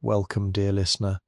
Welcome, dear listener.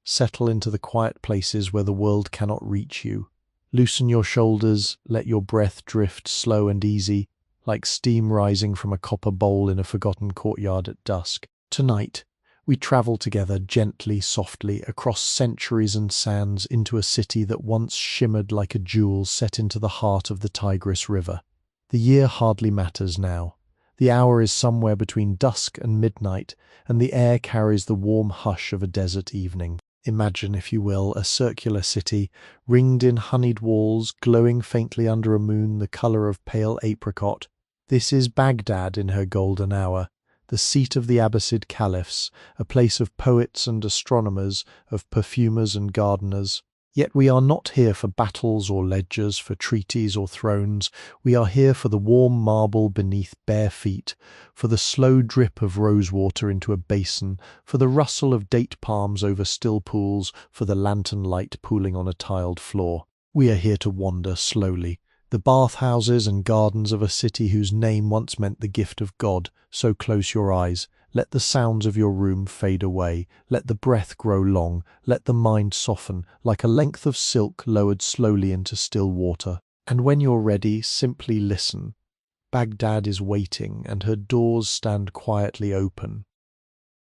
Settle into the quiet places where the world cannot reach you. Loosen your shoulders, let your breath drift slow and easy, like steam rising from a copper bowl in a forgotten courtyard at dusk. Tonight, we travel together gently, softly, across centuries and sands into a city that once shimmered like a jewel set into the heart of the Tigris River. The year hardly matters now. The hour is somewhere between dusk and midnight, and the air carries the warm hush of a desert evening. Imagine, if you will, a circular city, ringed in honeyed walls, glowing faintly under a moon the colour of pale apricot. This is Baghdad in her golden hour, the seat of the Abbasid caliphs, a place of poets and astronomers, of perfumers and gardeners. Yet we are not here for battles or ledgers, for treaties or thrones. We are here for the warm marble beneath bare feet, for the slow drip of rosewater into a basin, for the rustle of date palms over still pools, for the lantern light pooling on a tiled floor. We are here to wander slowly, the bathhouses and gardens of a city whose name once meant the gift of God. So close your eyes. Let the sounds of your room fade away. Let the breath grow long. Let the mind soften, like a length of silk lowered slowly into still water. And when you're ready, simply listen. Baghdad is waiting, and her doors stand quietly open.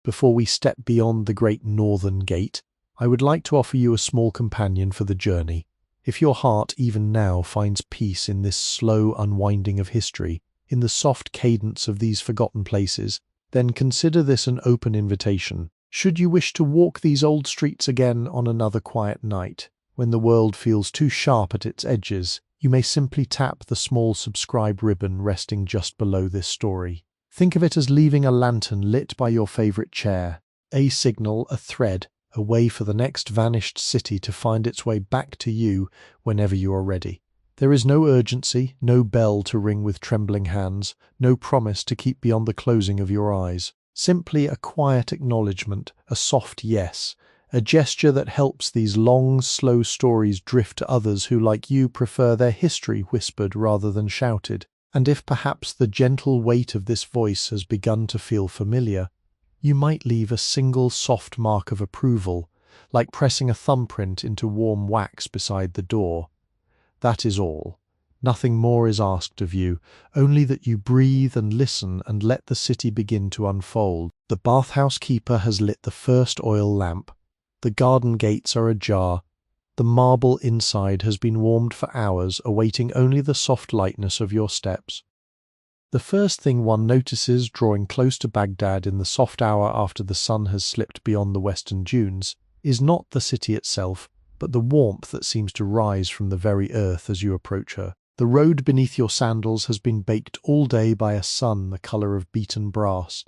Before we step beyond the great northern gate, I would like to offer you a small companion for the journey. If your heart even now finds peace in this slow unwinding of history, in the soft cadence of these forgotten places, then consider this an open invitation. Should you wish to walk these old streets again on another quiet night, when the world feels too sharp at its edges, you may simply tap the small subscribe ribbon resting just below this story. Think of it as leaving a lantern lit by your favorite chair, a signal, a thread, a way for the next vanished city to find its way back to you whenever you are ready. There is no urgency, no bell to ring with trembling hands, no promise to keep beyond the closing of your eyes. Simply a quiet acknowledgement, a soft yes, a gesture that helps these long, slow stories drift to others who, like you, prefer their history whispered rather than shouted. And if perhaps the gentle weight of this voice has begun to feel familiar, you might leave a single soft mark of approval, like pressing a thumbprint into warm wax beside the door. That is all. Nothing more is asked of you, only that you breathe and listen and let the city begin to unfold. The bathhouse keeper has lit the first oil lamp. The garden gates are ajar. The marble inside has been warmed for hours, awaiting only the soft lightness of your steps. The first thing one notices drawing close to Baghdad in the soft hour after the sun has slipped beyond the western dunes is not the city itself, but the warmth that seems to rise from the very earth as you approach her. The road beneath your sandals has been baked all day by a sun the colour of beaten brass,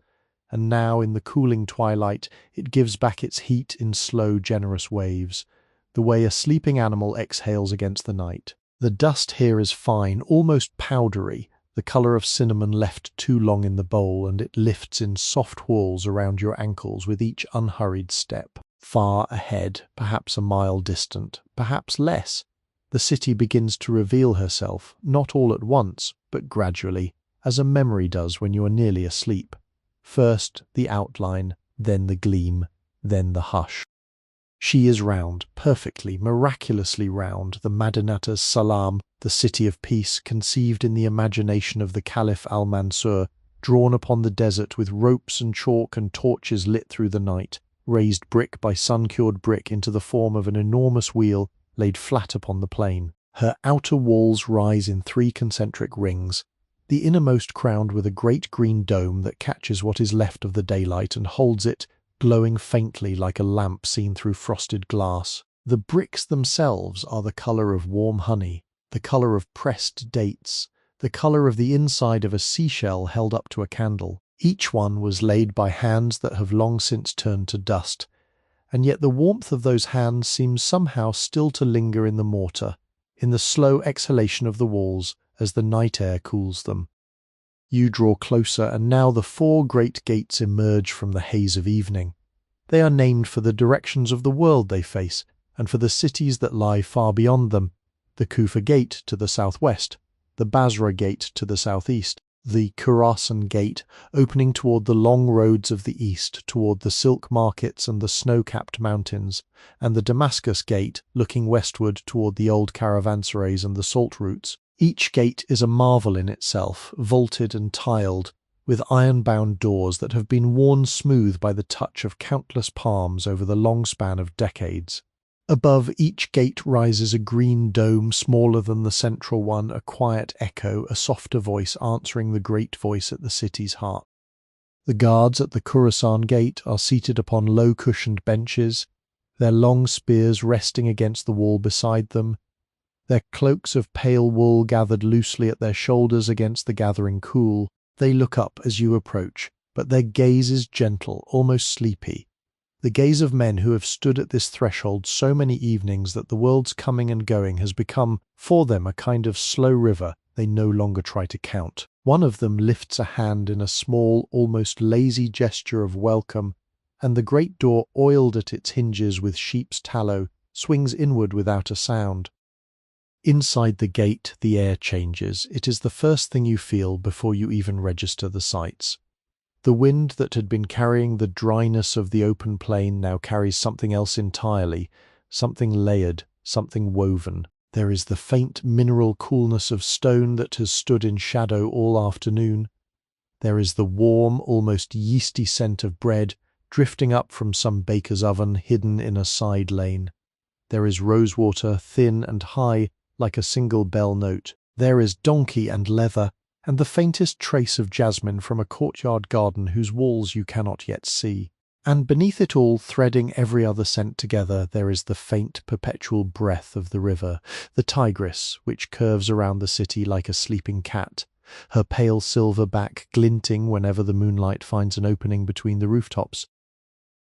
and now in the cooling twilight it gives back its heat in slow, generous waves, the way a sleeping animal exhales against the night. The dust here is fine, almost powdery, the colour of cinnamon left too long in the bowl, and it lifts in soft walls around your ankles with each unhurried step. Far ahead, perhaps a mile distant, perhaps less, the city begins to reveal herself, not all at once, but gradually, as a memory does when you are nearly asleep. First the outline, then the gleam, then the hush. She is round, perfectly, miraculously round, the Madinat as-Salam, the city of peace, conceived in the imagination of the Caliph al-Mansur, drawn upon the desert with ropes and chalk and torches lit through the night, raised brick by sun-cured brick into the form of an enormous wheel laid flat upon the plain. Her outer walls rise in 3 concentric rings, the innermost crowned with a great green dome that catches what is left of the daylight and holds it, glowing faintly like a lamp seen through frosted glass. The bricks themselves are the colour of warm honey, the colour of pressed dates, the colour of the inside of a seashell held up to a candle. Each one was laid by hands that have long since turned to dust, and yet the warmth of those hands seems somehow still to linger in the mortar, in the slow exhalation of the walls as the night air cools them. You draw closer, and now the 4 great gates emerge from the haze of evening. They are named for the directions of the world they face, and for the cities that lie far beyond them. The Kufa Gate to the southwest, the Basra Gate to the southeast, the Khorasan Gate, opening toward the long roads of the east, toward the silk markets and the snow-capped mountains, and the Damascus Gate, looking westward toward the old caravanserais and the salt routes. Each gate is a marvel in itself, vaulted and tiled, with iron-bound doors that have been worn smooth by the touch of countless palms over the long span of decades. Above each gate rises a green dome smaller than the central one, a quiet echo, a softer voice answering the great voice at the city's heart. The guards at the Khorasan Gate are seated upon low-cushioned benches, their long spears resting against the wall beside them, their cloaks of pale wool gathered loosely at their shoulders against the gathering cool. They look up as you approach, but their gaze is gentle, almost sleepy. The gaze of men who have stood at this threshold so many evenings that the world's coming and going has become, for them, a kind of slow river they no longer try to count. One of them lifts a hand in a small, almost lazy gesture of welcome, and the great door, oiled at its hinges with sheep's tallow, swings inward without a sound. Inside the gate, the air changes. It is the first thing you feel before you even register the sights. The wind that had been carrying the dryness of the open plain now carries something else entirely, something layered, something woven. There is the faint mineral coolness of stone that has stood in shadow all afternoon. There is the warm, almost yeasty scent of bread drifting up from some baker's oven hidden in a side lane. There is rosewater, thin and high, like a single bell note. There is donkey and leather, and the faintest trace of jasmine from a courtyard garden whose walls you cannot yet see. And beneath it all, threading every other scent together, there is the faint, perpetual breath of the river, the Tigris, which curves around the city like a sleeping cat, her pale silver back glinting whenever the moonlight finds an opening between the rooftops.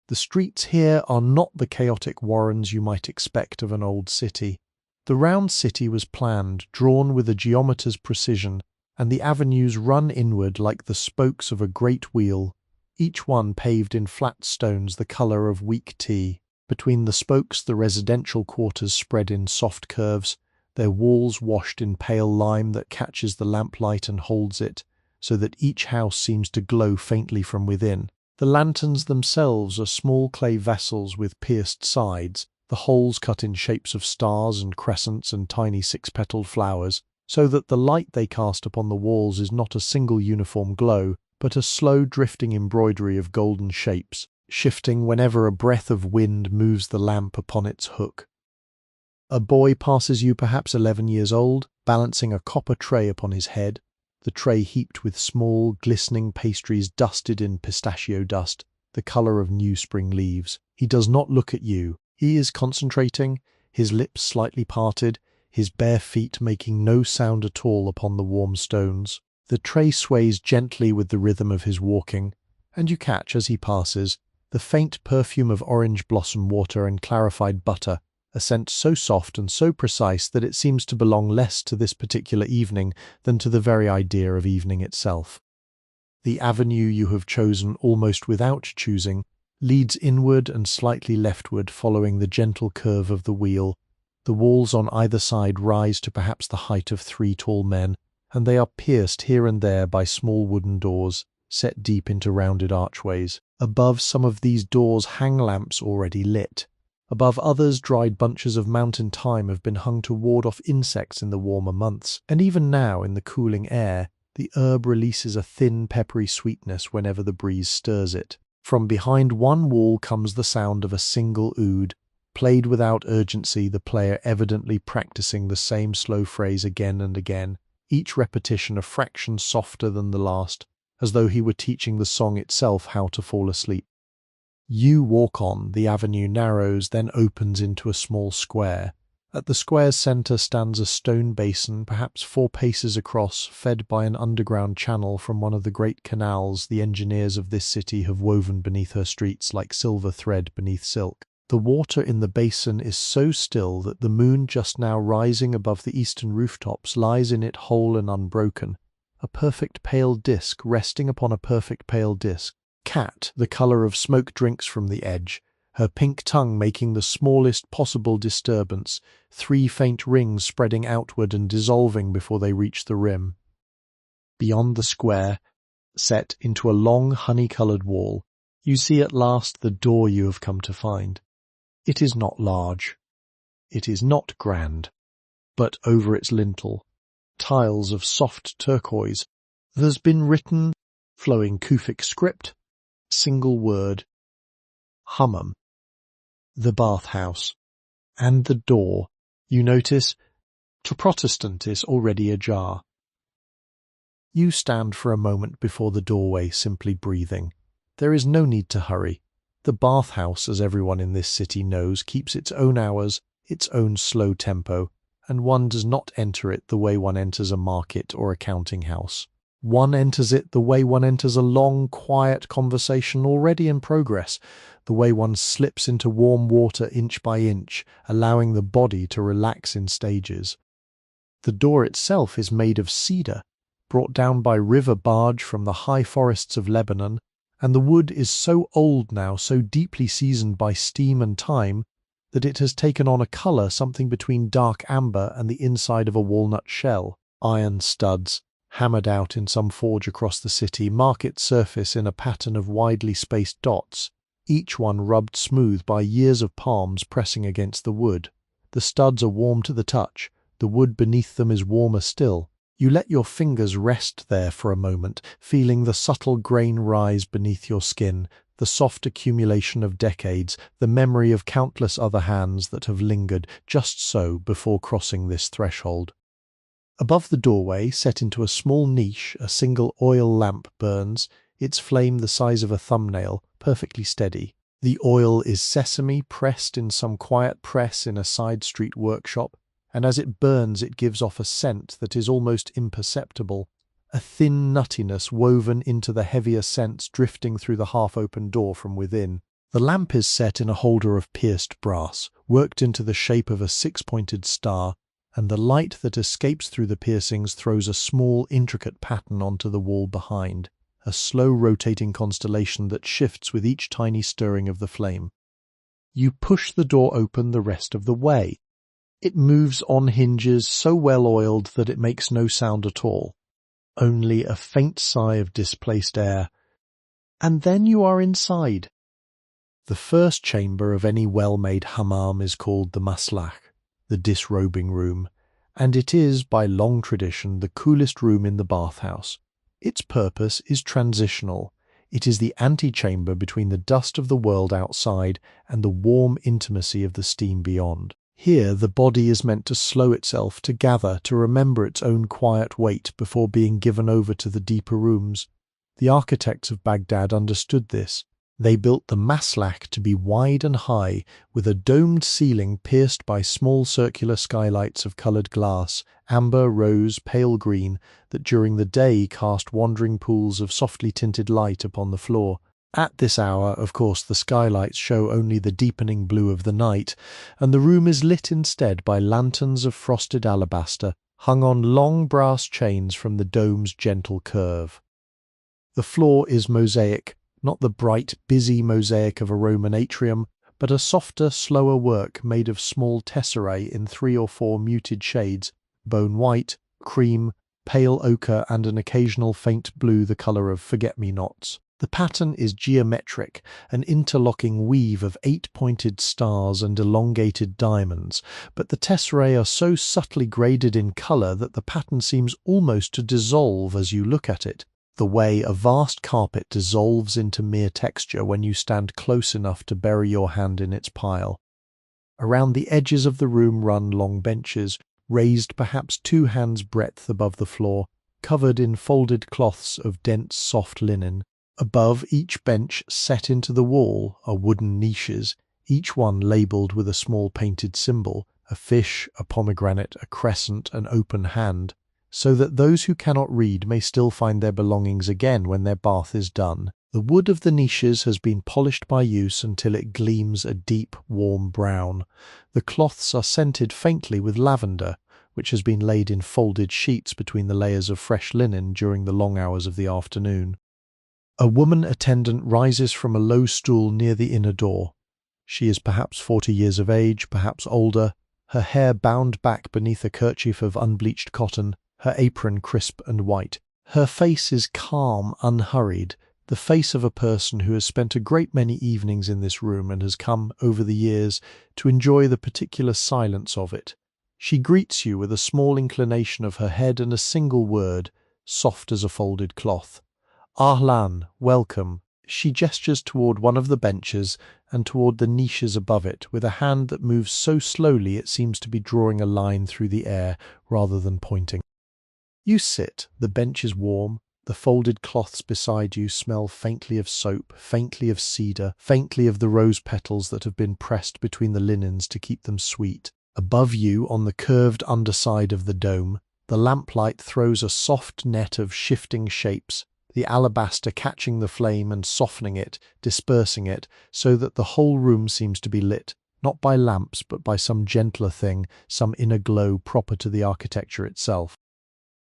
The streets here are not the chaotic warrens you might expect of an old city. The round city was planned, drawn with a geometer's precision, and the avenues run inward like the spokes of a great wheel, each one paved in flat stones the colour of weak tea. Between the spokes the residential quarters spread in soft curves, their walls washed in pale lime that catches the lamplight and holds it, so that each house seems to glow faintly from within. The lanterns themselves are small clay vessels with pierced sides, the holes cut in shapes of stars and crescents and tiny six-petalled flowers, so that the light they cast upon the walls is not a single uniform glow, but a slow drifting embroidery of golden shapes, shifting whenever a breath of wind moves the lamp upon its hook. A boy passes you, perhaps 11 years old, balancing a copper tray upon his head, the tray heaped with small, glistening pastries dusted in pistachio dust, the colour of new spring leaves. He does not look at you. He is concentrating, his lips slightly parted, his bare feet making no sound at all upon the warm stones. The tray sways gently with the rhythm of his walking, and you catch, as he passes, the faint perfume of orange blossom water and clarified butter, a scent so soft and so precise that it seems to belong less to this particular evening than to the very idea of evening itself. The avenue you have chosen almost without choosing leads inward and slightly leftward, following the gentle curve of the wheel. The walls on either side rise to perhaps the height of 3 tall men, and they are pierced here and there by small wooden doors, set deep into rounded archways. Above some of these doors hang lamps already lit. Above others, dried bunches of mountain thyme have been hung to ward off insects in the warmer months, and even now, in the cooling air, the herb releases a thin, peppery sweetness whenever the breeze stirs it. From behind one wall comes the sound of a single oud, played without urgency, the player evidently practicing the same slow phrase again and again, each repetition a fraction softer than the last, as though he were teaching the song itself how to fall asleep. You walk on, the avenue narrows, then opens into a small square. At the square's centre stands a stone basin, perhaps 4 paces across, fed by an underground channel from one of the great canals the engineers of this city have woven beneath her streets like silver thread beneath silk. The water in the basin is so still that the moon just now rising above the eastern rooftops lies in it whole and unbroken, a perfect pale disk resting upon a perfect pale disk. Cat, the colour of smoke, drinks from the edge, her pink tongue making the smallest possible disturbance, 3 faint rings spreading outward and dissolving before they reach the rim. Beyond the square, set into a long honey-coloured wall, you see at last the door you have come to find. It is not large. It is not grand. But over its lintel, tiles of soft turquoise, there's been written, flowing Kufic script, single word, Hammam, the bathhouse, and the door, you notice, to Protestant is already ajar. You stand for a moment before the doorway, simply breathing. There is no need to hurry. The bathhouse, as everyone in this city knows, keeps its own hours, its own slow tempo, and one does not enter it the way one enters a market or a counting house. One enters it the way one enters a long, quiet conversation already in progress, the way one slips into warm water inch by inch, allowing the body to relax in stages. The door itself is made of cedar, brought down by river barge from the high forests of Lebanon, and the wood is so old now, so deeply seasoned by steam and time, that it has taken on a colour something between dark amber and the inside of a walnut shell. Iron studs, hammered out in some forge across the city, mark its surface in a pattern of widely spaced dots, each one rubbed smooth by years of palms pressing against the wood. The studs are warm to the touch, the wood beneath them is warmer still. You let your fingers rest there for a moment, feeling the subtle grain rise beneath your skin, the soft accumulation of decades, the memory of countless other hands that have lingered just so before crossing this threshold. Above the doorway, set into a small niche, a single oil lamp burns, its flame the size of a thumbnail, perfectly steady. The oil is sesame pressed in some quiet press in a side street workshop, and as it burns it gives off a scent that is almost imperceptible, a thin nuttiness woven into the heavier scents drifting through the half-open door from within. The lamp is set in a holder of pierced brass, worked into the shape of a six-pointed star, and the light that escapes through the piercings throws a small, intricate pattern onto the wall behind, a slow rotating constellation that shifts with each tiny stirring of the flame. You push the door open the rest of the way. It moves on hinges so well oiled that it makes no sound at all, only a faint sigh of displaced air, and then you are inside. The first chamber of any well-made hammam is called the maslach, the disrobing room, and it is, by long tradition, the coolest room in the bathhouse. Its purpose is transitional. It is the antechamber between the dust of the world outside and the warm intimacy of the steam beyond. Here the body is meant to slow itself, to gather, to remember its own quiet weight before being given over to the deeper rooms. The architects of Baghdad understood this. They built the maslach to be wide and high, with a domed ceiling pierced by small circular skylights of coloured glass, amber, rose, pale green, that during the day cast wandering pools of softly tinted light upon the floor. At this hour, of course, the skylights show only the deepening blue of the night, and the room is lit instead by lanterns of frosted alabaster, hung on long brass chains from the dome's gentle curve. The floor is mosaic, not the bright, busy mosaic of a Roman atrium, but a softer, slower work made of small tesserae in 3 or 4 muted shades, bone white, cream, pale ochre, and an occasional faint blue, the colour of forget-me-nots. The pattern is geometric, an interlocking weave of 8-pointed stars and elongated diamonds, but the tesserae are so subtly graded in colour that the pattern seems almost to dissolve as you look at it, the way a vast carpet dissolves into mere texture when you stand close enough to bury your hand in its pile. Around the edges of the room run long benches, raised perhaps 2 hands' breadth above the floor, covered in folded cloths of dense soft linen. Above each bench, set into the wall, are wooden niches, each one labelled with a small painted symbol, a fish, a pomegranate, a crescent, an open hand, so that those who cannot read may still find their belongings again when their bath is done. The wood of the niches has been polished by use until it gleams a deep, warm brown. The cloths are scented faintly with lavender, which has been laid in folded sheets between the layers of fresh linen during the long hours of the afternoon. A woman attendant rises from a low stool near the inner door. She is perhaps 40 years of age, perhaps older, her hair bound back beneath a kerchief of unbleached cotton, her apron crisp and white. Her face is calm, unhurried, the face of a person who has spent a great many evenings in this room and has come, over the years, to enjoy the particular silence of it. She greets you with a small inclination of her head and a single word, soft as a folded cloth. Ahlan, welcome. She gestures toward one of the benches and toward the niches above it with a hand that moves so slowly it seems to be drawing a line through the air rather than pointing. You sit, the bench is warm, the folded cloths beside you smell faintly of soap, faintly of cedar, faintly of the rose petals that have been pressed between the linens to keep them sweet. Above you, on the curved underside of the dome, the lamplight throws a soft net of shifting shapes, the alabaster catching the flame and softening it, dispersing it, so that the whole room seems to be lit, not by lamps but by some gentler thing, some inner glow proper to the architecture itself.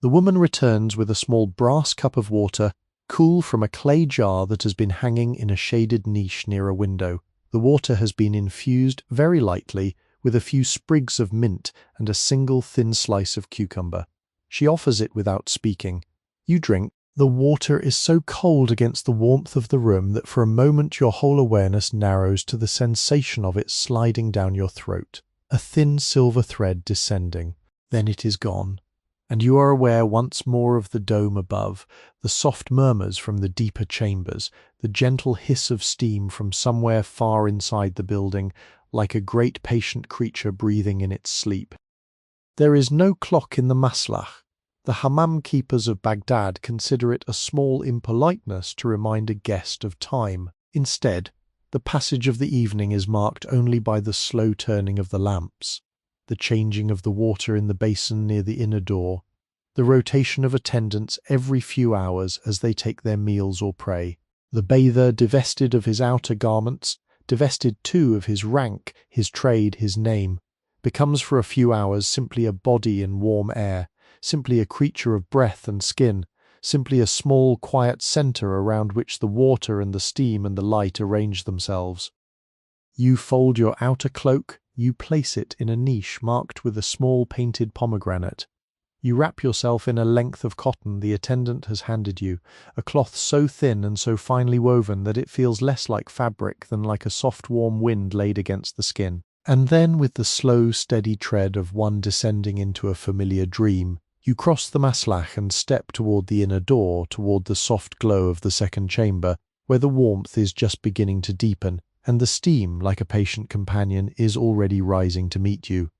The woman returns with a small brass cup of water, cool from a clay jar that has been hanging in a shaded niche near a window. The water has been infused very lightly with a few sprigs of mint and a single thin slice of cucumber. She offers it without speaking. You drink. The water is so cold against the warmth of the room that for a moment your whole awareness narrows to the sensation of it sliding down your throat, a thin silver thread descending. Then it is gone, and you are aware once more of the dome above, the soft murmurs from the deeper chambers, the gentle hiss of steam from somewhere far inside the building, like a great patient creature breathing in its sleep. There is no clock in the maslach. The Hammam keepers of Baghdad consider it a small impoliteness to remind a guest of time. Instead, the passage of the evening is marked only by the slow turning of the lamps, the changing of the water in the basin near the inner door, the rotation of attendants every few hours as they take their meals or pray. The bather, divested of his outer garments, divested too of his rank, his trade, his name, becomes for a few hours simply a body in warm air, simply a creature of breath and skin, simply a small quiet centre around which the water and the steam and the light arrange themselves. You fold your outer cloak, you place it in a niche marked with a small painted pomegranate. You wrap yourself in a length of cotton the attendant has handed you, a cloth so thin and so finely woven that it feels less like fabric than like a soft warm wind laid against the skin. And then, with the slow, steady tread of one descending into a familiar dream, you cross the maslach and step toward the inner door, toward the soft glow of the second chamber, where the warmth is just beginning to deepen, and the steam, like a patient companion, is already rising to meet you.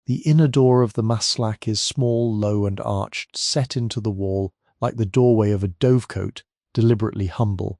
The inner door of the maslach is small, low and arched, set into the wall, like the doorway of a dovecote, deliberately humble.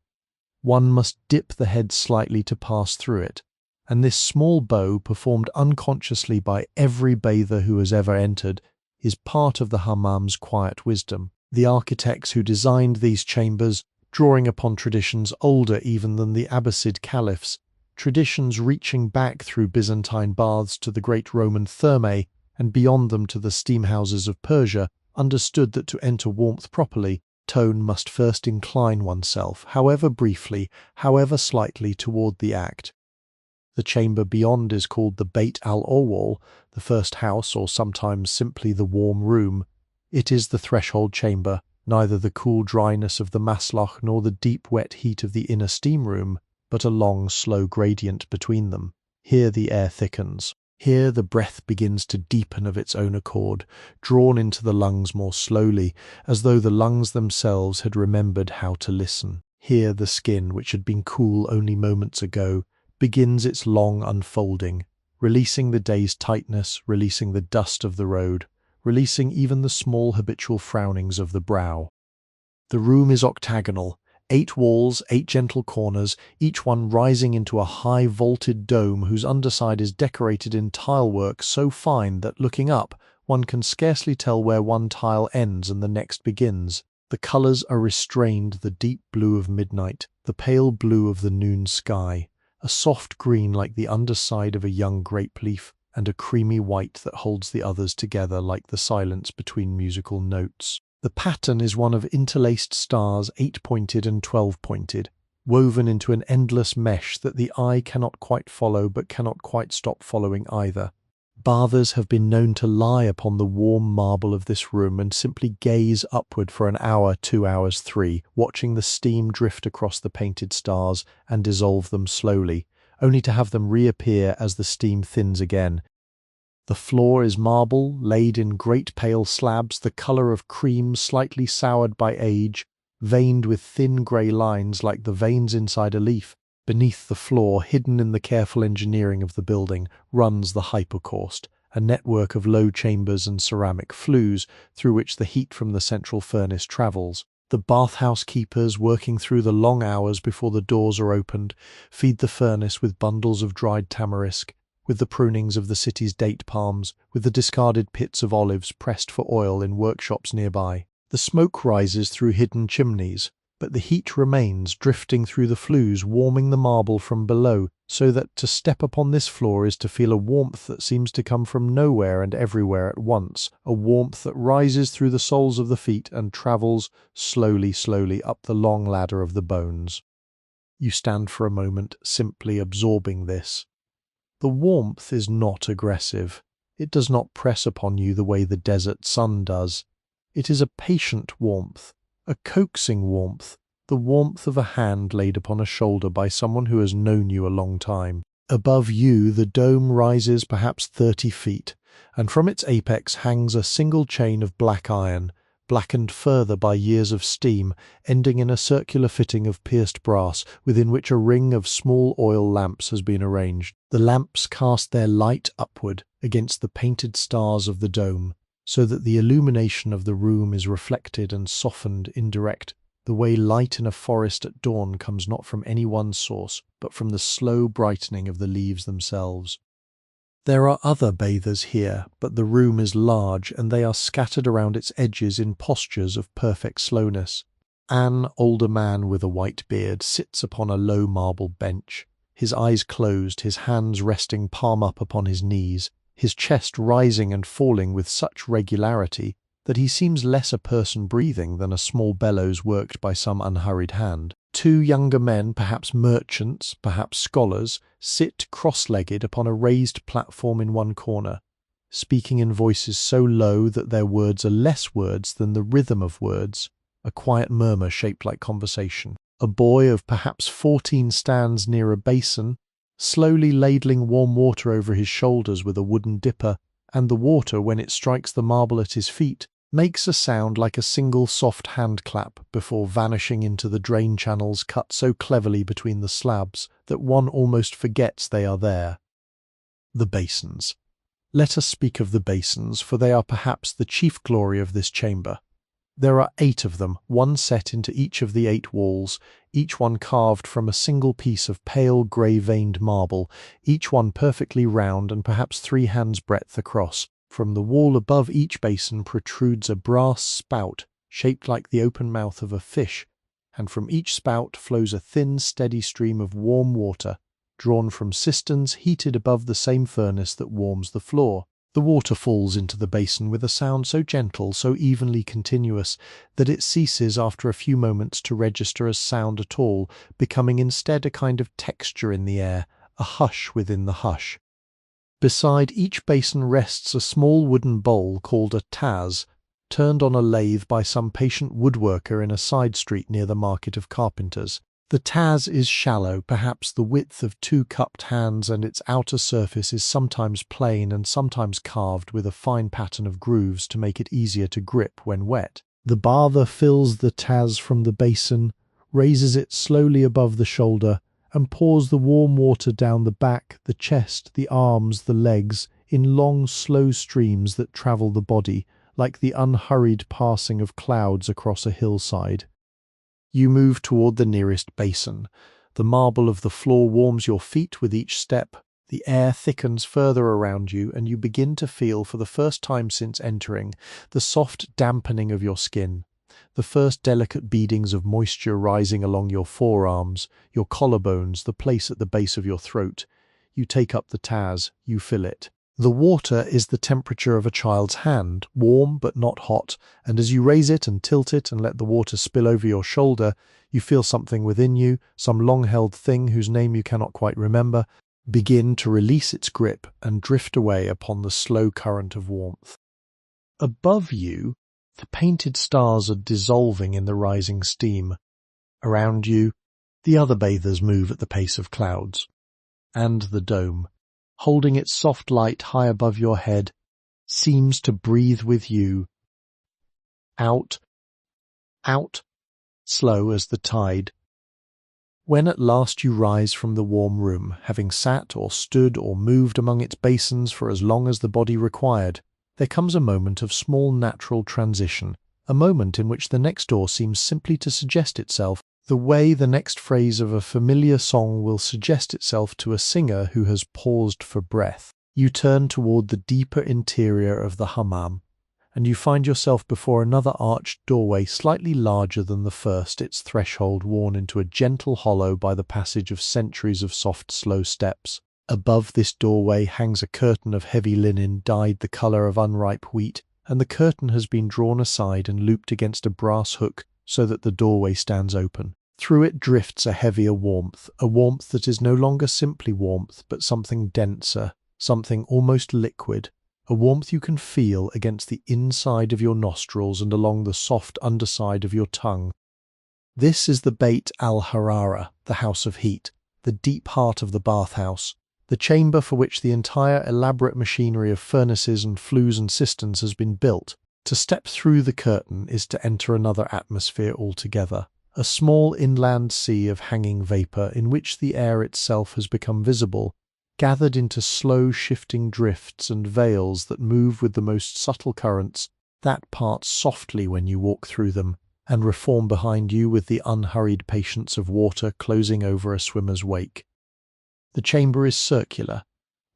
One must dip the head slightly to pass through it, and this small bow, performed unconsciously by every bather who has ever entered, is part of the Hammam's quiet wisdom. The architects who designed these chambers, drawing upon traditions older even than the Abbasid caliphs, traditions reaching back through Byzantine baths to the great Roman thermae and beyond them to the steam houses of Persia, understood that to enter warmth properly, tone must first incline oneself, however briefly, however slightly, toward the act. The chamber beyond is called the Beit al-Awwal, the first house, or sometimes simply the warm room. It is the threshold chamber, neither the cool dryness of the maslach nor the deep wet heat of the inner steam room, but a long, slow gradient between them. Here the air thickens. Here the breath begins to deepen of its own accord, drawn into the lungs more slowly, as though the lungs themselves had remembered how to listen. Here the skin, which had been cool only moments ago, begins its long unfolding, releasing the day's tightness, releasing the dust of the road, releasing even the small habitual frownings of the brow. The room is octagonal, 8 walls, 8 gentle corners, each one rising into a high vaulted dome whose underside is decorated in tilework so fine that, looking up, one can scarcely tell where one tile ends and the next begins. The colours are restrained: the deep blue of midnight, the pale blue of the noon sky, a soft green like the underside of a young grape leaf, and a creamy white that holds the others together like the silence between musical notes. The pattern is one of interlaced stars, 8-pointed and 12-pointed, woven into an endless mesh that the eye cannot quite follow but cannot quite stop following either. Bathers have been known to lie upon the warm marble of this room and simply gaze upward for an hour, 2 hours, 3, watching the steam drift across the painted stars and dissolve them slowly, only to have them reappear as the steam thins again. The floor is marble, laid in great pale slabs, the colour of cream slightly soured by age, veined with thin grey lines like the veins inside a leaf. Beneath the floor, hidden in the careful engineering of the building, runs the hypocaust, a network of low chambers and ceramic flues through which the heat from the central furnace travels. The bathhouse keepers, working through the long hours before the doors are opened, feed the furnace with bundles of dried tamarisk, with the prunings of the city's date palms, with the discarded pits of olives pressed for oil in workshops nearby. The smoke rises through hidden chimneys, but the heat remains, drifting through the flues, warming the marble from below, so that to step upon this floor is to feel a warmth that seems to come from nowhere and everywhere at once, a warmth that rises through the soles of the feet and travels slowly, slowly up the long ladder of the bones. You stand for a moment, simply absorbing this. The warmth is not aggressive. It does not press upon you the way the desert sun does. It is a patient warmth, a coaxing warmth, the warmth of a hand laid upon a shoulder by someone who has known you a long time. Above you, the dome rises perhaps 30 feet, and from its apex hangs a single chain of black iron, blackened further by years of steam, ending in a circular fitting of pierced brass, within which a ring of small oil lamps has been arranged. The lamps cast their light upward against the painted stars of the dome, so that the illumination of the room is reflected and softened indirect, the way light in a forest at dawn comes not from any one source, but from the slow brightening of the leaves themselves. There are other bathers here, but the room is large, and they are scattered around its edges in postures of perfect slowness. An older man with a white beard sits upon a low marble bench, his eyes closed, his hands resting palm up upon his knees, his chest rising and falling with such regularity that he seems less a person breathing than a small bellows worked by some unhurried hand. 2 younger men, perhaps merchants, perhaps scholars, sit cross-legged upon a raised platform in one corner, speaking in voices so low that their words are less words than the rhythm of words, a quiet murmur shaped like conversation. A boy of perhaps 14 stands near a basin, slowly ladling warm water over his shoulders with a wooden dipper, and the water, when it strikes the marble at his feet, makes a sound like a single soft hand clap before vanishing into the drain channels cut so cleverly between the slabs that one almost forgets they are there. The basins. Let us speak of the basins, for they are perhaps the chief glory of this chamber. There are 8 of them, one set into each of the 8 walls, each one carved from a single piece of pale grey-veined marble, each one perfectly round and perhaps 3 hands' breadth across. From the wall above each basin protrudes a brass spout shaped like the open mouth of a fish, and from each spout flows a thin, steady stream of warm water, drawn from cisterns heated above the same furnace that warms the floor. The water falls into the basin with a sound so gentle, so evenly continuous, that it ceases after a few moments to register as sound at all, becoming instead a kind of texture in the air, a hush within the hush. Beside each basin rests a small wooden bowl called a taz, turned on a lathe by some patient woodworker in a side street near the market of carpenters. The taz is shallow, perhaps the width of 2 cupped hands, and its outer surface is sometimes plain and sometimes carved with a fine pattern of grooves to make it easier to grip when wet. The bather fills the taz from the basin, raises it slowly above the shoulder, and pours the warm water down the back, the chest, the arms, the legs, in long, slow streams that travel the body, like the unhurried passing of clouds across a hillside. You move toward the nearest basin. The marble of the floor warms your feet with each step. The air thickens further around you, and you begin to feel, for the first time since entering, the soft dampening of your skin, the first delicate beadings of moisture rising along your forearms, your collarbones, the place at the base of your throat. You take up the taz, you fill it. The water is the temperature of a child's hand, warm but not hot, and as you raise it and tilt it and let the water spill over your shoulder, you feel something within you, some long-held thing whose name you cannot quite remember, begin to release its grip and drift away upon the slow current of warmth. Above you, the painted stars are dissolving in the rising steam. Around you, the other bathers move at the pace of clouds. And the dome, holding its soft light high above your head, seems to breathe with you. Out, out, slow as the tide. When at last you rise from the warm room, having sat or stood or moved among its basins for as long as the body required, there comes a moment of small natural transition, a moment in which the next door seems simply to suggest itself, the way the next phrase of a familiar song will suggest itself to a singer who has paused for breath. You turn toward the deeper interior of the hammam, and you find yourself before another arched doorway slightly larger than the first, its threshold worn into a gentle hollow by the passage of centuries of soft, slow steps. Above this doorway hangs a curtain of heavy linen dyed the colour of unripe wheat, and the curtain has been drawn aside and looped against a brass hook so that the doorway stands open. Through it drifts a heavier warmth, a warmth that is no longer simply warmth, but something denser, something almost liquid, a warmth you can feel against the inside of your nostrils and along the soft underside of your tongue. This is the Beit al-Harara, the house of heat, the deep heart of the bathhouse, the chamber for which the entire elaborate machinery of furnaces and flues and cisterns has been built. To step through the curtain is to enter another atmosphere altogether, a small inland sea of hanging vapour in which the air itself has become visible, gathered into slow shifting drifts and veils that move with the most subtle currents, that part softly when you walk through them, and reform behind you with the unhurried patience of water closing over a swimmer's wake. The chamber is circular,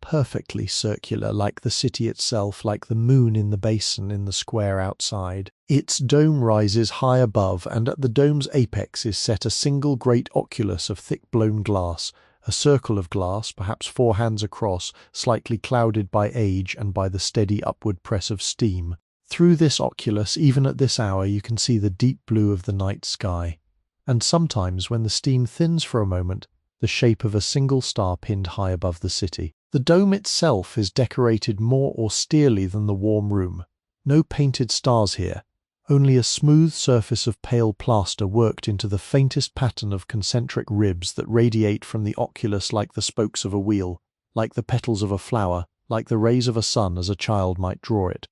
perfectly circular, like the city itself, like the moon in the basin in the square outside. Its dome rises high above, and at the dome's apex is set a single great oculus of thick-blown glass, a circle of glass, perhaps 4 hands across, slightly clouded by age and by the steady upward press of steam. Through this oculus, even at this hour, you can see the deep blue of the night sky, and sometimes, when the steam thins for a moment, the shape of a single star pinned high above the city. The dome itself is decorated more austerely than the warm room. No painted stars here, only a smooth surface of pale plaster worked into the faintest pattern of concentric ribs that radiate from the oculus like the spokes of a wheel, like the petals of a flower, like the rays of a sun as a child might draw it.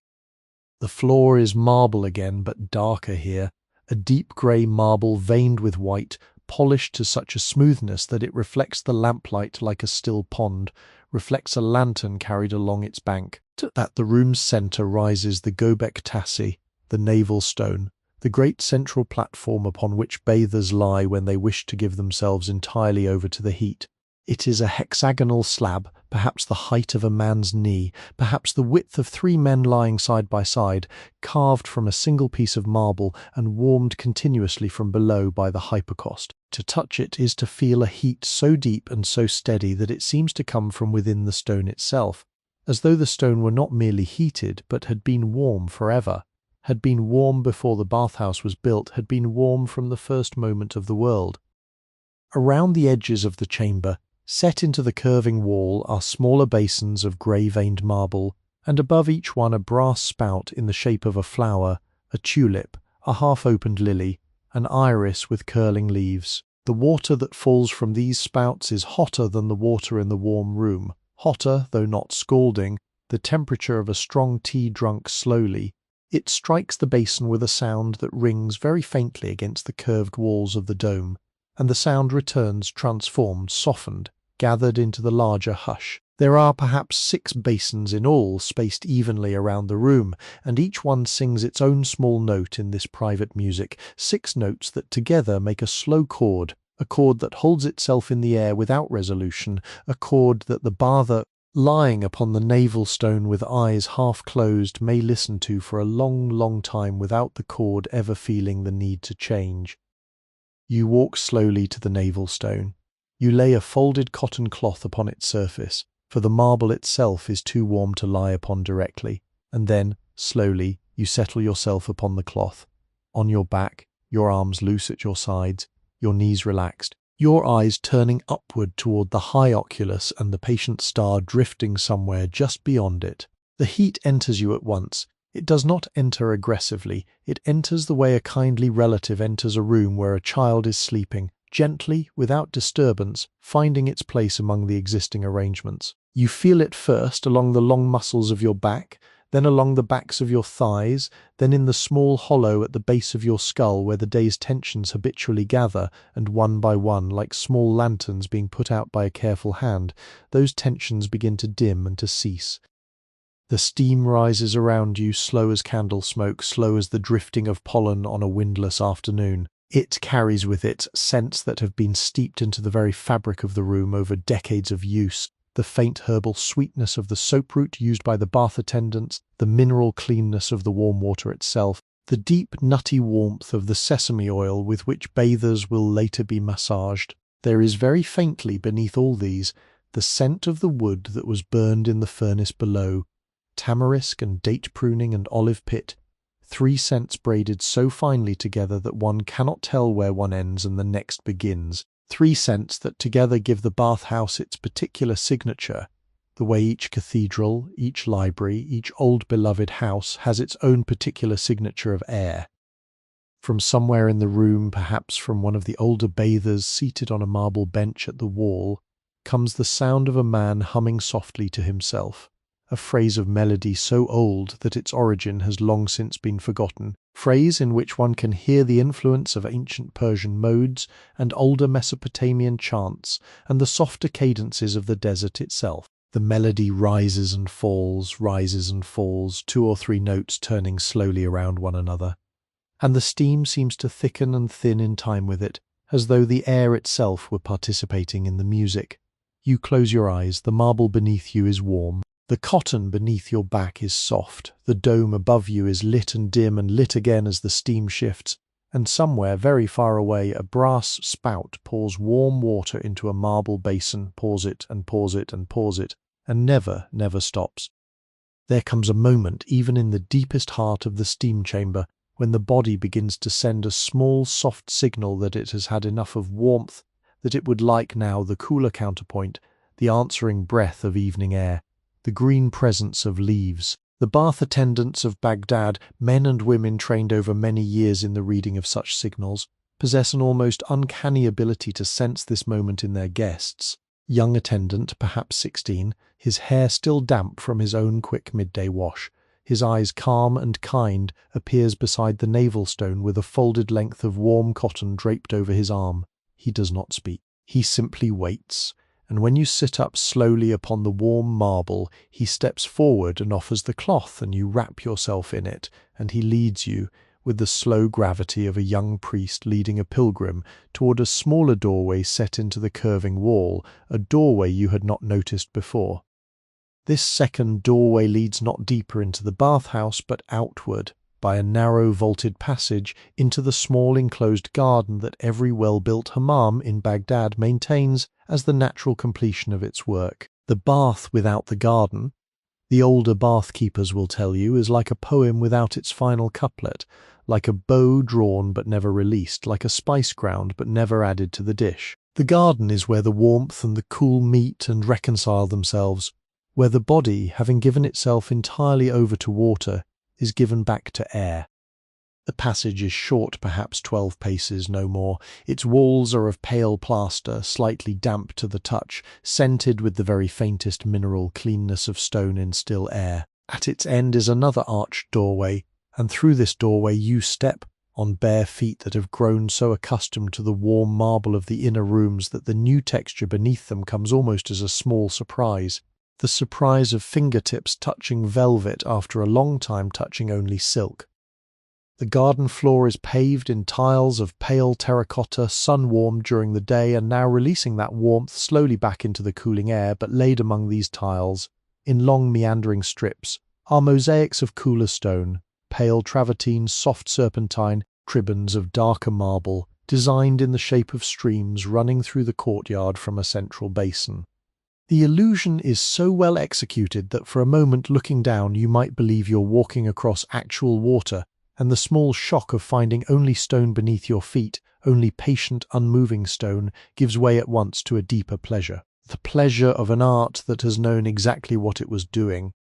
The floor is marble again, but darker here, a deep grey marble veined with white, polished to such a smoothness that it reflects the lamplight like a still pond, reflects a lantern carried along its bank. At the room's centre rises the Gobek Tassi, the navel stone, the great central platform upon which bathers lie when they wish to give themselves entirely over to the heat. It is a hexagonal slab, perhaps the height of a man's knee, perhaps the width of 3 men lying side by side, carved from a single piece of marble and warmed continuously from below by the hypocaust. To touch it is to feel a heat so deep and so steady that it seems to come from within the stone itself, as though the stone were not merely heated but had been warm forever, had been warm before the bathhouse was built, had been warm from the first moment of the world. Around the edges of the chamber, set into the curving wall, are smaller basins of grey-veined marble, and above each one a brass spout in the shape of a flower, a tulip, a half-opened lily, an iris with curling leaves. The water that falls from these spouts is hotter than the water in the warm room, hotter, though not scalding, the temperature of a strong tea drunk slowly. It strikes the basin with a sound that rings very faintly against the curved walls of the dome, and the sound returns transformed, softened, gathered into the larger hush. There are perhaps 6 basins in all, spaced evenly around the room, and each one sings its own small note in this private music, 6 notes that together make a slow chord, a chord that holds itself in the air without resolution, a chord that the bather, lying upon the navel stone with eyes half closed, may listen to for a long, long time without the chord ever feeling the need to change. You walk slowly to the navel stone. You lay a folded cotton cloth upon its surface, for the marble itself is too warm to lie upon directly, and then, slowly, you settle yourself upon the cloth, on your back, your arms loose at your sides, your knees relaxed. your eyes turning upward toward the high oculus and the patient star drifting somewhere just beyond it. The heat enters you at once. It does not enter aggressively. It enters the way a kindly relative enters a room where a child is sleeping, gently, without disturbance, finding its place among the existing arrangements. You feel it first along the long muscles of your back, then along the backs of your thighs, then in the small hollow at the base of your skull where the day's tensions habitually gather, and one by one, like small lanterns being put out by a careful hand, those tensions begin to dim and to cease. The steam rises around you, slow as candle smoke, slow as the drifting of pollen on a windless afternoon. It carries with it scents that have been steeped into the very fabric of the room over decades of use. The faint herbal sweetness of the soap root used by the bath attendants, the mineral cleanness of the warm water itself, the deep nutty warmth of the sesame oil with which bathers will later be massaged. There is very faintly beneath all these the scent of the wood that was burned in the furnace below, tamarisk and date pruning and olive pit, 3 scents braided so finely together that one cannot tell where one ends and the next begins. 3 scents that together give the bathhouse its particular signature, the way each cathedral, each library, each old beloved house has its own particular signature of air. From somewhere in the room, perhaps from one of the older bathers seated on a marble bench at the wall, comes the sound of a man humming softly to himself, a phrase of melody so old that its origin has long since been forgotten, phrase in which one can hear the influence of ancient Persian modes and older Mesopotamian chants and the softer cadences of the desert itself. The melody rises and falls, 2 or 3 notes turning slowly around one another, and the steam seems to thicken and thin in time with it, as though the air itself were participating in the music. You close your eyes, the marble beneath you is warm. The cotton beneath your back is soft, the dome above you is lit and dim and lit again as the steam shifts, and somewhere very far away a brass spout pours warm water into a marble basin, pours it and pours it and pours it, and never, never stops. There comes a moment, even in the deepest heart of the steam chamber, when the body begins to send a small soft signal that it has had enough of warmth, that it would like now the cooler counterpoint, the answering breath of evening air, the green presence of leaves. The bath attendants of Baghdad, men and women trained over many years in the reading of such signals, possess an almost uncanny ability to sense this moment in their guests. Young attendant, perhaps 16, his hair still damp from his own quick midday wash, his eyes calm and kind, appears beside the navel stone with a folded length of warm cotton draped over his arm. He does not speak. He simply waits. And when you sit up slowly upon the warm marble, he steps forward and offers the cloth, and you wrap yourself in it, and he leads you, with the slow gravity of a young priest leading a pilgrim, toward a smaller doorway set into the curving wall, a doorway you had not noticed before. This second doorway leads not deeper into the bathhouse, but outward, by a narrow vaulted passage, into the small enclosed garden that every well-built hammam in Baghdad maintains as the natural completion of its work. The bath without the garden, the older bath-keepers will tell you, is like a poem without its final couplet, like a bow drawn but never released, like a spice ground but never added to the dish. The garden is where the warmth and the cool meet and reconcile themselves, where the body, having given itself entirely over to water, is given back to air. The passage is short, perhaps 12 paces, no more. Its walls are of pale plaster, slightly damp to the touch, scented with the very faintest mineral cleanness of stone in still air. At its end is another arched doorway, and through this doorway you step, on bare feet that have grown so accustomed to the warm marble of the inner rooms that the new texture beneath them comes almost as a small surprise. The surprise of fingertips touching velvet after a long time touching only silk. The garden floor is paved in tiles of pale terracotta, sun-warmed during the day and now releasing that warmth slowly back into the cooling air, but laid among these tiles, in long meandering strips, are mosaics of cooler stone, pale travertine, soft serpentine, tribunes of darker marble, designed in the shape of streams running through the courtyard from a central basin. The illusion is so well executed that for a moment looking down you might believe you're walking across actual water, and the small shock of finding only stone beneath your feet only patient, unmoving stone gives way at once to a deeper pleasure. The pleasure of an art that has known exactly what it was doing.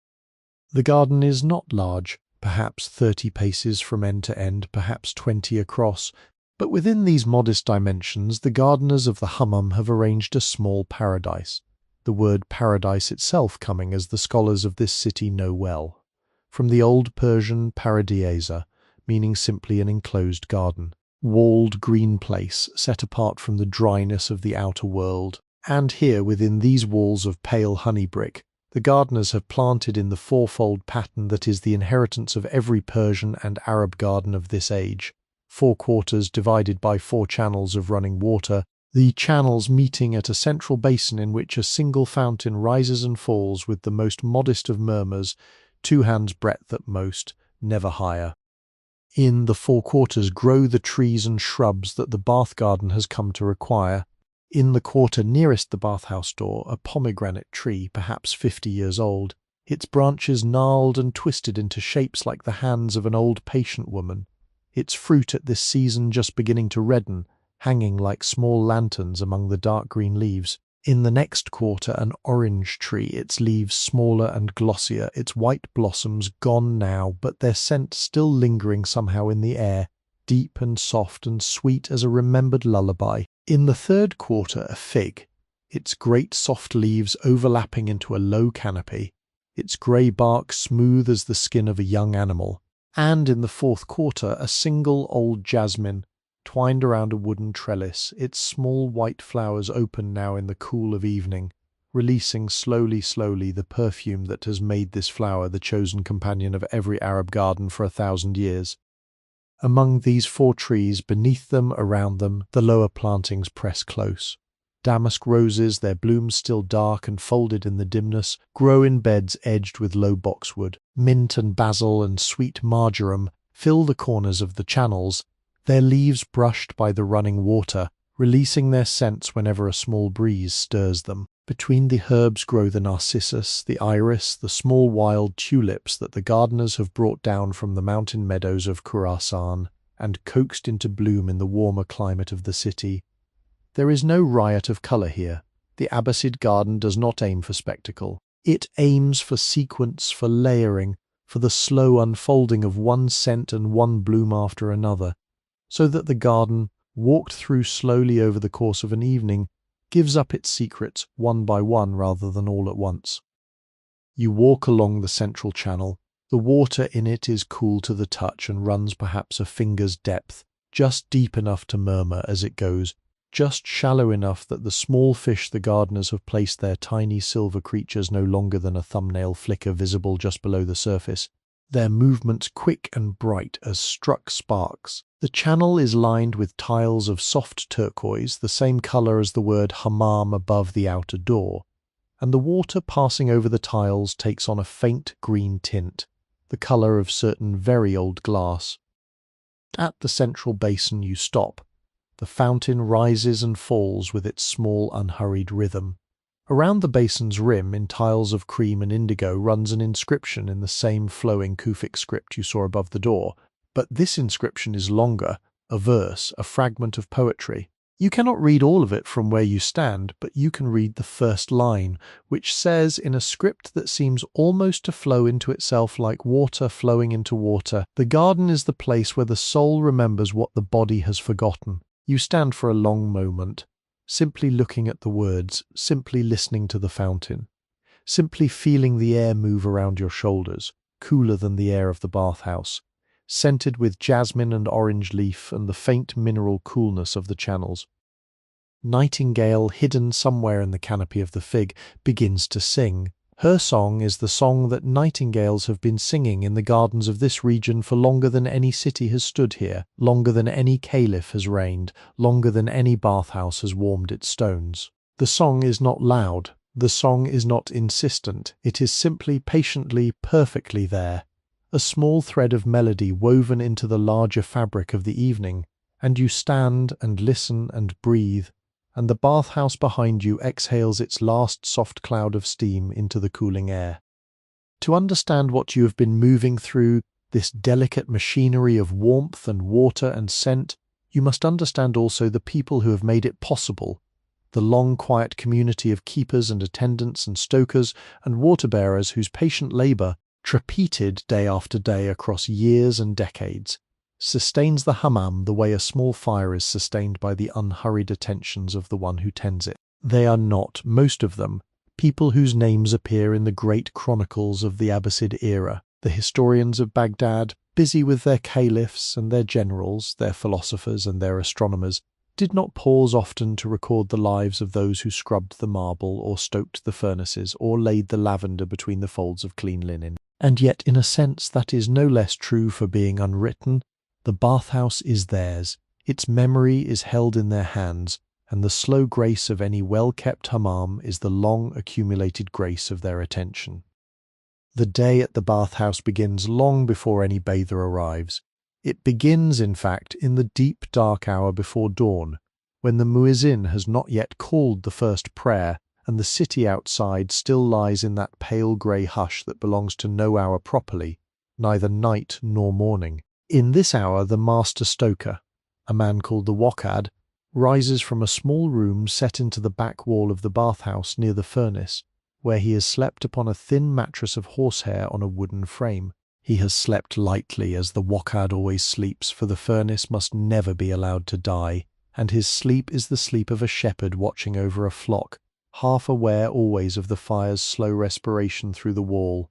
The garden is not large, perhaps 30 paces from end to end, perhaps 20 across, but within these modest dimensions the gardeners of the Hammam have arranged a small paradise, the word paradise itself coming, as the scholars of this city know well, from the old Persian paradiesa, meaning simply an enclosed garden, walled green place set apart from the dryness of the outer world. And here, within these walls of pale honey brick, the gardeners have planted in the fourfold pattern that is the inheritance of every Persian and Arab garden of this age, 4 quarters divided by 4 channels of running water, the channels meeting at a central basin in which a single fountain rises and falls with the most modest of murmurs, 2 hands' breadth at most, never higher. In the 4 quarters grow the trees and shrubs that the bath garden has come to require. In the quarter nearest the bathhouse door, a pomegranate tree, perhaps 50 years old, its branches gnarled and twisted into shapes like the hands of an old patient woman, its fruit at this season just beginning to redden, hanging like small lanterns among the dark green leaves. In the next quarter, an orange tree, its leaves smaller and glossier, its white blossoms gone now, but their scent still lingering somehow in the air, deep and soft and sweet as a remembered lullaby. In the 3rd quarter, a fig, its great soft leaves overlapping into a low canopy, its grey bark smooth as the skin of a young animal. And in the 4th quarter, a single old jasmine, twined around a wooden trellis, its small white flowers open now in the cool of evening, releasing slowly the perfume that has made this flower the chosen companion of every Arab garden for 1,000 years. Among these 4 trees, beneath them, around them, the lower plantings press close. Damask roses, their blooms still dark and folded in the dimness, grow in beds edged with low boxwood. Mint and basil and sweet marjoram fill the corners of the channels, their leaves brushed by the running water, releasing their scents whenever a small breeze stirs them. Between the herbs grow the narcissus, the iris, the small wild tulips that the gardeners have brought down from the mountain meadows of Khurasan and coaxed into bloom in the warmer climate of the city. There is no riot of colour here. The Abbasid garden does not aim for spectacle. It aims for sequence, for layering, for the slow unfolding of one scent and one bloom after another, so that the garden, walked through slowly over the course of an evening, gives up its secrets one by one rather than all at once. You walk along the central channel. The water in it is cool to the touch and runs perhaps a finger's depth, just deep enough to murmur as it goes, just shallow enough that the small fish the gardeners have placed there, tiny silver creatures no longer than a thumbnail flicker visible just below the surface, their movements quick and bright as struck sparks. The channel is lined with tiles of soft turquoise, the same colour as the word Hammam above the outer door, and the water passing over the tiles takes on a faint green tint, the colour of certain very old glass. At the central basin you stop. The fountain rises and falls with its small unhurried rhythm. Around the basin's rim, in tiles of cream and indigo, runs an inscription in the same flowing Kufic script you saw above the door, but this inscription is longer, a verse, a fragment of poetry. You cannot read all of it from where you stand, but you can read the first line, which says in a script that seems almost to flow into itself like water flowing into water, "The garden is the place where the soul remembers what the body has forgotten." You stand for a long moment, simply looking at the words, simply listening to the fountain, simply feeling the air move around your shoulders, cooler than the air of the bathhouse, scented with jasmine and orange leaf and the faint mineral coolness of the channels. Nightingale, hidden somewhere in the canopy of the fig, begins to sing. Her song is the song that nightingales have been singing in the gardens of this region for longer than any city has stood here, longer than any caliph has reigned, longer than any bathhouse has warmed its stones. The song is not loud, the song is not insistent, it is simply, patiently, perfectly there, a small thread of melody woven into the larger fabric of the evening, and you stand and listen and breathe, and the bathhouse behind you exhales its last soft cloud of steam into the cooling air. To understand what you have been moving through, this delicate machinery of warmth and water and scent, You must understand also the people who have made it possible, the long, quiet community of keepers and attendants and stokers and water-bearers whose patient labour, repeated day after day across years and decades, sustains the hammam the way a small fire is sustained by the unhurried attentions of the one who tends it. They are not, most of them, people whose names appear in the great chronicles of the Abbasid era, the historians of Baghdad, busy with their caliphs and their generals, their philosophers and their astronomers, did not pause often to record the lives of those who scrubbed the marble or stoked the furnaces or laid the lavender between the folds of clean linen. And yet, in a sense that is no less true for being unwritten, the bathhouse is theirs, its memory is held in their hands, and the slow grace of any well-kept hammam is the long accumulated grace of their attention. The day at the bathhouse begins long before any bather arrives. It begins, in fact, in the deep dark hour before dawn, when the muezzin has not yet called the first prayer, and the city outside still lies in that pale grey hush that belongs to no hour properly, neither night nor morning. In this hour the master stoker, a man called the wakad, rises from a small room set into the back wall of the bathhouse near the furnace, where he has slept upon a thin mattress of horsehair on a wooden frame. He has slept lightly, as the wakad always sleeps, for the furnace must never be allowed to die, and his sleep is the sleep of a shepherd watching over a flock, half aware always of the fire's slow respiration through the wall.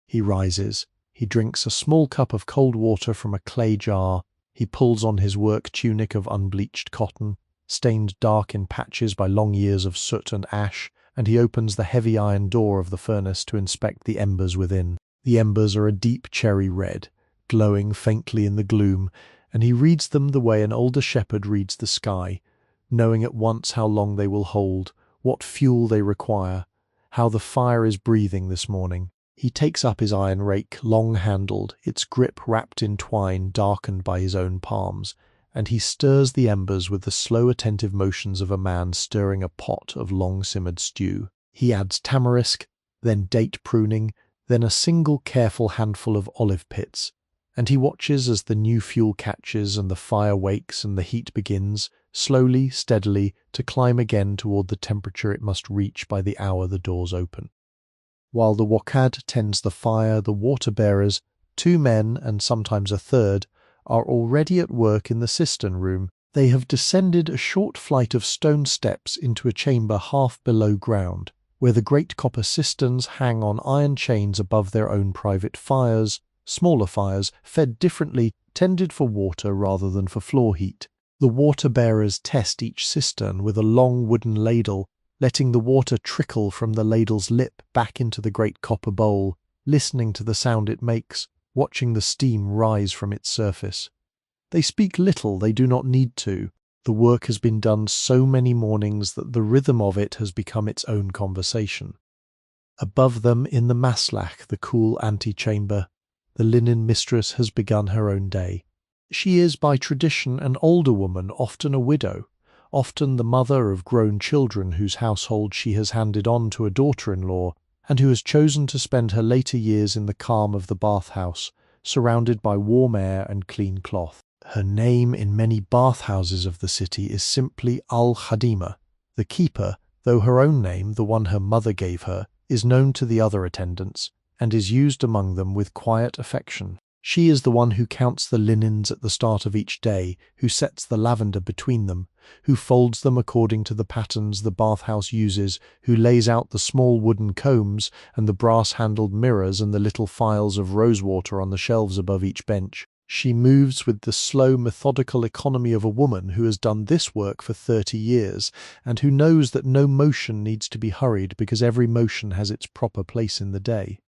He rises. He drinks a small cup of cold water from a clay jar. He pulls on his work tunic of unbleached cotton, stained dark in patches by long years of soot and ash, and he opens the heavy iron door of the furnace to inspect the embers within. The embers are a deep cherry red, glowing faintly in the gloom, and he reads them the way an older shepherd reads the sky, knowing at once how long they will hold, what fuel they require, how the fire is breathing this morning. He takes up his iron rake, long-handled, its grip wrapped in twine darkened by his own palms, and he stirs the embers with the slow attentive motions of a man stirring a pot of long-simmered stew. He adds tamarisk, then date pruning, then a single careful handful of olive pits, and he watches as the new fuel catches and the fire wakes and the heat begins, slowly, steadily, to climb again toward the temperature it must reach by the hour the doors open. While the wakad tends the fire, the water-bearers, 2 men and sometimes a third, are already at work in the cistern room. They have descended a short flight of stone steps into a chamber half below ground, where the great copper cisterns hang on iron chains above their own private fires, smaller fires, fed differently, tended for water rather than for floor heat. The water-bearers test each cistern with a long wooden ladle, letting the water trickle from the ladle's lip back into the great copper bowl, listening to the sound it makes, watching the steam rise from its surface. They speak little, they do not need to. The work has been done so many mornings that the rhythm of it has become its own conversation. Above them, in the maslach, the cool antechamber, the linen mistress has begun her own day. She is by tradition an older woman, often a widow, often the mother of grown children whose household she has handed on to a daughter-in-law, and who has chosen to spend her later years in the calm of the bathhouse, surrounded by warm air and clean cloth. Her name in many bathhouses of the city is simply Al-Khadima, the keeper, though her own name, the one her mother gave her, is known to the other attendants, and is used among them with quiet affection. She is the one who counts the linens at the start of each day, who sets the lavender between them, who folds them according to the patterns the bathhouse uses, who lays out the small wooden combs and the brass-handled mirrors and the little phials of rosewater on the shelves above each bench. She moves with the slow, methodical economy of a woman who has done this work for 30 years, and who knows that no motion needs to be hurried because every motion has its proper place in the day.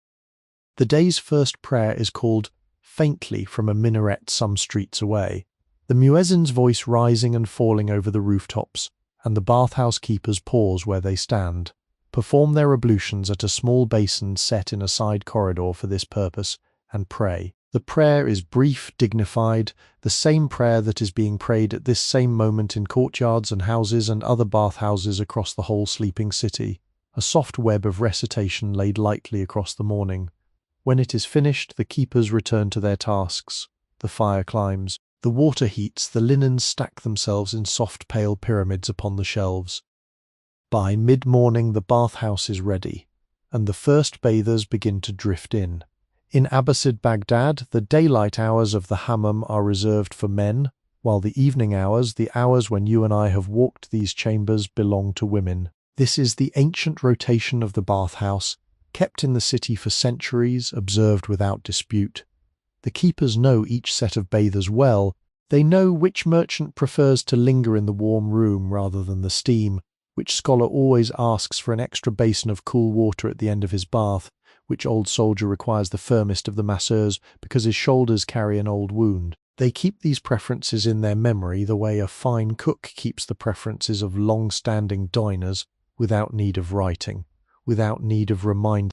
The day's first prayer is called faintly from a minaret some streets away, the muezzin's voice rising and falling over the rooftops, and the bathhouse keepers pause where they stand, perform their ablutions at a small basin set in a side corridor for this purpose, and pray. The prayer is brief, dignified, the same prayer that is being prayed at this same moment in courtyards and houses and other bathhouses across the whole sleeping city, a soft web of recitation laid lightly across the morning. When it is finished, the keepers return to their tasks. The fire climbs. The water heats, the linens stack themselves in soft pale pyramids upon the shelves. By mid-morning the bathhouse is ready, and the first bathers begin to drift in. In Abbasid Baghdad, the daylight hours of the Hammam are reserved for men, while the evening hours, the hours when you and I have walked these chambers, belong to women. This is the ancient rotation of the bathhouse, kept in the city for centuries, observed without dispute. The keepers know each set of bathers well. They know which merchant prefers to linger in the warm room rather than the steam, which scholar always asks for an extra basin of cool water at the end of his bath, which old soldier requires the firmest of the masseurs because his shoulders carry an old wound. They keep these preferences in their memory the way a fine cook keeps the preferences of long-standing diners, without need of writing, without need of reminder.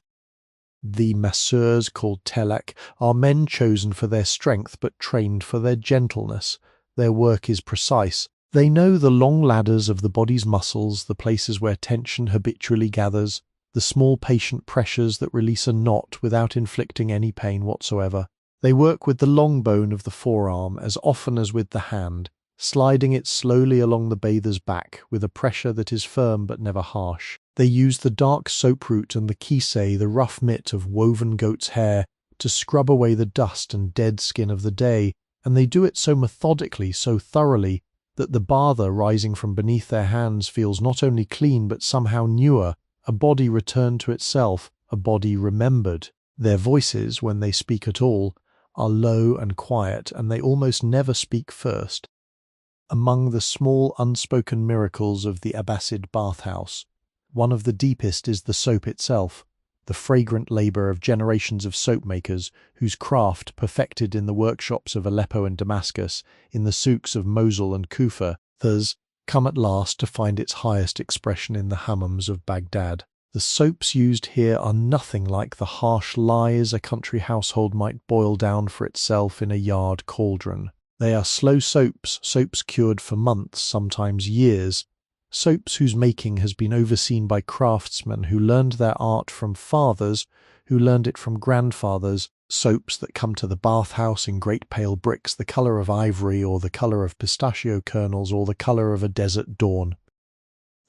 The masseurs, called telak, are men chosen for their strength but trained for their gentleness. Their work is precise. They know the long ladders of the body's muscles, the places where tension habitually gathers, the small patient pressures that release a knot without inflicting any pain whatsoever. They work with the long bone of the forearm as often as with the hand, sliding it slowly along the bather's back with a pressure that is firm but never harsh. They use the dark soap root and the kisei, the rough mitt of woven goat's hair, to scrub away the dust and dead skin of the day, and they do it so methodically, so thoroughly, that the bather rising from beneath their hands feels not only clean but somehow newer, a body returned to itself, a body remembered. Their voices, when they speak at all, are low and quiet, and they almost never speak first. Among the small unspoken miracles of the Abbasid bathhouse, one of the deepest is the soap itself, the fragrant labour of generations of soap makers whose craft, perfected in the workshops of Aleppo and Damascus, in the souks of Mosul and Kufa, has come at last to find its highest expression in the hammams of Baghdad. The soaps used here are nothing like the harsh lies a country household might boil down for itself in a yard cauldron. They are slow soaps, soaps cured for months, sometimes years, soaps whose making has been overseen by craftsmen who learned their art from fathers, who learned it from grandfathers, soaps that come to the bathhouse in great pale bricks the colour of ivory or the colour of pistachio kernels or the colour of a desert dawn.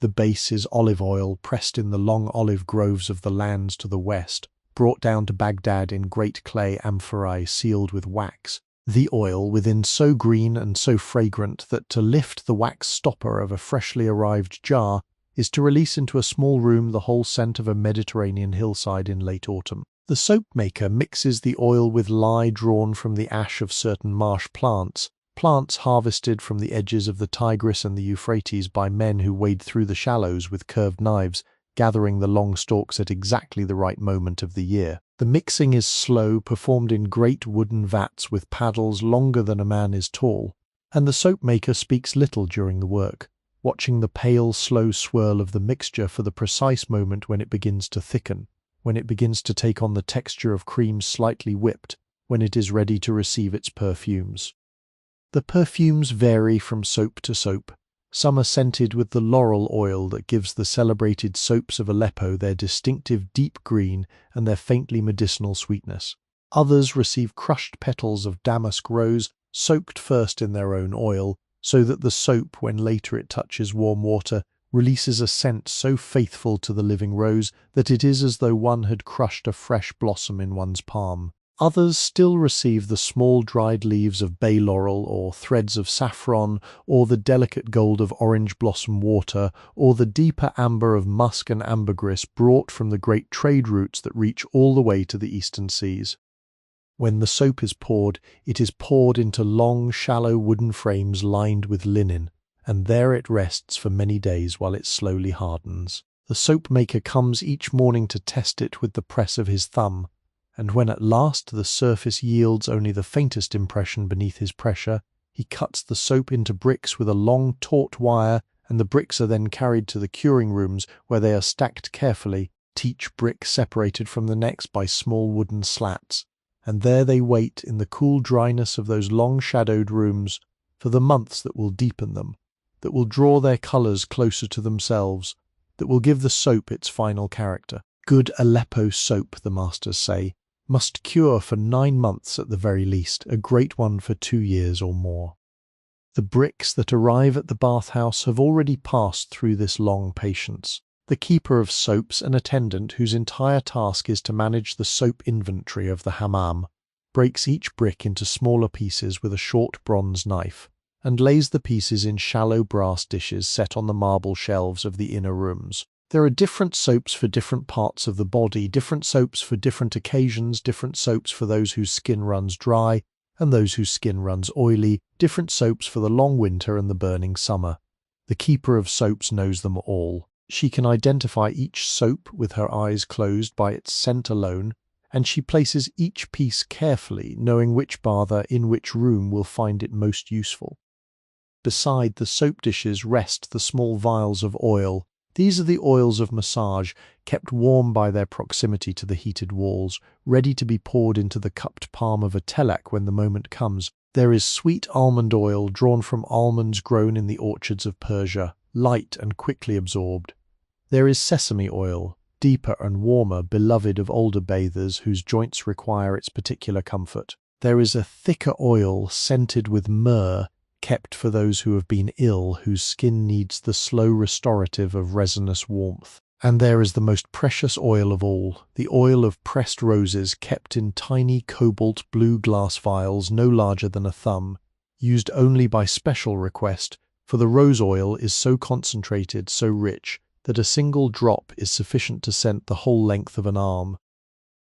The base is olive oil pressed in the long olive groves of the lands to the west, brought down to Baghdad in great clay amphorae sealed with wax. The oil within so green and so fragrant that to lift the wax stopper of a freshly arrived jar is to release into a small room the whole scent of a Mediterranean hillside in late autumn. The soap maker mixes the oil with lye drawn from the ash of certain marsh plants, plants harvested from the edges of the Tigris and the Euphrates by men who wade through the shallows with curved knives, gathering the long stalks at exactly the right moment of the year. The mixing is slow, performed in great wooden vats with paddles longer than a man is tall, and the soap maker speaks little during the work, watching the pale, slow swirl of the mixture for the precise moment when it begins to thicken, when it begins to take on the texture of cream slightly whipped, when it is ready to receive its perfumes. The perfumes vary from soap to soap. Some are scented with the laurel oil that gives the celebrated soaps of Aleppo their distinctive deep green and their faintly medicinal sweetness. Others receive crushed petals of damask rose, soaked first in their own oil, so that the soap, when later it touches warm water, releases a scent so faithful to the living rose that it is as though one had crushed a fresh blossom in one's palm. Others still receive the small dried leaves of bay laurel or threads of saffron or the delicate gold of orange blossom water or the deeper amber of musk and ambergris brought from the great trade routes that reach all the way to the eastern seas. When the soap is poured, it is poured into long, shallow wooden frames lined with linen, and there it rests for many days while it slowly hardens. The soap maker comes each morning to test it with the press of his thumb, and when at last the surface yields only the faintest impression beneath his pressure, he cuts the soap into bricks with a long taut wire, and the bricks are then carried to the curing rooms where they are stacked carefully, each brick separated from the next by small wooden slats, and there they wait in the cool dryness of those long-shadowed rooms for the months that will deepen them, that will draw their colours closer to themselves, that will give the soap its final character. Good Aleppo soap, the masters say, Must cure for 9 months at the very least, a great one for 2 years or more. The bricks that arrive at the bathhouse have already passed through this long patience. The keeper of soaps, an attendant whose entire task is to manage the soap inventory of the hammam, breaks each brick into smaller pieces with a short bronze knife, and lays the pieces in shallow brass dishes set on the marble shelves of the inner rooms. There are different soaps for different parts of the body, different soaps for different occasions, different soaps for those whose skin runs dry and those whose skin runs oily, different soaps for the long winter and the burning summer. The keeper of soaps knows them all. She can identify each soap with her eyes closed by its scent alone, and she places each piece carefully, knowing which bather in which room will find it most useful. Beside the soap dishes rest the small vials of oil. These are the oils of massage, kept warm by their proximity to the heated walls, ready to be poured into the cupped palm of a telak when the moment comes. There is sweet almond oil drawn from almonds grown in the orchards of Persia, light and quickly absorbed. There is sesame oil, deeper and warmer, beloved of older bathers whose joints require its particular comfort. There is a thicker oil scented with myrrh, kept for those who have been ill, whose skin needs the slow restorative of resinous warmth. And there is the most precious oil of all, the oil of pressed roses, kept in tiny cobalt blue glass vials no larger than a thumb, used only by special request, for the rose oil is so concentrated, so rich, that a single drop is sufficient to scent the whole length of an arm.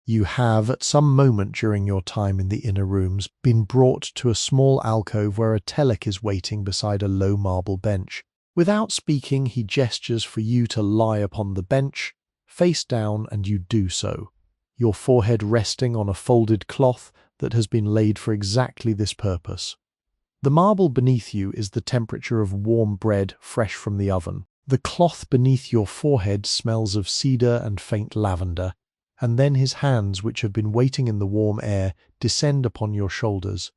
You have, at some moment during your time in the inner rooms, been brought to a small alcove where a telek is waiting beside a low marble bench. Without speaking, he gestures for you to lie upon the bench, face down, and you do so, your forehead resting on a folded cloth that has been laid for exactly this purpose. The marble beneath you is the temperature of warm bread fresh from the oven. The cloth beneath your forehead smells of cedar and faint lavender, and then his hands, which have been waiting in the warm air, descend upon your shoulders.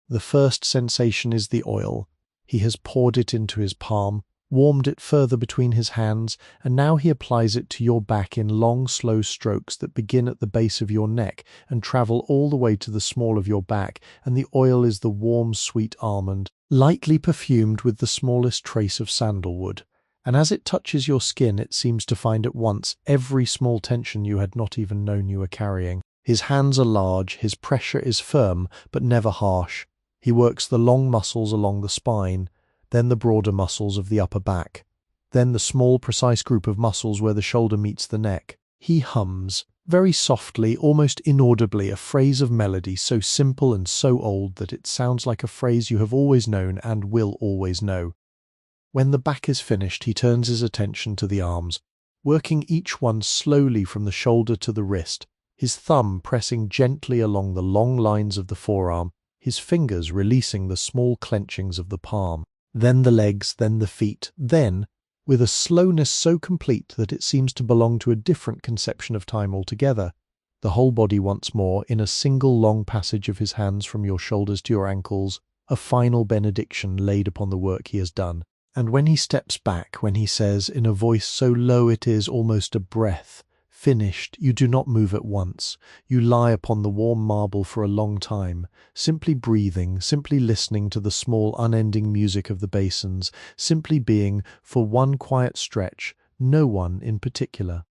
The first sensation is the oil. He has poured it into his palm, warmed it further between his hands, and now he applies it to your back in long, slow strokes that begin at the base of your neck and travel all the way to the small of your back, and the oil is the warm, sweet almond, lightly perfumed with the smallest trace of sandalwood. And as it touches your skin, it seems to find at once every small tension you had not even known you were carrying. His hands are large, his pressure is firm, but never harsh. He works the long muscles along the spine, then the broader muscles of the upper back, then the small, precise group of muscles where the shoulder meets the neck. He hums, very softly, almost inaudibly, a phrase of melody so simple and so old that it sounds like a phrase you have always known and will always know. When the back is finished, he turns his attention to the arms, working each one slowly from the shoulder to the wrist, his thumb pressing gently along the long lines of the forearm, his fingers releasing the small clenchings of the palm. Then the legs, then the feet, then, with a slowness so complete that it seems to belong to a different conception of time altogether, the whole body once more, in a single long passage of his hands from your shoulders to your ankles, a final benediction laid upon the work he has done. And when he steps back, when he says, in a voice so low it is almost a breath, "Finished," you do not move at once. You lie upon the warm marble for a long time, simply breathing, simply listening to the small unending music of the basins, simply being, for one quiet stretch, no one in particular.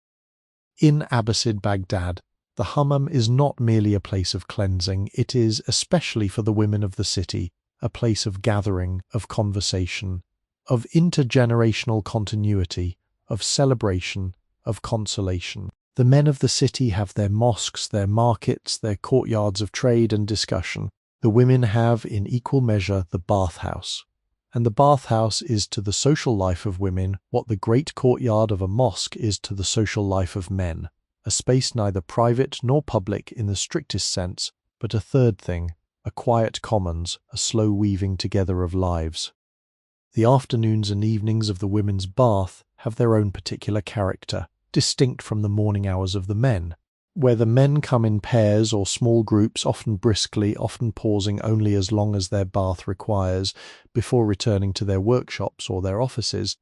In Abbasid Baghdad, the Hammam is not merely a place of cleansing, it is, especially for the women of the city, a place of gathering, of conversation, of intergenerational continuity, of celebration, of consolation. The men of the city have their mosques, their markets, their courtyards of trade and discussion. The women have, in equal measure, the bathhouse. And the bathhouse is to the social life of women what the great courtyard of a mosque is to the social life of men, a space neither private nor public in the strictest sense, but a third thing, a quiet commons, a slow weaving together of lives. The afternoons and evenings of the women's bath have their own particular character, distinct from the morning hours of the men, where the men come in pairs or small groups, often briskly, often pausing only as long as their bath requires, before returning to their workshops or their offices.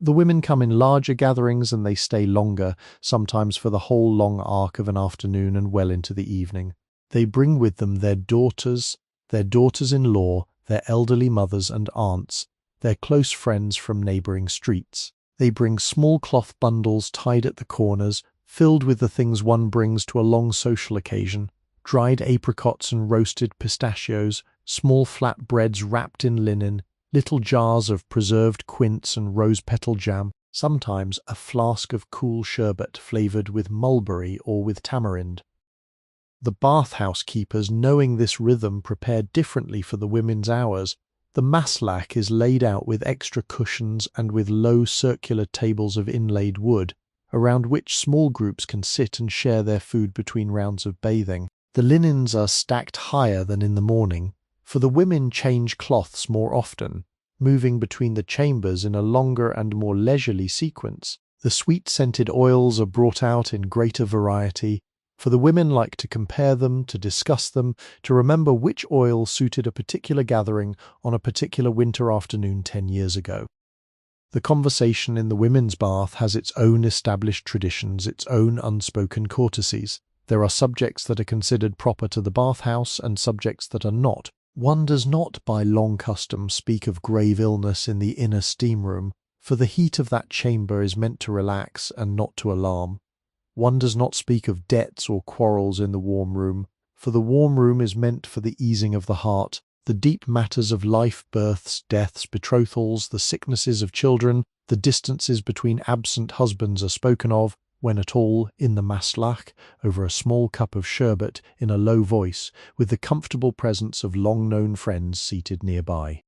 The women come in larger gatherings and they stay longer, sometimes for the whole long arc of an afternoon and well into the evening. They bring with them their daughters-in-law, their elderly mothers and aunts, their close friends from neighbouring streets. They bring small cloth bundles tied at the corners, filled with the things one brings to a long social occasion: dried apricots and roasted pistachios, small flat breads wrapped in linen, little jars of preserved quince and rose-petal jam, sometimes a flask of cool sherbet flavoured with mulberry or with tamarind. The bathhouse keepers, knowing this rhythm, prepare differently for the women's hours. The maslak is laid out with extra cushions and with low circular tables of inlaid wood, around which small groups can sit and share their food between rounds of bathing. The linens are stacked higher than in the morning, for the women change cloths more often, moving between the chambers in a longer and more leisurely sequence. The sweet-scented oils are brought out in greater variety, for the women like to compare them, to discuss them, to remember which oil suited a particular gathering on a particular winter afternoon 10 years ago. The conversation in the women's bath has its own established traditions, its own unspoken courtesies. There are subjects that are considered proper to the bathhouse and subjects that are not. One does not, by long custom, speak of grave illness in the inner steam room, for the heat of that chamber is meant to relax and not to alarm. One does not speak of debts or quarrels in the warm room, for the warm room is meant for the easing of the heart. The deep matters of life, births, deaths, betrothals, the sicknesses of children, the distances between absent husbands are spoken of, when at all, in the maslak, over a small cup of sherbet, in a low voice, with the comfortable presence of long-known friends seated nearby.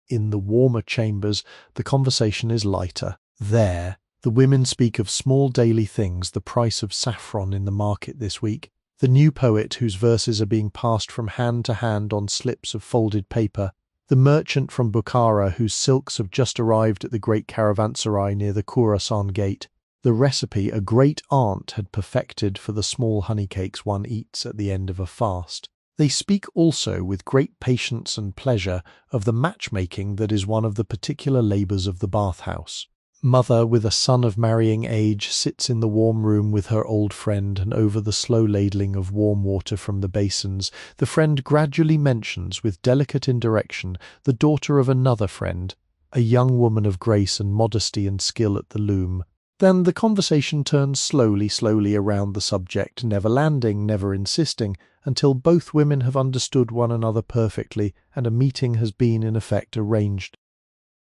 In the warmer chambers, the conversation is lighter. There, the women speak of small daily things: the price of saffron in the market this week, the new poet whose verses are being passed from hand to hand on slips of folded paper, the merchant from Bukhara whose silks have just arrived at the great caravanserai near the Khorasan gate, the recipe a great aunt had perfected for the small honey cakes one eats at the end of a fast. They speak also with great patience and pleasure of the matchmaking that is one of the particular labours of the bathhouse. Mother, with a son of marrying age, sits in the warm room with her old friend, and over the slow ladling of warm water from the basins, the friend gradually mentions, with delicate indirection, the daughter of another friend, a young woman of grace and modesty and skill at the loom. Then the conversation turns slowly around the subject, never landing, never insisting, until both women have understood one another perfectly, and a meeting has been in effect arranged.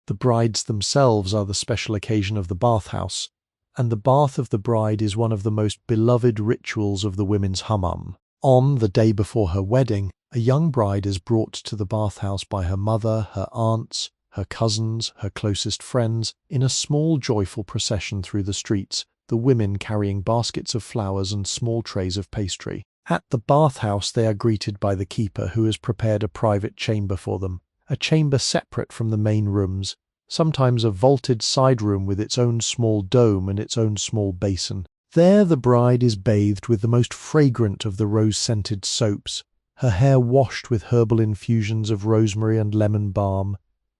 The brides themselves are the special occasion of the bathhouse, and the bath of the bride is one of the most beloved rituals of the women's Hammam. On the day before her wedding, a young bride is brought to the bathhouse by her mother, her aunts, her cousins, her closest friends, in a small joyful procession through the streets, the women carrying baskets of flowers and small trays of pastry. At the bathhouse they are greeted by the keeper, who has prepared a private chamber for them, a chamber separate from the main rooms, sometimes a vaulted side room with its own small dome and its own small basin. There the bride is bathed with the most fragrant of the rose-scented soaps, her hair washed with herbal infusions of rosemary and lemon balm,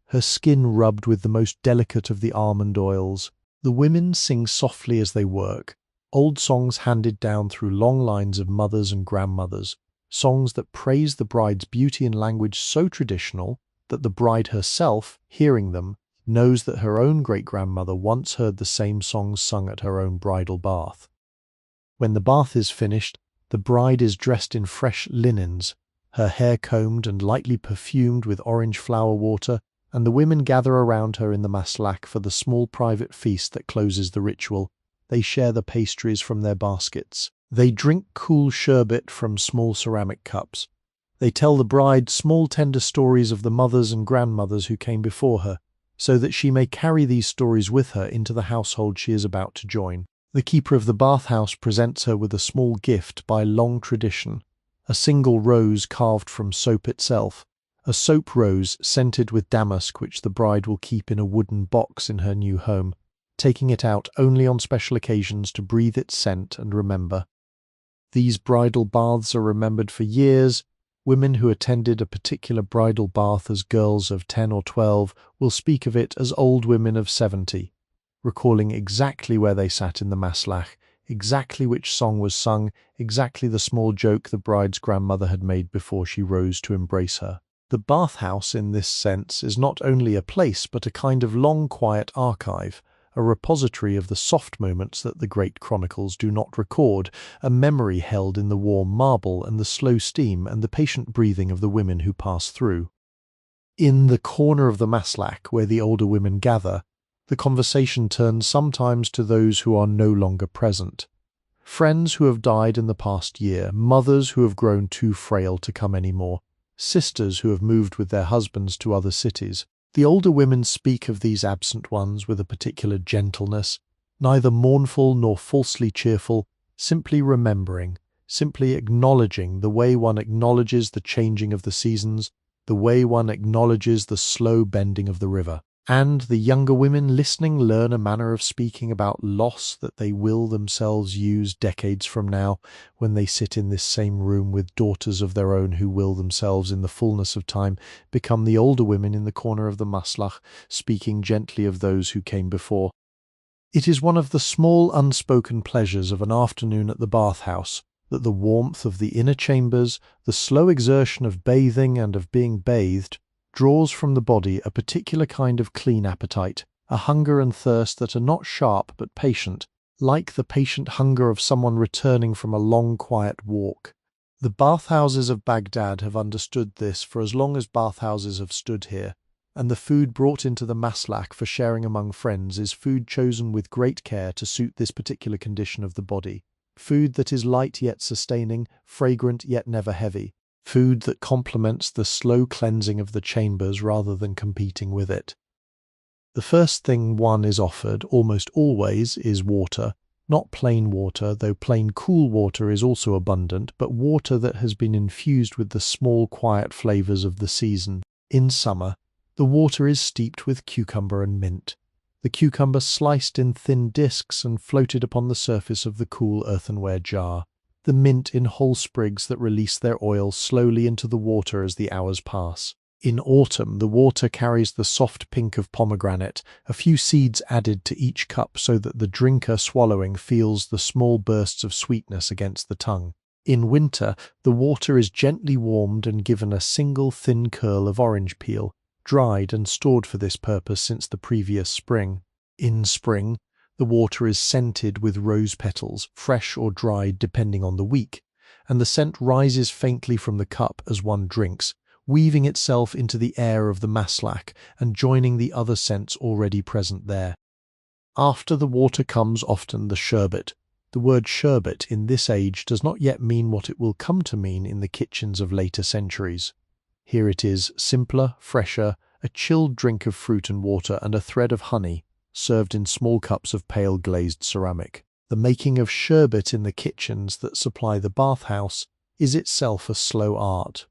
her skin rubbed with the most delicate of the almond oils. The women sing softly as they work, old songs handed down through long lines of mothers and grandmothers, songs that praise the bride's beauty in language so traditional that the bride herself, hearing them, knows that her own great-grandmother once heard the same songs sung at her own bridal bath. When the bath is finished, the bride is dressed in fresh linens, her hair combed and lightly perfumed with orange flower water, and the women gather around her in the maslak for the small private feast that closes the ritual. They share the pastries from their baskets. They drink cool sherbet from small ceramic cups. They tell the bride small tender stories of the mothers and grandmothers who came before her, so that she may carry these stories with her into the household she is about to join. The keeper of the bathhouse presents her with a small gift by long tradition, a single rose carved from soap itself, a soap rose scented with damask which the bride will keep in a wooden box in her new home, taking it out only on special occasions to breathe its scent and remember. These bridal baths are remembered for years. Women who attended a particular bridal bath as girls of 10 or 12 will speak of it as old women of 70. recalling exactly where they sat in the maslach, exactly which song was sung, exactly the small joke the bride's grandmother had made before she rose to embrace her. The bathhouse, in this sense, is not only a place but a kind of long quiet archive, a repository of the soft moments that the great chronicles do not record, a memory held in the warm marble and the slow steam and the patient breathing of the women who pass through. In the corner of the maslach where the older women gather, the conversation turns sometimes to those who are no longer present. Friends who have died in the past year, mothers who have grown too frail to come any more, sisters who have moved with their husbands to other cities. The older women speak of these absent ones with a particular gentleness, neither mournful nor falsely cheerful, simply remembering, simply acknowledging the way one acknowledges the changing of the seasons, the way one acknowledges the slow bending of the river. And the younger women listening learn a manner of speaking about loss that they will themselves use decades from now, when they sit in this same room with daughters of their own who will themselves in the fullness of time become the older women in the corner of the maslach, speaking gently of those who came before. It is one of the small unspoken pleasures of an afternoon at the bathhouse that the warmth of the inner chambers, the slow exertion of bathing and of being bathed, draws from the body a particular kind of clean appetite, a hunger and thirst that are not sharp but patient, like the patient hunger of someone returning from a long quiet walk. The bathhouses of Baghdad have understood this for as long as bathhouses have stood here, and the food brought into the maslach for sharing among friends is food chosen with great care to suit this particular condition of the body, food that is light yet sustaining, fragrant yet never heavy, food that complements the slow cleansing of the chambers rather than competing with it. The first thing one is offered, almost always, is water. Not plain water, though plain cool water is also abundant, but water that has been infused with the small quiet flavours of the season. In summer, the water is steeped with cucumber and mint. The cucumber sliced in thin discs and floated upon the surface of the cool earthenware jar. The mint in whole sprigs that release their oil slowly into the water as the hours pass. In autumn, the water carries the soft pink of pomegranate, a few seeds added to each cup so that the drinker swallowing feels the small bursts of sweetness against the tongue. In winter, the water is gently warmed and given a single thin curl of orange peel, dried and stored for this purpose since the previous spring. In spring, the water is scented with rose petals, fresh or dried depending on the week, and the scent rises faintly from the cup as one drinks, weaving itself into the air of the maslach and joining the other scents already present there. After the water comes often the sherbet. The word sherbet in this age does not yet mean what it will come to mean in the kitchens of later centuries. Here it is, simpler, fresher, a chilled drink of fruit and water and a thread of honey, served in small cups of pale glazed ceramic. The making of sherbet in the kitchens that supply the bathhouse is itself a slow art.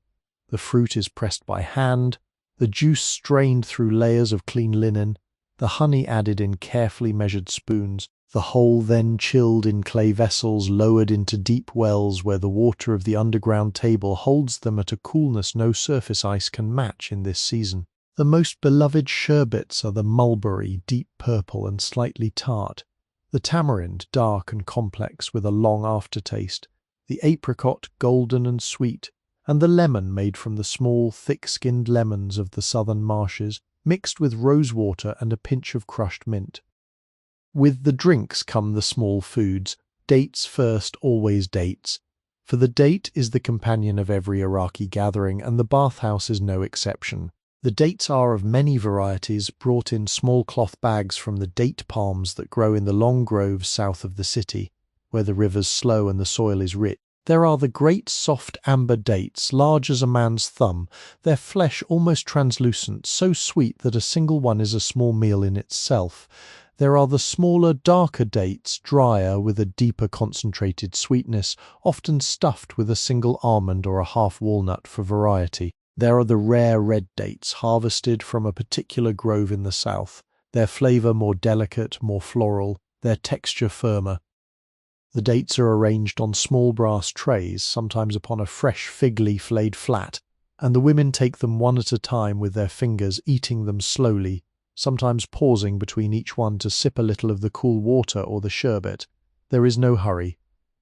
The fruit is pressed by hand, the juice strained through layers of clean linen, the honey added in carefully measured spoons, the whole then chilled in clay vessels lowered into deep wells where the water of the underground table holds them at a coolness no surface ice can match in this season. The most beloved sherbets are the mulberry, deep purple and slightly tart, the tamarind, dark and complex with a long aftertaste, the apricot, golden and sweet, and the lemon made from the small, thick-skinned lemons of the southern marshes, mixed with rosewater and a pinch of crushed mint. With the drinks come the small foods, dates first, always dates, for the date is the companion of every Iraqi gathering, and the bathhouse is no exception. The dates are of many varieties, brought in small cloth bags from the date palms that grow in the long groves south of the city, where the rivers slow and the soil is rich. There are the great soft amber dates, large as a man's thumb, their flesh almost translucent, so sweet that a single one is a small meal in itself. There are the smaller, darker dates, drier, with a deeper concentrated sweetness, often stuffed with a single almond or a half walnut for variety. There are the rare red dates, harvested from a particular grove in the south, their flavour more delicate, more floral, their texture firmer. The dates are arranged on small brass trays, sometimes upon a fresh fig leaf laid flat, and the women take them one at a time with their fingers, eating them slowly, sometimes pausing between each one to sip a little of the cool water or the sherbet. There is no hurry.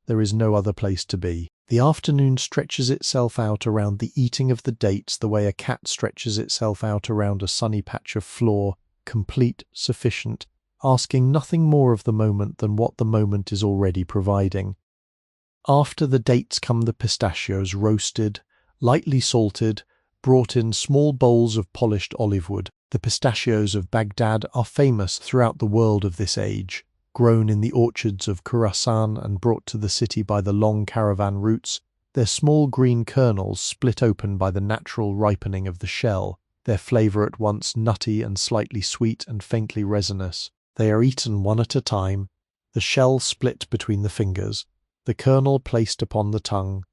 There is no other place to be. The afternoon stretches itself out around the eating of the dates the way a cat stretches itself out around a sunny patch of floor, complete, sufficient, asking nothing more of the moment than what the moment is already providing. After the dates come the pistachios, roasted, lightly salted, brought in small bowls of polished olive wood. The pistachios of Baghdad are famous throughout the world of this age. Grown in the orchards of Khorasan and brought to the city by the long caravan routes, their small green kernels split open by the natural ripening of the shell, their flavour at once nutty and slightly sweet and faintly resinous. They are eaten one at a time, the shell split between the fingers, the kernel placed upon the tongue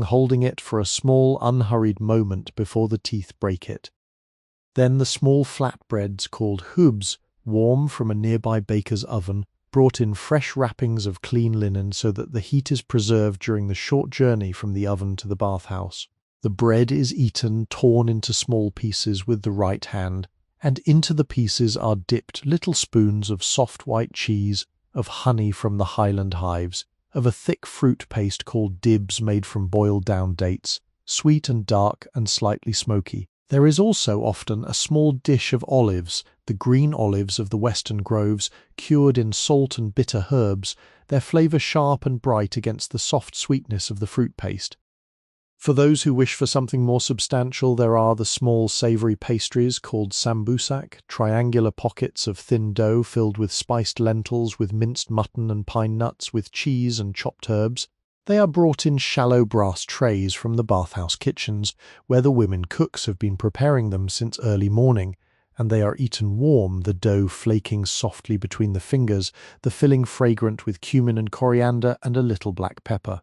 holding it for a small unhurried moment before the teeth break it. Then the small flatbreads called hubs, warm from a nearby baker's oven, brought in fresh wrappings of clean linen so that the heat is preserved during the short journey from the oven to the bathhouse. The bread is eaten, torn into small pieces with the right hand, and into the pieces are dipped little spoons of soft white cheese, of honey from the Highland hives, of a thick fruit paste called dibs made from boiled down dates, sweet and dark and slightly smoky. There is also often a small dish of olives, the green olives of the western groves, cured in salt and bitter herbs, their flavour sharp and bright against the soft sweetness of the fruit paste. For those who wish for something more substantial, there are the small savoury pastries called sambusak, triangular pockets of thin dough filled with spiced lentils, with minced mutton and pine nuts, with cheese and chopped herbs. They are brought in shallow brass trays from the bathhouse kitchens, where the women cooks have been preparing them since early morning, and they are eaten warm, the dough flaking softly between the fingers, the filling fragrant with cumin and coriander and a little black pepper.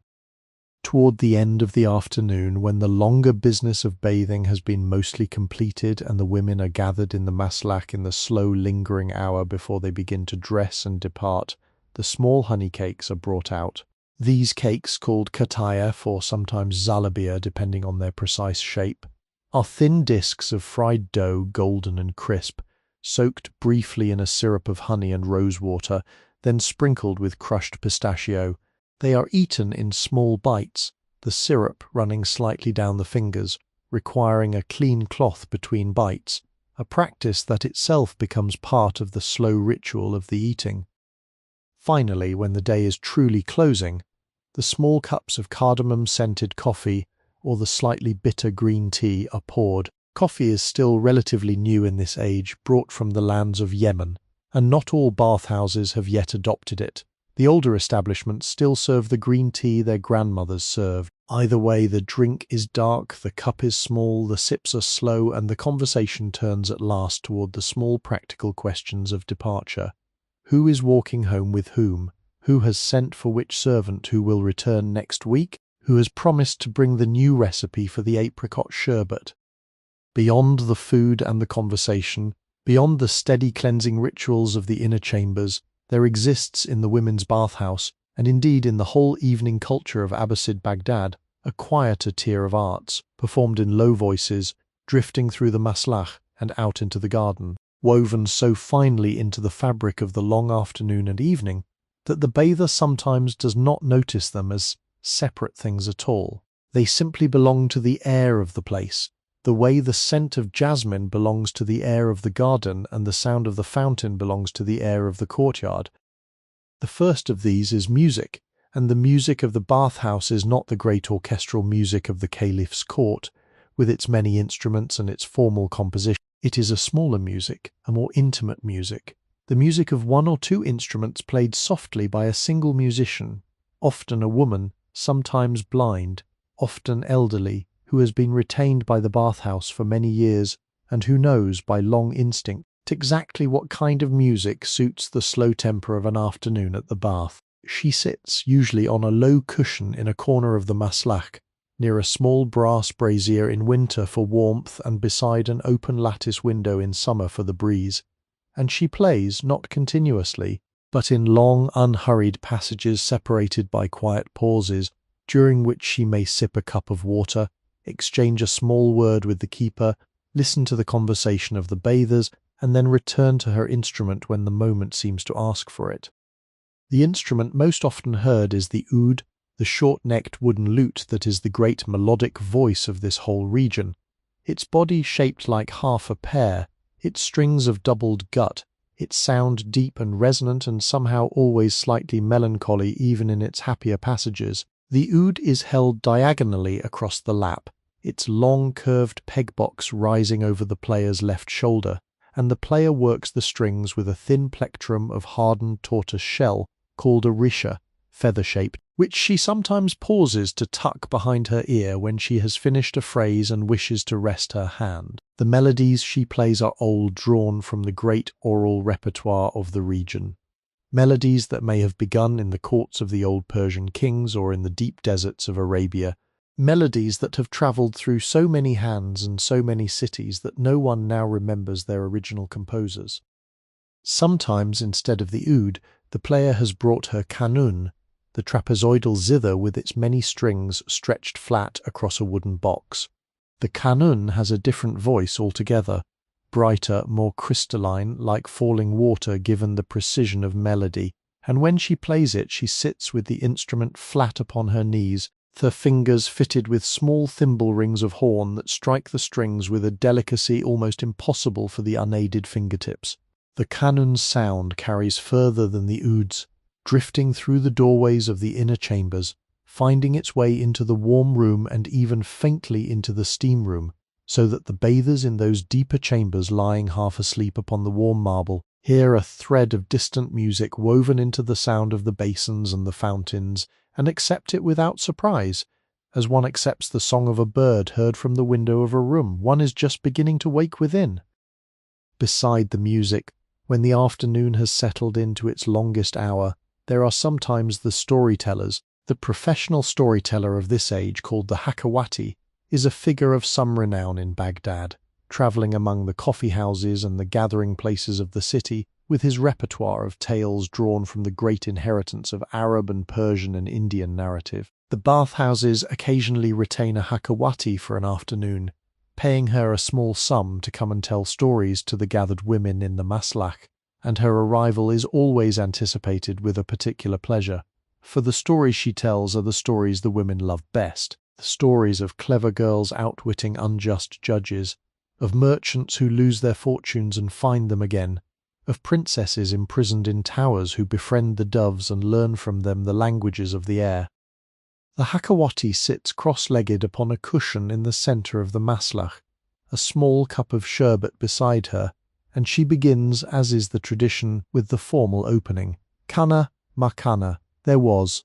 Toward the end of the afternoon, when the longer business of bathing has been mostly completed and the women are gathered in the maslak in the slow lingering hour before they begin to dress and depart, the small honey cakes are brought out. These cakes, called katayef or sometimes zalabia depending on their precise shape, are thin discs of fried dough, golden and crisp, soaked briefly in a syrup of honey and rosewater, then sprinkled with crushed pistachio. They are eaten in small bites, the syrup running slightly down the fingers, requiring a clean cloth between bites, a practice that itself becomes part of the slow ritual of the eating. Finally, when the day is truly closing, the small cups of cardamom-scented coffee or the slightly bitter green tea are poured. Coffee is still relatively new in this age, brought from the lands of Yemen, and not all bathhouses have yet adopted it. The older establishments still serve the green tea their grandmothers served. Either way, the drink is dark, the cup is small, the sips are slow, and the conversation turns at last toward the small practical questions of departure. Who is walking home with whom? Who has sent for which servant who will return next week? Who has promised to bring the new recipe for the apricot sherbet? Beyond the food and the conversation, beyond the steady cleansing rituals of the inner chambers, there exists in the women's bathhouse, and indeed in the whole evening culture of Abbasid Baghdad, a quieter tier of arts, performed in low voices, drifting through the maslach and out into the garden, woven so finely into the fabric of the long afternoon and evening that the bather sometimes does not notice them as separate things at all. They simply belong to the air of the place, the way the scent of jasmine belongs to the air of the garden and the sound of the fountain belongs to the air of the courtyard. The first of these is music, and the music of the bathhouse is not the great orchestral music of the caliph's court, with its many instruments and its formal composition. It is a smaller music, a more intimate music, the music of one or two instruments played softly by a single musician, often a woman, sometimes blind, often elderly, who has been retained by the bathhouse for many years and who knows by long instinct exactly what kind of music suits the slow temper of an afternoon at the bath. She sits usually on a low cushion in a corner of the maslach, near a small brass brazier in winter for warmth and beside an open lattice window in summer for the breeze, and she plays not continuously, but in long unhurried passages separated by quiet pauses, during which she may sip a cup of water, exchange a small word with the keeper, listen to the conversation of the bathers, and then return to her instrument when the moment seems to ask for it. The instrument most often heard is the oud, the short-necked wooden lute that is the great melodic voice of this whole region. Its body shaped like half a pear, its strings of doubled gut, its sound deep and resonant and somehow always slightly melancholy even in its happier passages. The oud is held diagonally across the lap, its long curved peg box rising over the player's left shoulder, and the player works the strings with a thin plectrum of hardened tortoise shell called a risha, feather-shaped, which she sometimes pauses to tuck behind her ear when she has finished a phrase and wishes to rest her hand. The melodies she plays are old, drawn from the great oral repertoire of the region. Melodies that may have begun in the courts of the old Persian kings or in the deep deserts of Arabia, melodies that have travelled through so many hands and so many cities that no one now remembers their original composers. Sometimes, instead of the oud, the player has brought her kanun, the trapezoidal zither with its many strings stretched flat across a wooden box. The kanun has a different voice altogether, brighter, more crystalline, like falling water given the precision of melody, and when she plays it she sits with the instrument flat upon her knees, her fingers fitted with small thimble rings of horn that strike the strings with a delicacy almost impossible for the unaided fingertips. The kanun's sound carries further than the oud's, drifting through the doorways of the inner chambers, finding its way into the warm room and even faintly into the steam room, so that the bathers in those deeper chambers lying half asleep upon the warm marble hear a thread of distant music woven into the sound of the basins and the fountains, and accept it without surprise, as one accepts the song of a bird heard from the window of a room one is just beginning to wake within. Beside the music, when the afternoon has settled into its longest hour, there are sometimes the storytellers. The professional storyteller of this age, called the Hakawati, is a figure of some renown in Baghdad, travelling among the coffee houses and the gathering places of the city with his repertoire of tales drawn from the great inheritance of Arab and Persian and Indian narrative. The bathhouses occasionally retain a Hakawati for an afternoon, paying her a small sum to come and tell stories to the gathered women in the maslach, and her arrival is always anticipated with a particular pleasure, for the stories she tells are the stories the women love best, the stories of clever girls outwitting unjust judges, of merchants who lose their fortunes and find them again, of princesses imprisoned in towers who befriend the doves and learn from them the languages of the air. The Hakawati sits cross-legged upon a cushion in the centre of the maslach, a small cup of sherbet beside her, and she begins, as is the tradition, with the formal opening. Kana, makana, there was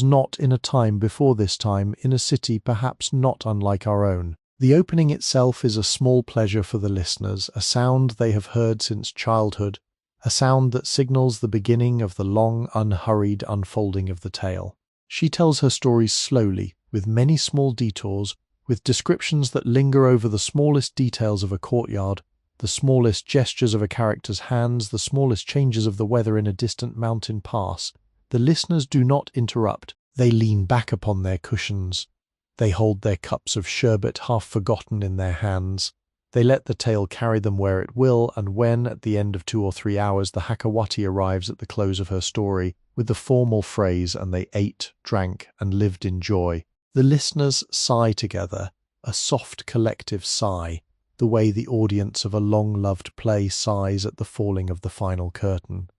not in a time before this time, in a city perhaps not unlike our own. The opening itself is a small pleasure for the listeners, a sound they have heard since childhood, a sound that signals the beginning of the long, unhurried unfolding of the tale. She tells her stories slowly, with many small detours, with descriptions that linger over the smallest details of a courtyard, the smallest gestures of a character's hands, the smallest changes of the weather in a distant mountain pass. The listeners do not interrupt. They lean back upon their cushions. They hold their cups of sherbet half forgotten in their hands. They let the tale carry them where it will, and when, at the end of 2 or 3 hours, the Hakawati arrives at the close of her story, with the formal phrase, and they ate, drank, and lived in joy, the listeners sigh together, a soft collective sigh, the way the audience of a long-loved play sighs at the falling of the final curtain.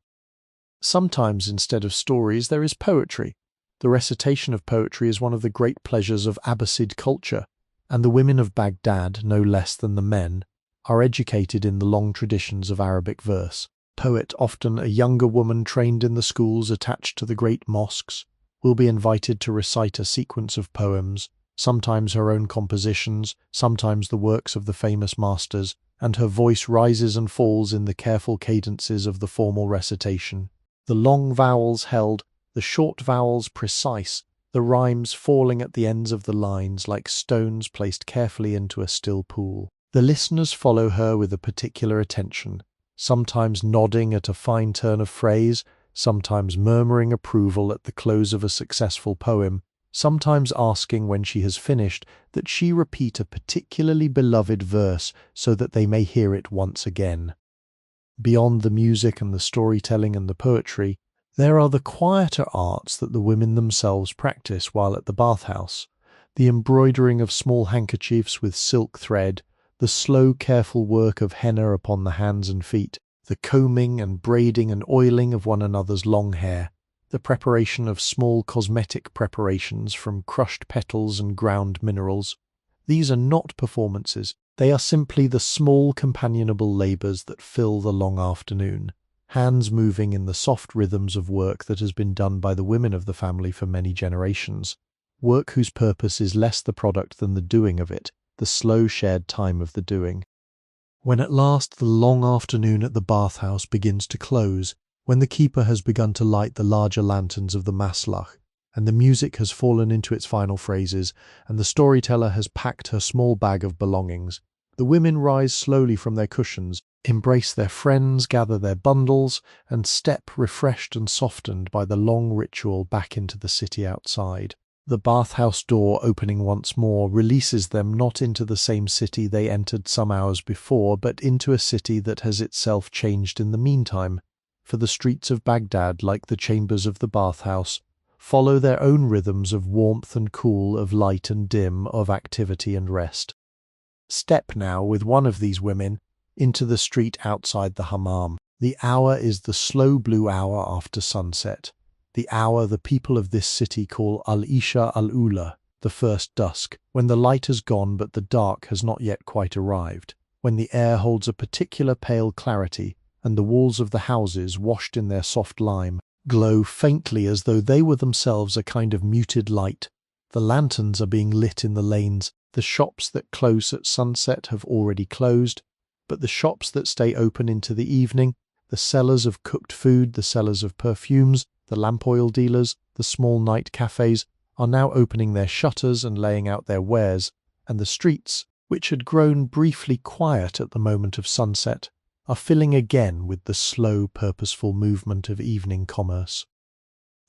Sometimes, instead of stories, there is poetry. The recitation of poetry is one of the great pleasures of Abbasid culture, and the women of Baghdad, no less than the men, are educated in the long traditions of Arabic verse. Poet, often a younger woman trained in the schools attached to the great mosques, will be invited to recite a sequence of poems, sometimes her own compositions, sometimes the works of the famous masters, and her voice rises and falls in the careful cadences of the formal recitation. The long vowels held, the short vowels precise, the rhymes falling at the ends of the lines like stones placed carefully into a still pool. The listeners follow her with a particular attention, sometimes nodding at a fine turn of phrase, sometimes murmuring approval at the close of a successful poem, sometimes asking when she has finished that she repeat a particularly beloved verse so that they may hear it once again. Beyond the music and the storytelling and the poetry, there are the quieter arts that the women themselves practice while at the bathhouse. The embroidering of small handkerchiefs with silk thread, the slow, careful work of henna upon the hands and feet, the combing and braiding and oiling of one another's long hair, the preparation of small cosmetic preparations from crushed petals and ground minerals. These are not performances. They are simply the small companionable labours that fill the long afternoon, hands moving in the soft rhythms of work that has been done by the women of the family for many generations, work whose purpose is less the product than the doing of it, the slow shared time of the doing. When at last the long afternoon at the bathhouse begins to close, when the keeper has begun to light the larger lanterns of the maslach, and the music has fallen into its final phrases, and the storyteller has packed her small bag of belongings, the women rise slowly from their cushions, embrace their friends, gather their bundles, and step refreshed and softened by the long ritual back into the city outside. The bathhouse door opening once more releases them not into the same city they entered some hours before, but into a city that has itself changed in the meantime, for the streets of Baghdad, like the chambers of the bathhouse, follow their own rhythms of warmth and cool, of light and dim, of activity and rest. Step now with one of these women into the street outside the Hammam. The hour is the slow blue hour after sunset, the hour the people of this city call al-Isha al-Ula, the first dusk, when the light has gone but the dark has not yet quite arrived, when the air holds a particular pale clarity and the walls of the houses, washed in their soft lime, glow faintly as though they were themselves a kind of muted light. The lanterns are being lit in the lanes. The shops that close at sunset have already closed, but the shops that stay open into the evening, the sellers of cooked food, the sellers of perfumes, the lamp oil dealers, the small night cafes, are now opening their shutters and laying out their wares, and the streets, which had grown briefly quiet at the moment of sunset, are filling again with the slow, purposeful movement of evening commerce.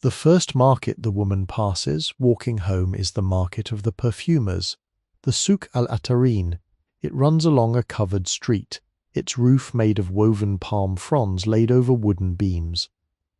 The first market the woman passes, walking home, is the market of the perfumers, the Souk al-Atarin. It runs along a covered street, its roof made of woven palm fronds laid over wooden beams,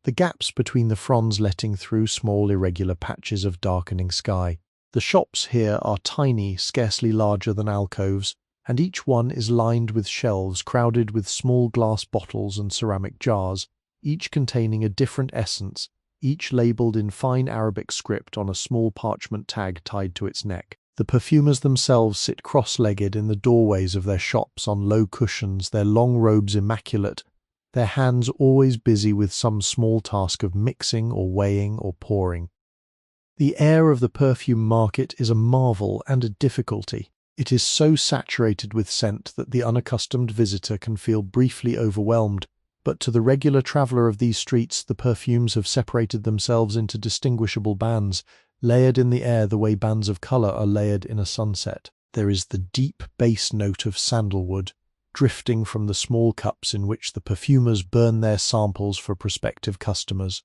the gaps between the fronds letting through small irregular patches of darkening sky. The shops here are tiny, scarcely larger than alcoves, and each one is lined with shelves crowded with small glass bottles and ceramic jars, each containing a different essence, each labelled in fine Arabic script on a small parchment tag tied to its neck. The perfumers themselves sit cross-legged in the doorways of their shops on low cushions, their long robes immaculate, their hands always busy with some small task of mixing or weighing or pouring. The air of the perfume market is a marvel and a difficulty. It is so saturated with scent that the unaccustomed visitor can feel briefly overwhelmed, but to the regular traveller of these streets the perfumes have separated themselves into distinguishable bands, layered in the air the way bands of colour are layered in a sunset. There is the deep bass note of sandalwood, drifting from the small cups in which the perfumers burn their samples for prospective customers.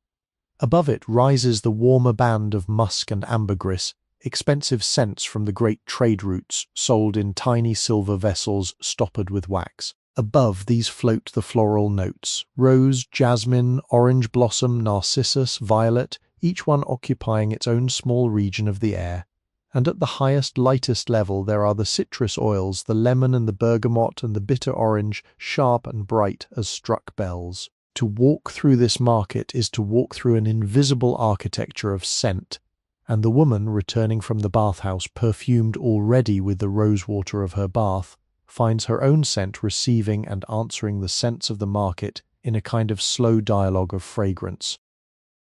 Above it rises the warmer band of musk and ambergris, expensive scents from the great trade routes, sold in tiny silver vessels stoppered with wax. Above these float the floral notes, rose, jasmine, orange blossom, narcissus, violet, each one occupying its own small region of the air. And at the highest, lightest level there are the citrus oils, the lemon and the bergamot and the bitter orange, sharp and bright as struck bells. To walk through this market is to walk through an invisible architecture of scent, and the woman, returning from the bathhouse perfumed already with the rosewater of her bath, finds her own scent receiving and answering the scents of the market in a kind of slow dialogue of fragrance.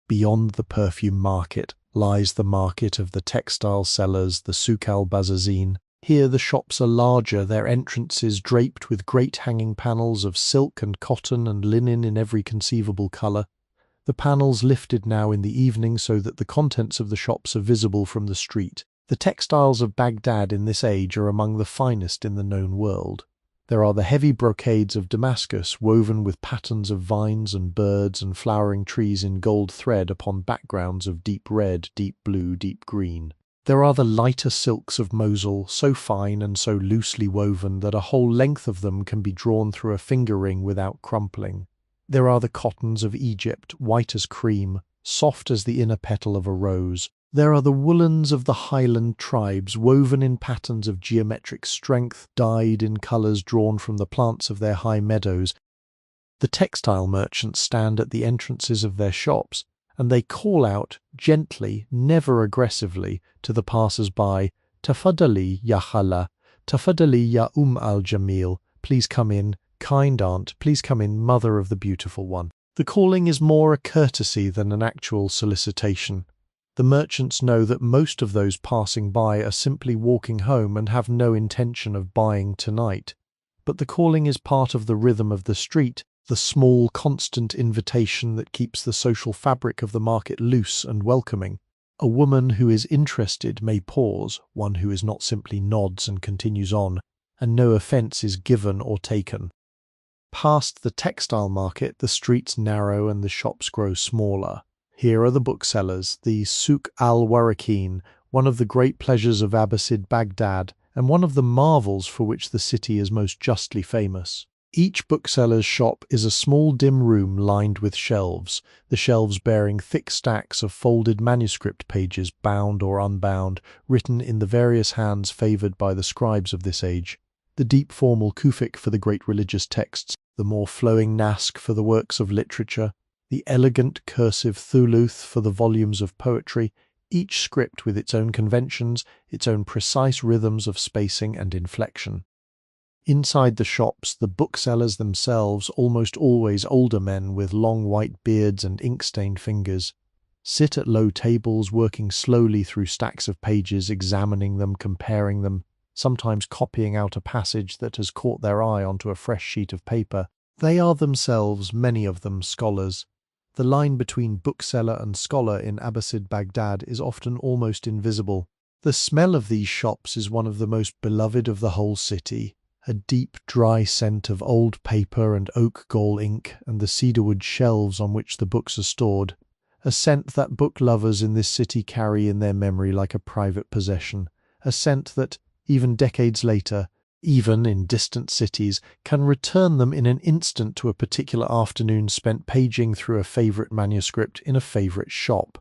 Beyond the perfume market lies the market of the textile sellers, the Souk al-Bazzazin. Here the shops are larger, their entrances draped with great hanging panels of silk and cotton and linen in every conceivable colour, the panels lifted now in the evening so that the contents of the shops are visible from the street. The textiles of Baghdad in this age are among the finest in the known world. There are the heavy brocades of Damascus woven with patterns of vines and birds and flowering trees in gold thread upon backgrounds of deep red, deep blue, deep green. There are the lighter silks of Mosul, so fine and so loosely woven that a whole length of them can be drawn through a finger ring without crumpling. There are the cottons of Egypt, white as cream, soft as the inner petal of a rose. There are the woolens of the highland tribes, woven in patterns of geometric strength, dyed in colours drawn from the plants of their high meadows. The textile merchants stand at the entrances of their shops, and they call out, gently, never aggressively, to the passers-by, "Tafaddali, ya Khala, tafaddali, ya al-Jamil, please come in, kind aunt, please come in, mother of the beautiful one." The calling is more a courtesy than an actual solicitation. The merchants know that most of those passing by are simply walking home and have no intention of buying tonight. But the calling is part of the rhythm of the street, the small, constant invitation that keeps the social fabric of the market loose and welcoming. A woman who is interested may pause, one who is not simply nods and continues on, and no offence is given or taken. Past the textile market, the streets narrow and the shops grow smaller. Here are the booksellers, the Souk al-Warakin, one of the great pleasures of Abbasid Baghdad, and one of the marvels for which the city is most justly famous. Each bookseller's shop is a small dim room lined with shelves, the shelves bearing thick stacks of folded manuscript pages, bound or unbound, written in the various hands favoured by the scribes of this age. The deep formal Kufic for the great religious texts, the more flowing Naskh for the works of literature, the elegant cursive Thuluth for the volumes of poetry, each script with its own conventions, its own precise rhythms of spacing and inflection. Inside the shops, the booksellers themselves, almost always older men with long white beards and ink-stained fingers, sit at low tables working slowly through stacks of pages, examining them, comparing them, sometimes copying out a passage that has caught their eye onto a fresh sheet of paper. They are themselves, many of them, scholars. The line between bookseller and scholar in Abbasid Baghdad is often almost invisible. The smell of these shops is one of the most beloved of the whole city. A deep, dry scent of old paper and oak gall ink and the cedarwood shelves on which the books are stored. A scent that book lovers in this city carry in their memory like a private possession. A scent that, even decades later, even in distant cities, can return them in an instant to a particular afternoon spent paging through a favourite manuscript in a favourite shop.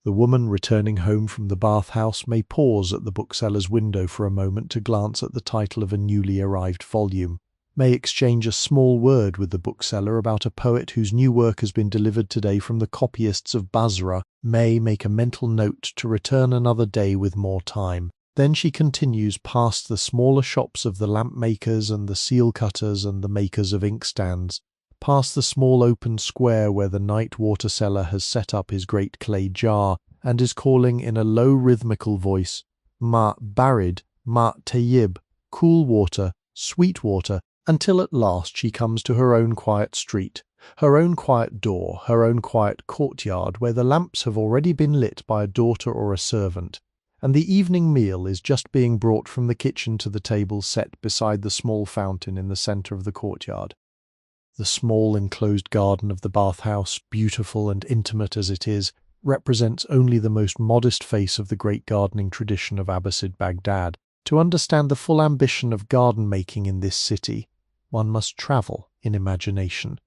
The woman returning home from the bathhouse may pause at the bookseller's window for a moment to glance at the title of a newly arrived volume, may exchange a small word with the bookseller about a poet whose new work has been delivered today from the copyists of Basra, may make a mental note to return another day with more time. Then she continues past the smaller shops of the lamp makers and the seal cutters and the makers of inkstands, past the small open square where the night water seller has set up his great clay jar and is calling in a low rhythmical voice, "Ma barid, ma tayyib," cool water, sweet water, until at last she comes to her own quiet street, her own quiet door, her own quiet courtyard where the lamps have already been lit by a daughter or a servant, and the evening meal is just being brought from the kitchen to the table set beside the small fountain in the centre of the courtyard. The small enclosed garden of the bathhouse, beautiful and intimate as it is, represents only the most modest face of the great gardening tradition of Abbasid Baghdad. To understand the full ambition of garden making in this city, one must travel in imagination,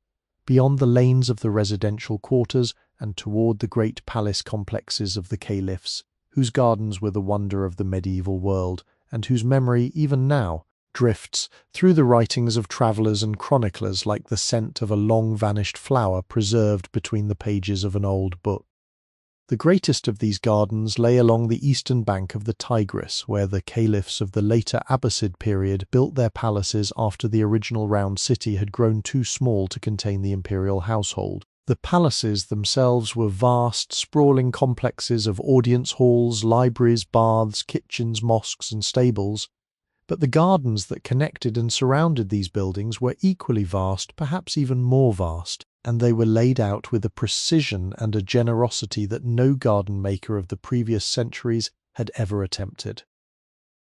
beyond the lanes of the residential quarters and toward the great palace complexes of the caliphs, whose gardens were the wonder of the medieval world, and whose memory, even now, drifts through the writings of travellers and chroniclers like the scent of a long-vanished flower preserved between the pages of an old book. The greatest of these gardens lay along the eastern bank of the Tigris, where the caliphs of the later Abbasid period built their palaces after the original round city had grown too small to contain the imperial household. The palaces themselves were vast, sprawling complexes of audience halls, libraries, baths, kitchens, mosques, and stables. But the gardens that connected and surrounded these buildings were equally vast, perhaps even more vast, and they were laid out with a precision and a generosity that no garden maker of the previous centuries had ever attempted.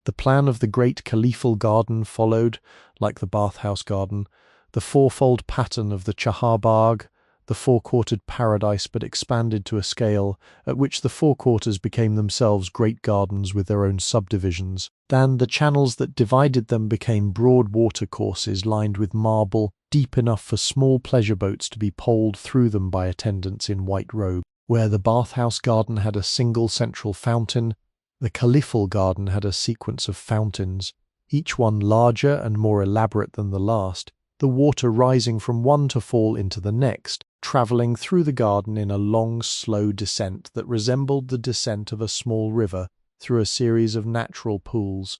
The plan of the great caliphal garden followed, like the bathhouse garden, the fourfold pattern of the Chahar Bagh, the four-quartered paradise, but expanded to a scale at which the four quarters became themselves great gardens with their own subdivisions. Then the channels that divided them became broad watercourses lined with marble, deep enough for small pleasure boats to be poled through them by attendants in white robes. Where the bathhouse garden had a single central fountain, the caliphal garden had a sequence of fountains, each one larger and more elaborate than the last, the water rising from one to fall into the next, travelling through the garden in a long, slow descent that resembled the descent of a small river through a series of natural pools.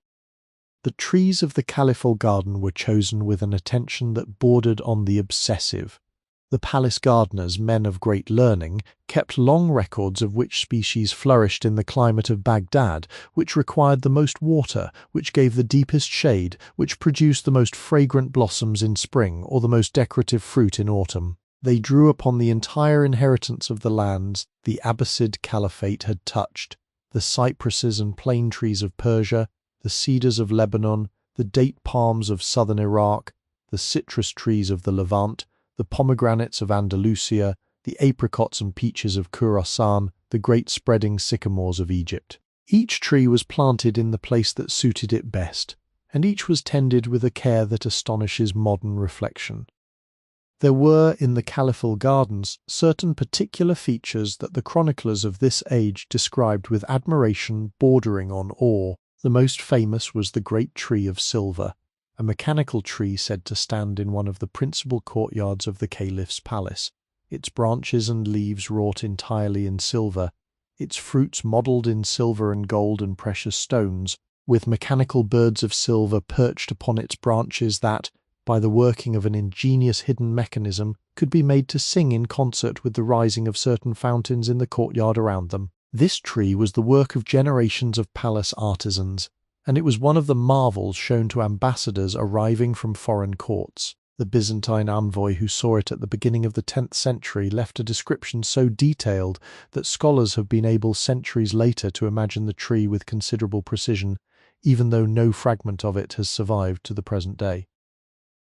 The trees of the caliphal garden were chosen with an attention that bordered on the obsessive. The palace gardeners, men of great learning, kept long records of which species flourished in the climate of Baghdad, which required the most water, which gave the deepest shade, which produced the most fragrant blossoms in spring, or the most decorative fruit in autumn. They drew upon the entire inheritance of the lands the Abbasid Caliphate had touched, the cypresses and plane trees of Persia, the cedars of Lebanon, the date palms of southern Iraq, the citrus trees of the Levant, the pomegranates of Andalusia, the apricots and peaches of Khorasan, the great spreading sycamores of Egypt. Each tree was planted in the place that suited it best, and each was tended with a care that astonishes modern reflection. There were in the caliphal gardens certain particular features that the chroniclers of this age described with admiration bordering on awe. The most famous was the great tree of silver, a mechanical tree said to stand in one of the principal courtyards of the caliph's palace, its branches and leaves wrought entirely in silver, its fruits modelled in silver and gold and precious stones, with mechanical birds of silver perched upon its branches that, by the working of an ingenious hidden mechanism, could be made to sing in concert with the rising of certain fountains in the courtyard around them. This tree was the work of generations of palace artisans, and it was one of the marvels shown to ambassadors arriving from foreign courts. The Byzantine envoy who saw it at the beginning of the 10th century left a description so detailed that scholars have been able centuries later to imagine the tree with considerable precision, even though no fragment of it has survived to the present day.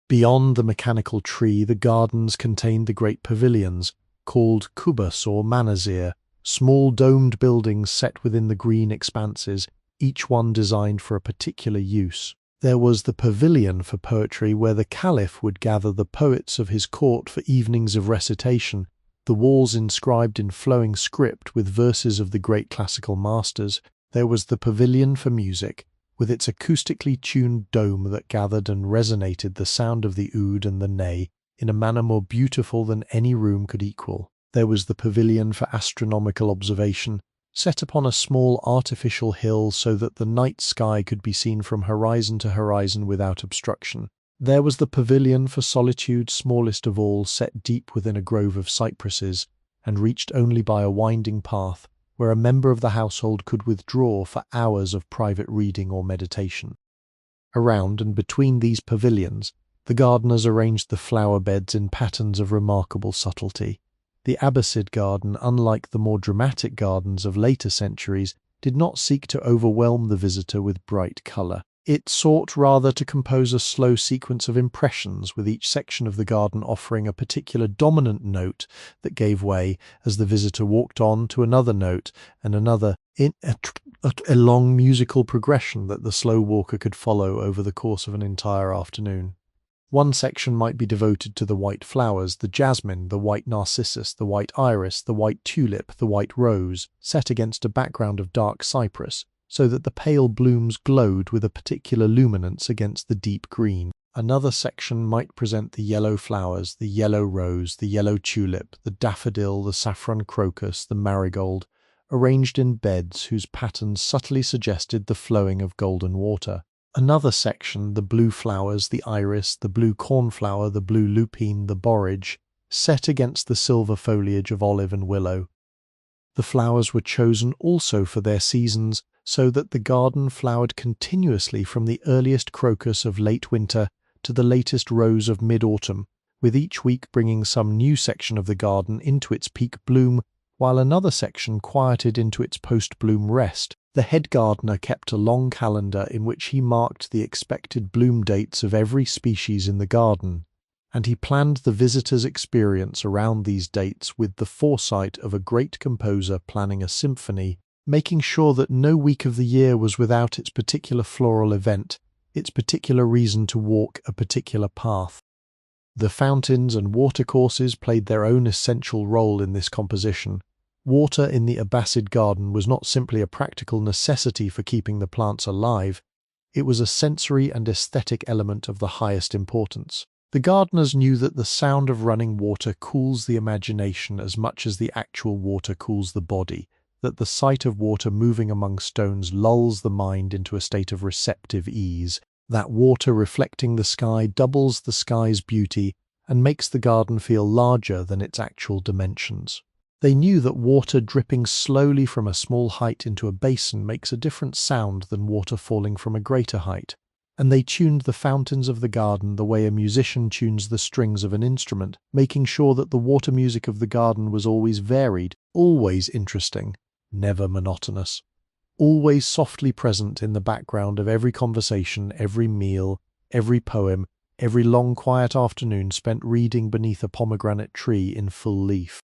Beyond the mechanical tree, the gardens contained the great pavilions, called kubas or manazir, small domed buildings set within the green expanses, each one designed for a particular use. There was the pavilion for poetry, where the caliph would gather the poets of his court for evenings of recitation, the walls inscribed in flowing script with verses of the great classical masters. There was the pavilion for music, with its acoustically tuned dome that gathered and resonated the sound of the oud and the ney in a manner more beautiful than any room could equal. There was the pavilion for astronomical observation, set upon a small artificial hill so that the night sky could be seen from horizon to horizon without obstruction. There was the pavilion for solitude, smallest of all, set deep within a grove of cypresses, and reached only by a winding path, where a member of the household could withdraw for hours of private reading or meditation. Around and between these pavilions, the gardeners arranged the flower beds in patterns of remarkable subtlety. The Abbasid garden, unlike the more dramatic gardens of later centuries, did not seek to overwhelm the visitor with bright colour. It sought rather to compose a slow sequence of impressions, with each section of the garden offering a particular dominant note that gave way, as the visitor walked on, to another note and another, in a long musical progression that the slow walker could follow over the course of an entire afternoon. One section might be devoted to the white flowers, the jasmine, the white narcissus, the white iris, the white tulip, the white rose, set against a background of dark cypress, so that the pale blooms glowed with a particular luminance against the deep green. Another section might present the yellow flowers, the yellow rose, the yellow tulip, the daffodil, the saffron crocus, the marigold, arranged in beds whose patterns subtly suggested the flowing of golden water. Another section, the blue flowers, the iris, the blue cornflower, the blue lupine, the borage, set against the silver foliage of olive and willow. The flowers were chosen also for their seasons, so that the garden flowered continuously from the earliest crocus of late winter to the latest rose of mid-autumn, with each week bringing some new section of the garden into its peak bloom, while another section quieted into its post-bloom rest. The head gardener kept a long calendar in which he marked the expected bloom dates of every species in the garden. and he planned the visitor's experience around these dates with the foresight of a great composer planning a symphony, making sure that no week of the year was without its particular floral event, its particular reason to walk a particular path. The fountains and watercourses played their own essential role in this composition. Water in the Abbasid garden was not simply a practical necessity for keeping the plants alive, it was a sensory and aesthetic element of the highest importance. The gardeners knew that the sound of running water cools the imagination as much as the actual water cools the body, that the sight of water moving among stones lulls the mind into a state of receptive ease, that water reflecting the sky doubles the sky's beauty and makes the garden feel larger than its actual dimensions. They knew that water dripping slowly from a small height into a basin makes a different sound than water falling from a greater height, and they tuned the fountains of the garden the way a musician tunes the strings of an instrument, making sure that the water music of the garden was always varied, always interesting, never monotonous, always softly present in the background of every conversation, every meal, every poem, every long quiet afternoon spent reading beneath a pomegranate tree in full leaf.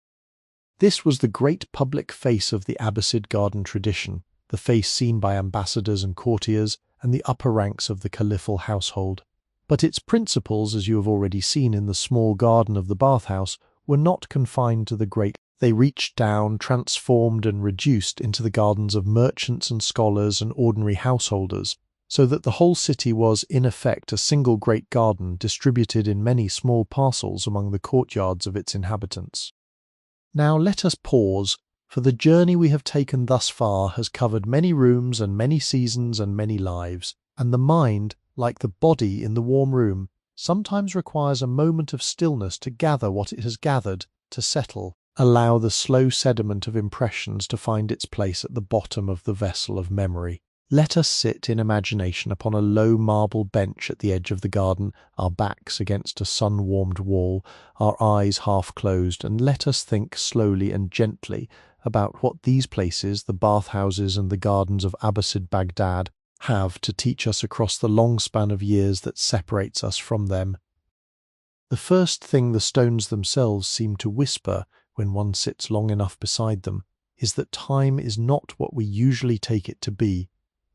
This was the great public face of the Abbasid garden tradition, the face seen by ambassadors and courtiers and the upper ranks of the caliphal household. But its principles, as you have already seen in the small garden of the bathhouse, were not confined to the great. They reached down, transformed and reduced into the gardens of merchants and scholars and ordinary householders, so that the whole city was, in effect, a single great garden distributed in many small parcels among the courtyards of its inhabitants. Now let us pause, for the journey we have taken thus far has covered many rooms and many seasons and many lives, and the mind, like the body in the warm room, sometimes requires a moment of stillness to gather what it has gathered, to settle, allow the slow sediment of impressions to find its place at the bottom of the vessel of memory. Let us sit in imagination upon a low marble bench at the edge of the garden, our backs against a sun-warmed wall, our eyes half closed, and let us think slowly and gently about what these places, the bathhouses and the gardens of Abbasid Baghdad, have to teach us across the long span of years that separates us from them. The first thing the stones themselves seem to whisper when one sits long enough beside them is that time is not what we usually take it to be.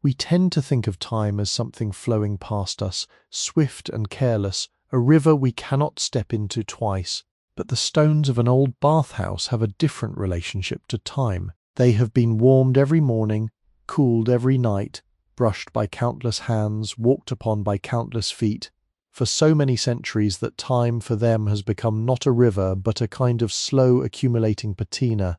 We tend to think of time as something flowing past us, swift and careless, a river we cannot step into twice. But the stones of an old bathhouse have a different relationship to time. They have been warmed every morning, cooled every night, brushed by countless hands, walked upon by countless feet, for so many centuries that time for them has become not a river but a kind of slow accumulating patina,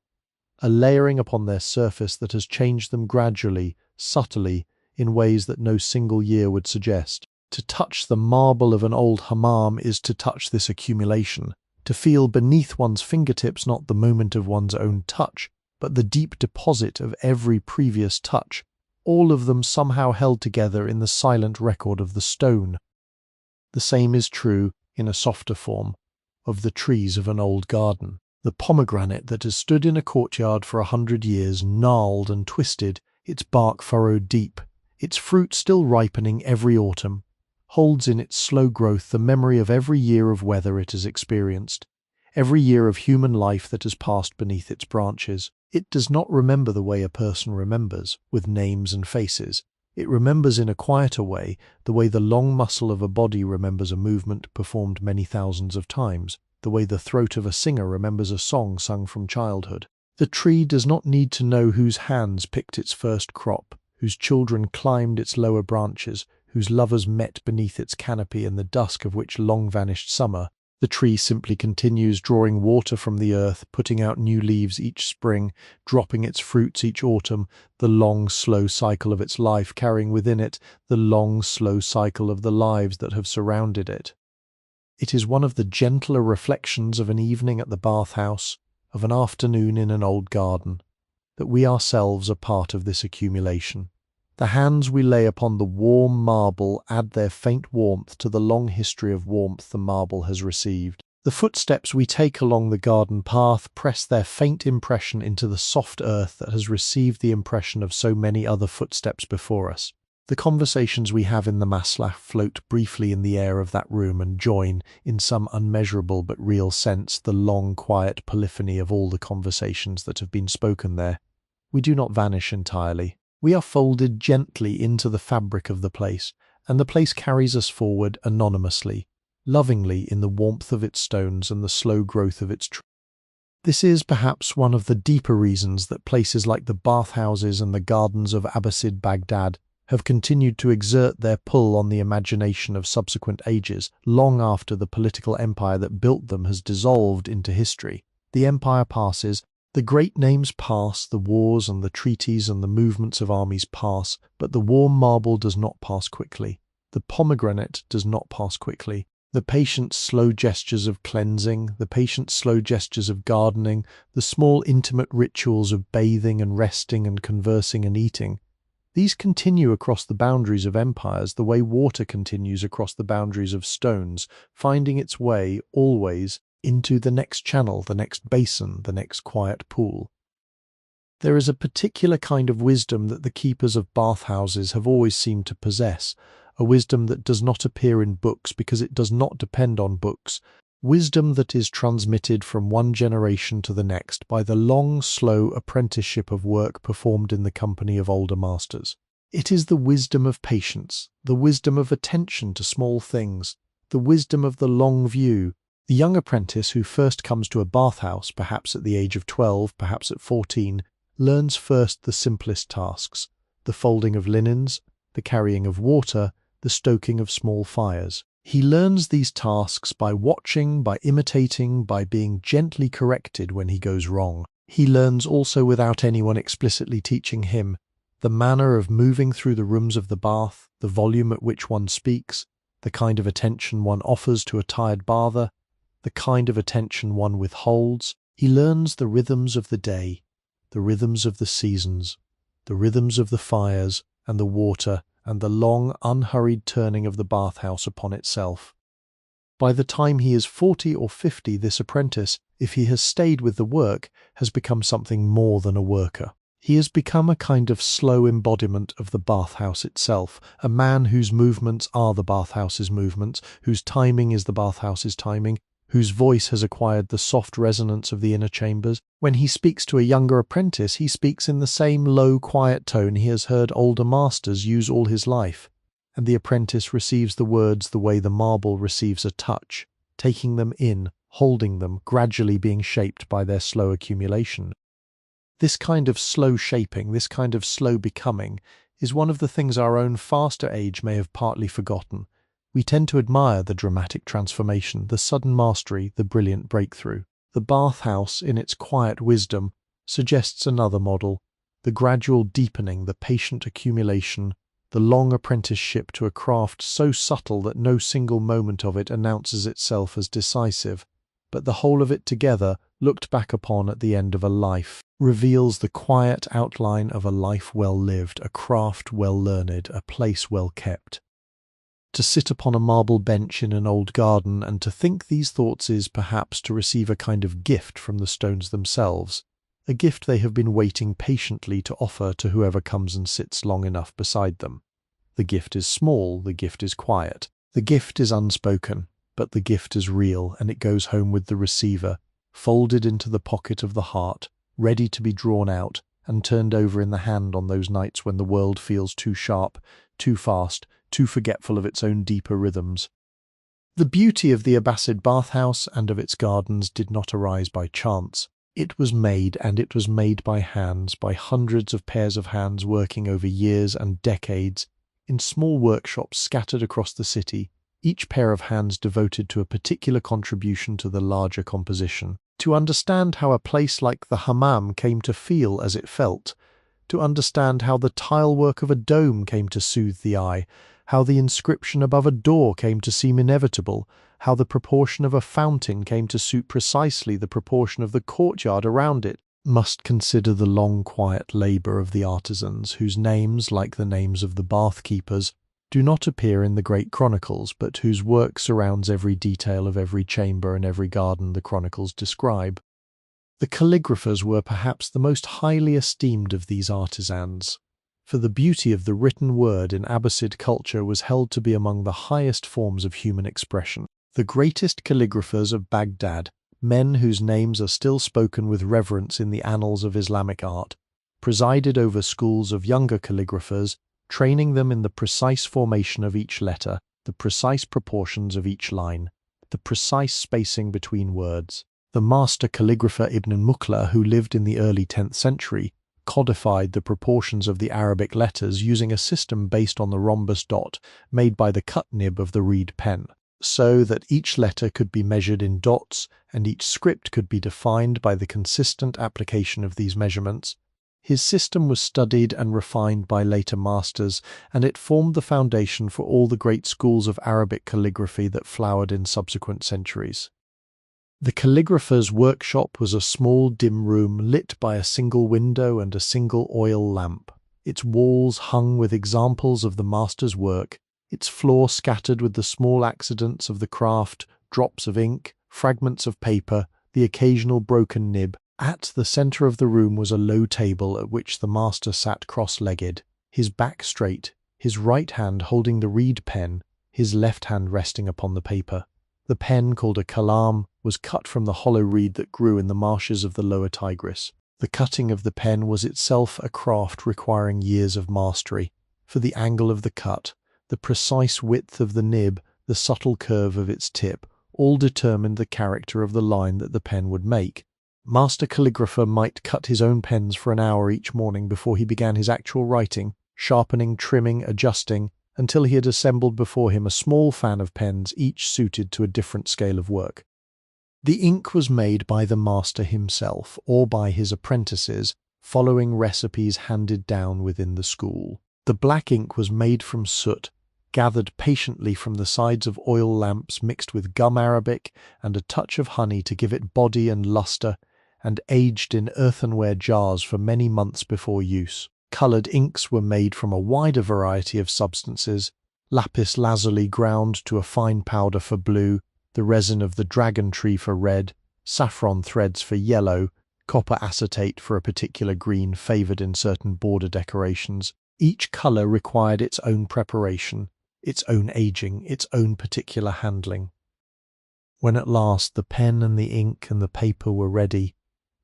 a layering upon their surface that has changed them gradually, subtly, in ways that no single year would suggest. To touch the marble of an old hammam is to touch this accumulation, to feel beneath one's fingertips not the moment of one's own touch, but the deep deposit of every previous touch, all of them somehow held together in the silent record of the stone. The same is true, in a softer form, of the trees of an old garden. The pomegranate that has stood in a courtyard for 100 years, gnarled and twisted, its bark furrowed deep, its fruit still ripening every autumn, holds in its slow growth the memory of every year of weather it has experienced, every year of human life that has passed beneath its branches. It does not remember the way a person remembers, with names and faces. It remembers in a quieter way, the way the long muscle of a body remembers a movement performed many thousands of times, the way the throat of a singer remembers a song sung from childhood. The tree does not need to know whose hands picked its first crop, whose children climbed its lower branches, whose lovers met beneath its canopy in the dusk of which long-vanished summer. The tree simply continues drawing water from the earth, putting out new leaves each spring, dropping its fruits each autumn, the long, slow cycle of its life carrying within it the long, slow cycle of the lives that have surrounded it. It is one of the gentler reflections of an evening at the bathhouse, of an afternoon in an old garden, that we ourselves are part of this accumulation. The hands we lay upon the warm marble add their faint warmth to the long history of warmth the marble has received. The footsteps we take along the garden path press their faint impression into the soft earth that has received the impression of so many other footsteps before us. The conversations we have in the maslah float briefly in the air of that room and join, in some unmeasurable but real sense, the long, quiet polyphony of all the conversations that have been spoken there. We do not vanish entirely. We are folded gently into the fabric of the place, and the place carries us forward anonymously, lovingly in the warmth of its stones and the slow growth of its trees. This is perhaps one of the deeper reasons that places like the bathhouses and the gardens of Abbasid Baghdad have continued to exert their pull on the imagination of subsequent ages, long after the political empire that built them has dissolved into history. The empire passes, the great names pass, the wars and the treaties and the movements of armies pass, but the warm marble does not pass quickly. The pomegranate does not pass quickly. The patient, slow gestures of cleansing, the patient, slow gestures of gardening, the small, intimate rituals of bathing and resting and conversing and eating, these continue across the boundaries of empires the way water continues across the boundaries of stones, finding its way, always, into the next channel, the next basin, the next quiet pool. There is a particular kind of wisdom that the keepers of bathhouses have always seemed to possess, a wisdom that does not appear in books because it does not depend on books, wisdom that is transmitted from one generation to the next by the long, slow apprenticeship of work performed in the company of older masters. It is the wisdom of patience, the wisdom of attention to small things, the wisdom of the long view. The young apprentice who first comes to a bathhouse, perhaps at the age of 12, perhaps at 14, learns first the simplest tasks, the folding of linens, the carrying of water, the stoking of small fires. He learns these tasks by watching, by imitating, by being gently corrected when he goes wrong. He learns also without anyone explicitly teaching him the manner of moving through the rooms of the bath, the volume at which one speaks, the kind of attention one offers to a tired bather, the kind of attention one withholds. He learns the rhythms of the day, the rhythms of the seasons, the rhythms of the fires and the water, and the long, unhurried turning of the bathhouse upon itself. By the time he is 40 or 50, this apprentice, if he has stayed with the work, has become something more than a worker. He has become a kind of slow embodiment of the bathhouse itself, a man whose movements are the bathhouse's movements, whose timing is the bathhouse's timing, whose voice has acquired the soft resonance of the inner chambers. When he speaks to a younger apprentice, he speaks in the same low, quiet tone he has heard older masters use all his life, and the apprentice receives the words the way the marble receives a touch, taking them in, holding them, gradually being shaped by their slow accumulation. This kind of slow shaping, this kind of slow becoming, is one of the things our own faster age may have partly forgotten. We tend to admire the dramatic transformation, the sudden mastery, the brilliant breakthrough. The bathhouse, in its quiet wisdom, suggests another model, the gradual deepening, the patient accumulation, the long apprenticeship to a craft so subtle that no single moment of it announces itself as decisive, but the whole of it together, looked back upon at the end of a life, reveals the quiet outline of a life well lived, a craft well learned, a place well kept. To sit upon a marble bench in an old garden and to think these thoughts is, perhaps, to receive a kind of gift from the stones themselves, a gift they have been waiting patiently to offer to whoever comes and sits long enough beside them. The gift is small, the gift is quiet, the gift is unspoken, but the gift is real, and it goes home with the receiver, folded into the pocket of the heart, ready to be drawn out and turned over in the hand on those nights when the world feels too sharp, too fast, too forgetful of its own deeper rhythms. The beauty of the Abbasid bathhouse and of its gardens did not arise by chance. It was made, and it was made by hands, by hundreds of pairs of hands working over years and decades, in small workshops scattered across the city, each pair of hands devoted to a particular contribution to the larger composition. To understand how a place like the Hammam came to feel as it felt, to understand how the tilework of a dome came to soothe the eye, how the inscription above a door came to seem inevitable, how the proportion of a fountain came to suit precisely the proportion of the courtyard around it, must consider the long quiet labour of the artisans, whose names, like the names of the bath-keepers, do not appear in the great chronicles, but whose work surrounds every detail of every chamber and every garden the chronicles describe. The calligraphers were perhaps the most highly esteemed of these artisans. for the beauty of the written word in Abbasid culture was held to be among the highest forms of human expression. The greatest calligraphers of Baghdad, men whose names are still spoken with reverence in the annals of Islamic art, presided over schools of younger calligraphers, training them in the precise formation of each letter, the precise proportions of each line, the precise spacing between words. The master calligrapher Ibn Mukhla, who lived in the early 10th century, codified the proportions of the Arabic letters using a system based on the rhombus dot made by the cut nib of the reed pen, so that each letter could be measured in dots and each script could be defined by the consistent application of these measurements. His system was studied and refined by later masters, and it formed the foundation for all the great schools of Arabic calligraphy that flowered in subsequent centuries. The calligrapher's workshop was a small dim room lit by a single window and a single oil lamp, its walls hung with examples of the master's work, its floor scattered with the small accidents of the craft, drops of ink, fragments of paper, the occasional broken nib. At the centre of the room was a low table at which the master sat cross-legged, his back straight, his right hand holding the reed pen, his left hand resting upon the paper. The pen, called a kalam, was cut from the hollow reed that grew in the marshes of the lower Tigris. The cutting of the pen was itself a craft requiring years of mastery, for the angle of the cut, the precise width of the nib, the subtle curve of its tip, all determined the character of the line that the pen would make. Master calligrapher might cut his own pens for an hour each morning before he began his actual writing, sharpening, trimming, adjusting, until he had assembled before him a small fan of pens, each suited to a different scale of work. The ink was made by the master himself or by his apprentices, following recipes handed down within the school. The black ink was made from soot, gathered patiently from the sides of oil lamps mixed with gum arabic and a touch of honey to give it body and lustre, and aged in earthenware jars for many months before use. Coloured inks were made from a wider variety of substances, lapis lazuli ground to a fine powder for blue, the resin of the dragon tree for red, saffron threads for yellow, copper acetate for a particular green favoured in certain border decorations. Each colour required its own preparation, its own aging, its own particular handling. When at last the pen and the ink and the paper were ready,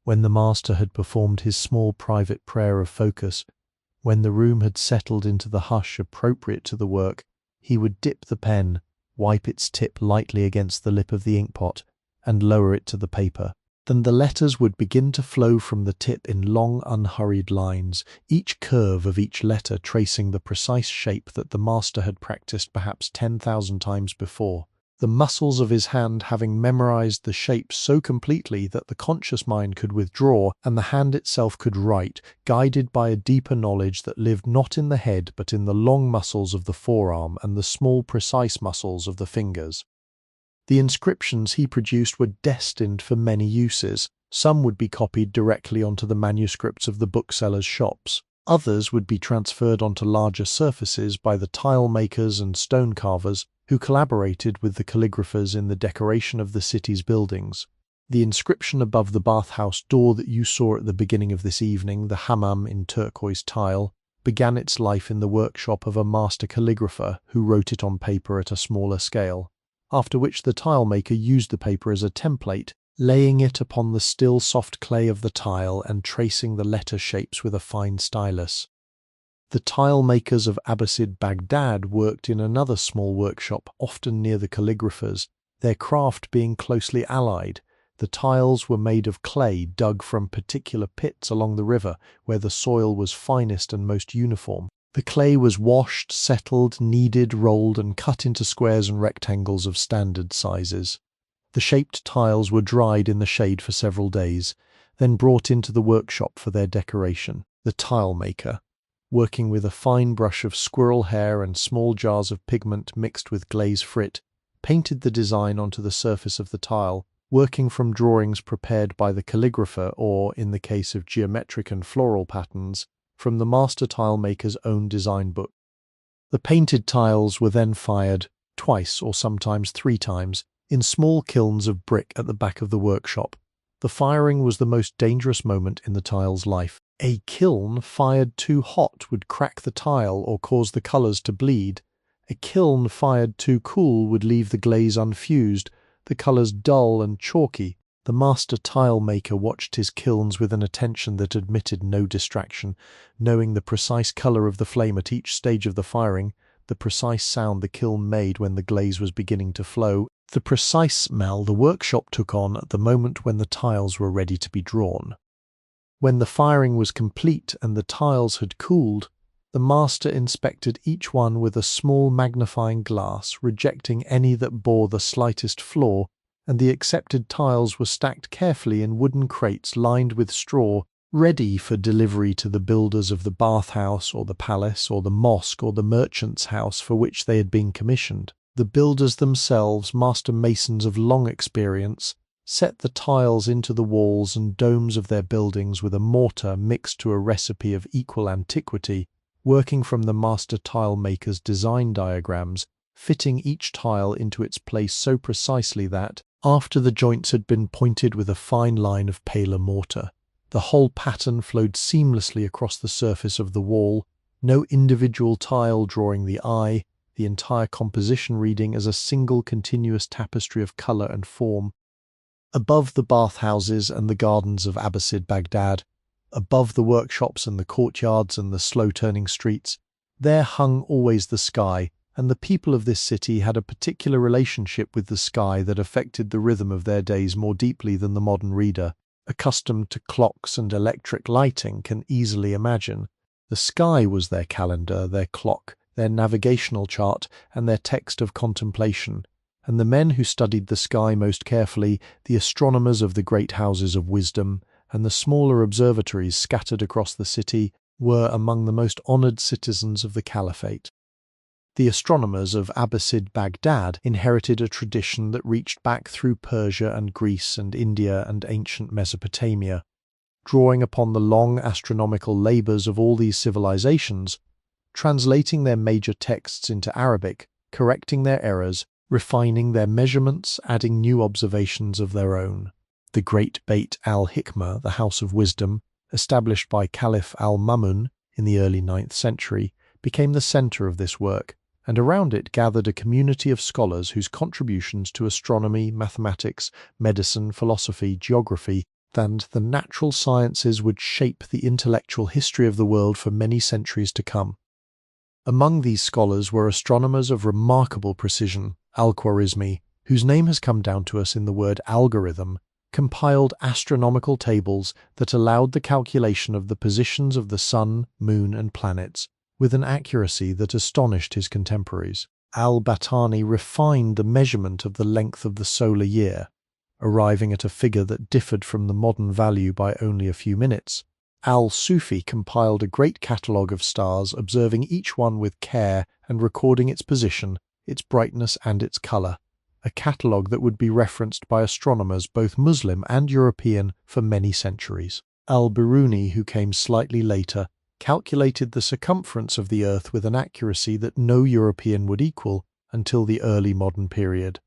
when the master had performed his small private prayer of focus, when the room had settled into the hush appropriate to the work, he would dip the pen, wipe its tip lightly against the lip of the inkpot, and lower it to the paper. Then the letters would begin to flow from the tip in long, unhurried lines, each curve of each letter tracing the precise shape that the master had practiced perhaps 10,000 times before. The muscles of his hand having memorized the shape so completely that the conscious mind could withdraw and the hand itself could write, guided by a deeper knowledge that lived not in the head but in the long muscles of the forearm and the small precise muscles of the fingers. The inscriptions he produced were destined for many uses. Some would be copied directly onto the manuscripts of the booksellers' shops. Others would be transferred onto larger surfaces by the tile makers and stone carvers who collaborated with the calligraphers in the decoration of the city's buildings. The inscription above the bathhouse door that you saw at the beginning of this evening, the Hammam in turquoise tile, began its life in the workshop of a master calligrapher who wrote it on paper at a smaller scale, after which the tile maker used the paper as a template, laying it upon the still soft clay of the tile and tracing the letter shapes with a fine stylus. The tile makers of Abbasid Baghdad worked in another small workshop, often near the calligraphers, their craft being closely allied. The tiles were made of clay dug from particular pits along the river, where the soil was finest and most uniform. The clay was washed, settled, kneaded, rolled, and cut into squares and rectangles of standard sizes. The shaped tiles were dried in the shade for several days, then brought into the workshop for their decoration. The tile maker, working with a fine brush of squirrel hair and small jars of pigment mixed with glaze frit, painted the design onto the surface of the tile, working from drawings prepared by the calligrapher or, in the case of geometric and floral patterns, from the master tile maker's own design book. The painted tiles were then fired, twice or sometimes 3 times, in small kilns of brick at the back of the workshop. The firing was the most dangerous moment in the tile's life. A kiln fired too hot would crack the tile or cause the colours to bleed. A kiln fired too cool would leave the glaze unfused, the colours dull and chalky. The master tile maker watched his kilns with an attention that admitted no distraction, knowing the precise colour of the flame at each stage of the firing, the precise sound the kiln made when the glaze was beginning to flow, the precise smell the workshop took on at the moment when the tiles were ready to be drawn. When the firing was complete and the tiles had cooled, the master inspected each one with a small magnifying glass, rejecting any that bore the slightest flaw, and the accepted tiles were stacked carefully in wooden crates lined with straw, ready for delivery to the builders of the bathhouse or the palace or the mosque or the merchant's house for which they had been commissioned. The builders themselves, master masons of long experience, set the tiles into the walls and domes of their buildings with a mortar mixed to a recipe of equal antiquity, working from the master tile maker's design diagrams, fitting each tile into its place so precisely that, after the joints had been pointed with a fine line of paler mortar, the whole pattern flowed seamlessly across the surface of the wall, no individual tile drawing the eye, the entire composition reading as a single continuous tapestry of colour and form. Above the bathhouses and the gardens of Abbasid Baghdad, above the workshops and the courtyards and the slow-turning streets, there hung always the sky, and the people of this city had a particular relationship with the sky that affected the rhythm of their days more deeply than the modern reader, accustomed to clocks and electric lighting, can easily imagine. The sky was their calendar, their clock, their navigational chart, and their text of contemplation. And the men who studied the sky most carefully, the astronomers of the great houses of wisdom, and the smaller observatories scattered across the city, were among the most honoured citizens of the caliphate. The astronomers of Abbasid Baghdad inherited a tradition that reached back through Persia and Greece and India and ancient Mesopotamia. Drawing upon the long astronomical labours of all these civilizations, translating their major texts into Arabic, correcting their errors, refining their measurements, adding new observations of their own. The great Beit al-Hikmah, the House of Wisdom, established by Caliph al-Ma'mun in the early 9th century, became the centre of this work, and around it gathered a community of scholars whose contributions to astronomy, mathematics, medicine, philosophy, geography, and the natural sciences would shape the intellectual history of the world for many centuries to come. Among these scholars were astronomers of remarkable precision. Al-Khwarizmi, whose name has come down to us in the word algorithm, compiled astronomical tables that allowed the calculation of the positions of the sun, moon, and planets with an accuracy that astonished his contemporaries. Al-Battani refined the measurement of the length of the solar year, arriving at a figure that differed from the modern value by only a few minutes. Al-Sufi compiled a great catalogue of stars, observing each one with care and recording its position, its brightness and its colour, a catalogue that would be referenced by astronomers both Muslim and European for many centuries. Al-Biruni, who came slightly later, calculated the circumference of the Earth with an accuracy that no European would equal until the early modern period.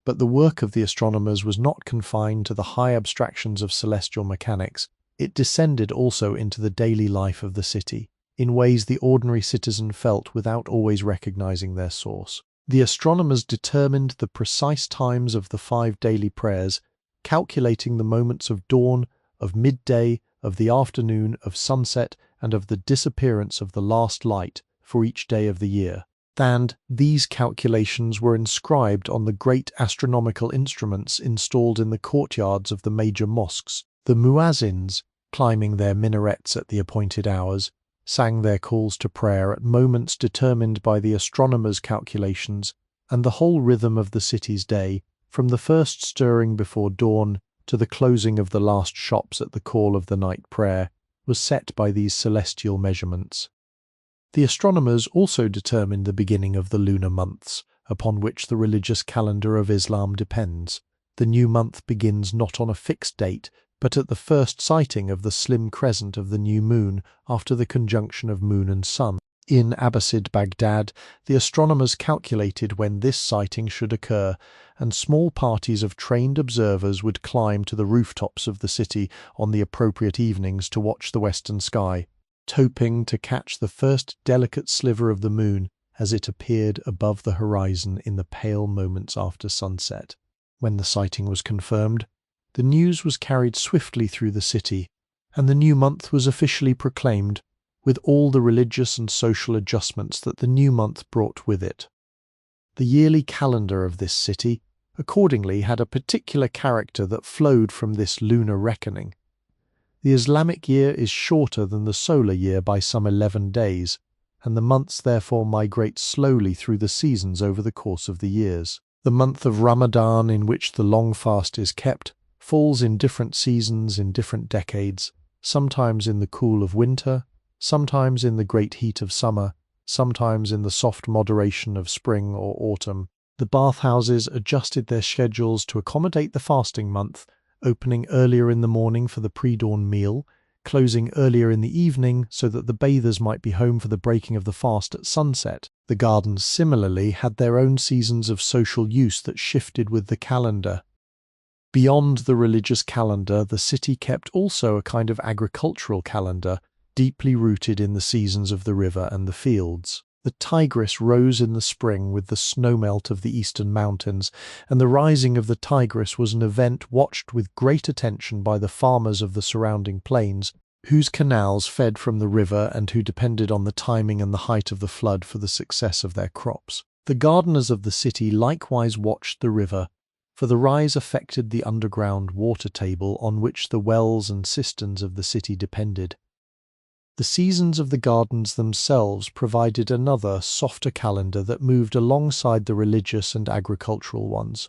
But the work of the astronomers was not confined to the high abstractions of celestial mechanics. It descended also into the daily life of the city, in ways the ordinary citizen felt without always recognizing their source. The astronomers determined the precise times of the 5 daily prayers, calculating the moments of dawn, of midday, of the afternoon, of sunset, and of the disappearance of the last light for each day of the year. And these calculations were inscribed on the great astronomical instruments installed in the courtyards of the major mosques. The muezzins, climbing their minarets at the appointed hours, sang their calls to prayer at moments determined by the astronomers' calculations, and the whole rhythm of the city's day, from the first stirring before dawn to the closing of the last shops at the call of the night prayer, was set by these celestial measurements. The astronomers also determined the beginning of the lunar months, upon which the religious calendar of Islam depends. The new month begins not on a fixed date, but at the first sighting of the slim crescent of the new moon after the conjunction of moon and sun. In Abbasid Baghdad, the astronomers calculated when this sighting should occur, and small parties of trained observers would climb to the rooftops of the city on the appropriate evenings to watch the western sky, hoping to catch the first delicate sliver of the moon as it appeared above the horizon in the pale moments after sunset. When the sighting was confirmed, the news was carried swiftly through the city, and the new month was officially proclaimed, with all the religious and social adjustments that the new month brought with it. The yearly calendar of this city, accordingly, had a particular character that flowed from this lunar reckoning. The Islamic year is shorter than the solar year by some 11 days, and the months therefore migrate slowly through the seasons over the course of the years. The month of Ramadan, in which the long fast is kept, falls in different seasons in different decades, sometimes in the cool of winter, sometimes in the great heat of summer, sometimes in the soft moderation of spring or autumn. The bathhouses adjusted their schedules to accommodate the fasting month, opening earlier in the morning for the pre-dawn meal, closing earlier in the evening so that the bathers might be home for the breaking of the fast at sunset. The gardens similarly had their own seasons of social use that shifted with the calendar. Beyond the religious calendar, the city kept also a kind of agricultural calendar, deeply rooted in the seasons of the river and the fields. The Tigris rose in the spring with the snowmelt of the eastern mountains, and the rising of the Tigris was an event watched with great attention by the farmers of the surrounding plains, whose canals fed from the river and who depended on the timing and the height of the flood for the success of their crops. The gardeners of the city likewise watched the river, for the rise affected the underground water table on which the wells and cisterns of the city depended. The seasons of the gardens themselves provided another, softer calendar that moved alongside the religious and agricultural ones.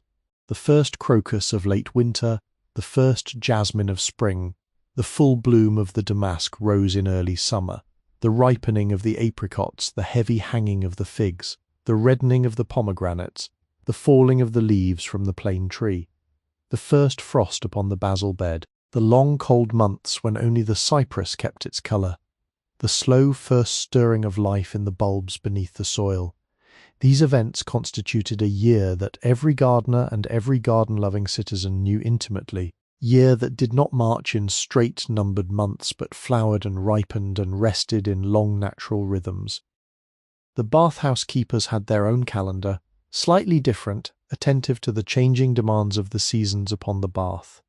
The first crocus of late winter, the first jasmine of spring, the full bloom of the damask rose in early summer, the ripening of the apricots, the heavy hanging of the figs, the reddening of the pomegranates, the falling of the leaves from the plane tree, the first frost upon the basil bed, the long cold months when only the cypress kept its colour, the slow first stirring of life in the bulbs beneath the soil. These events constituted a year that every gardener and every garden-loving citizen knew intimately, year that did not march in straight numbered months but flowered and ripened and rested in long natural rhythms. The bathhouse keepers had their own calendar, slightly different, attentive to the changing demands of the seasons upon the bath.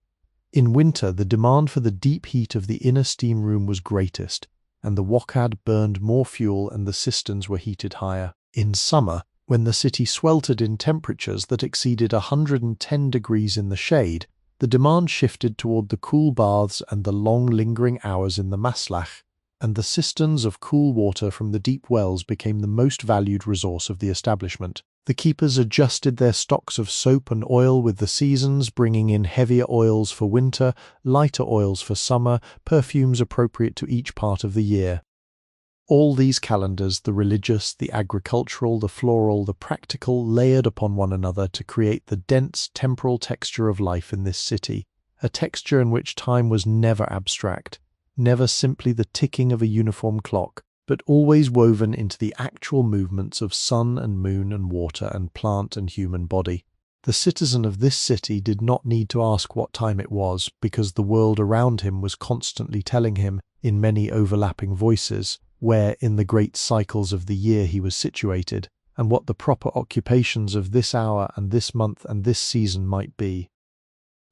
In winter, the demand for the deep heat of the inner steam room was greatest, and the wokad burned more fuel and the cisterns were heated higher. In summer, when the city sweltered in temperatures that exceeded 110 degrees in the shade, the demand shifted toward the cool baths and the long lingering hours in the maslach, and the cisterns of cool water from the deep wells became the most valued resource of the establishment. The keepers adjusted their stocks of soap and oil with the seasons, bringing in heavier oils for winter, lighter oils for summer, perfumes appropriate to each part of the year. All these calendars, the religious, the agricultural, the floral, the practical, layered upon one another to create the dense temporal texture of life in this city, a texture in which time was never abstract, never simply the ticking of a uniform clock, but always woven into the actual movements of sun and moon and water and plant and human body. The citizen of this city did not need to ask what time it was, because the world around him was constantly telling him, in many overlapping voices, where in the great cycles of the year he was situated, and what the proper occupations of this hour and this month and this season might be.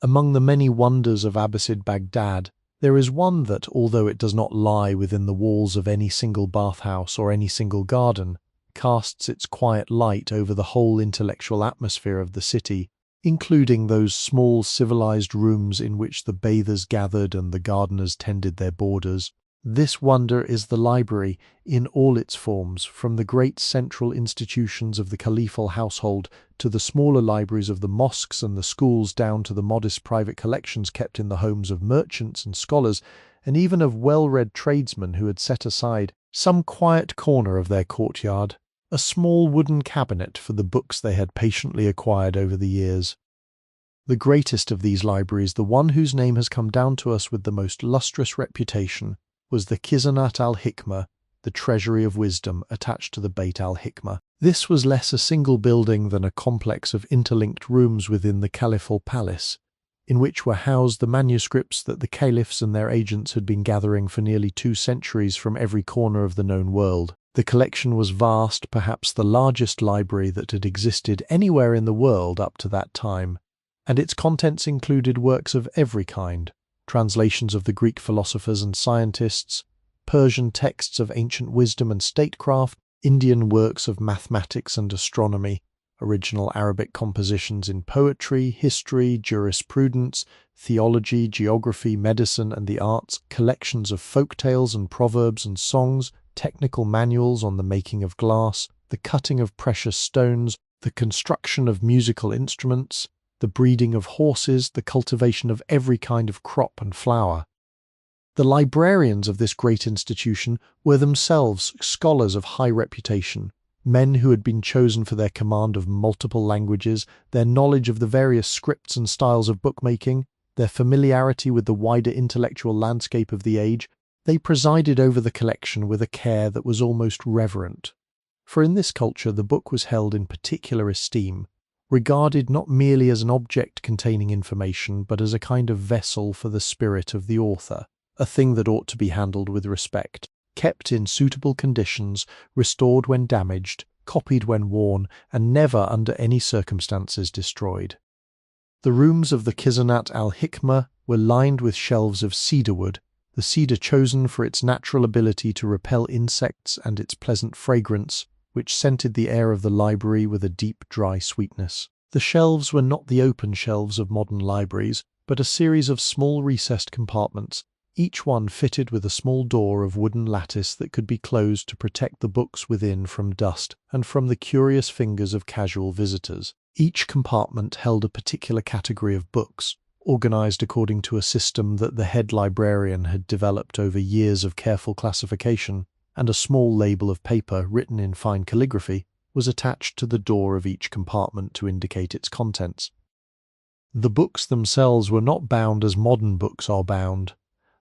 Among the many wonders of Abbasid Baghdad, there is one that, although it does not lie within the walls of any single bathhouse or any single garden, casts its quiet light over the whole intellectual atmosphere of the city, including those small civilized rooms in which the bathers gathered and the gardeners tended their borders. This wonder is the library in all its forms, from the great central institutions of the caliphal household to the smaller libraries of the mosques and the schools, down to the modest private collections kept in the homes of merchants and scholars, and even of well-read tradesmen who had set aside some quiet corner of their courtyard, a small wooden cabinet for the books they had patiently acquired over the years. The greatest of these libraries, the one whose name has come down to us with the most lustrous reputation, was the Khizanat al-Hikmah, the treasury of wisdom attached to the Beit al-Hikmah. This was less a single building than a complex of interlinked rooms within the caliphal palace, in which were housed the manuscripts that the caliphs and their agents had been gathering for nearly 2 centuries from every corner of the known world. The collection was vast, perhaps the largest library that had existed anywhere in the world up to that time, and its contents included works of every kind: translations of the Greek philosophers and scientists, Persian texts of ancient wisdom and statecraft, Indian works of mathematics and astronomy, original Arabic compositions in poetry, history, jurisprudence, theology, geography, medicine, and the arts, collections of folk tales and proverbs and songs, technical manuals on the making of glass, the cutting of precious stones, the construction of musical instruments, the breeding of horses, the cultivation of every kind of crop and flower. The librarians of this great institution were themselves scholars of high reputation, men who had been chosen for their command of multiple languages, their knowledge of the various scripts and styles of bookmaking, their familiarity with the wider intellectual landscape of the age. They presided over the collection with a care that was almost reverent. For in this culture the book was held in particular esteem, regarded not merely as an object containing information, but as a kind of vessel for the spirit of the author, a thing that ought to be handled with respect, kept in suitable conditions, restored when damaged, copied when worn, and never under any circumstances destroyed. The rooms of the Khizanat al-Hikmah were lined with shelves of cedar wood, the cedar chosen for its natural ability to repel insects and its pleasant fragrance, which scented the air of the library with a deep, dry sweetness. The shelves were not the open shelves of modern libraries, but a series of small recessed compartments, each one fitted with a small door of wooden lattice that could be closed to protect the books within from dust and from the curious fingers of casual visitors. Each compartment held a particular category of books, organized according to a system that the head librarian had developed over years of careful classification, and a small label of paper written in fine calligraphy was attached to the door of each compartment to indicate its contents. The books themselves were not bound as modern books are bound.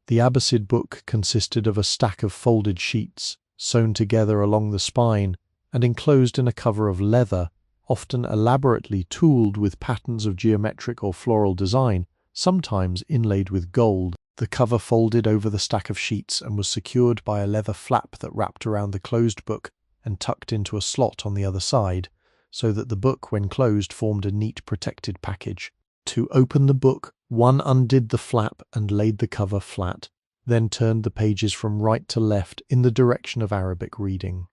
The Abbasid book consisted of a stack of folded sheets, sewn together along the spine and enclosed in a cover of leather, often elaborately tooled with patterns of geometric or floral design, sometimes inlaid with gold. The cover folded over the stack of sheets and was secured by a leather flap that wrapped around the closed book and tucked into a slot on the other side, so that the book, when closed, formed a neat protected package. To open the book, one undid the flap and laid the cover flat, then turned the pages from right to left in the direction of Arabic reading.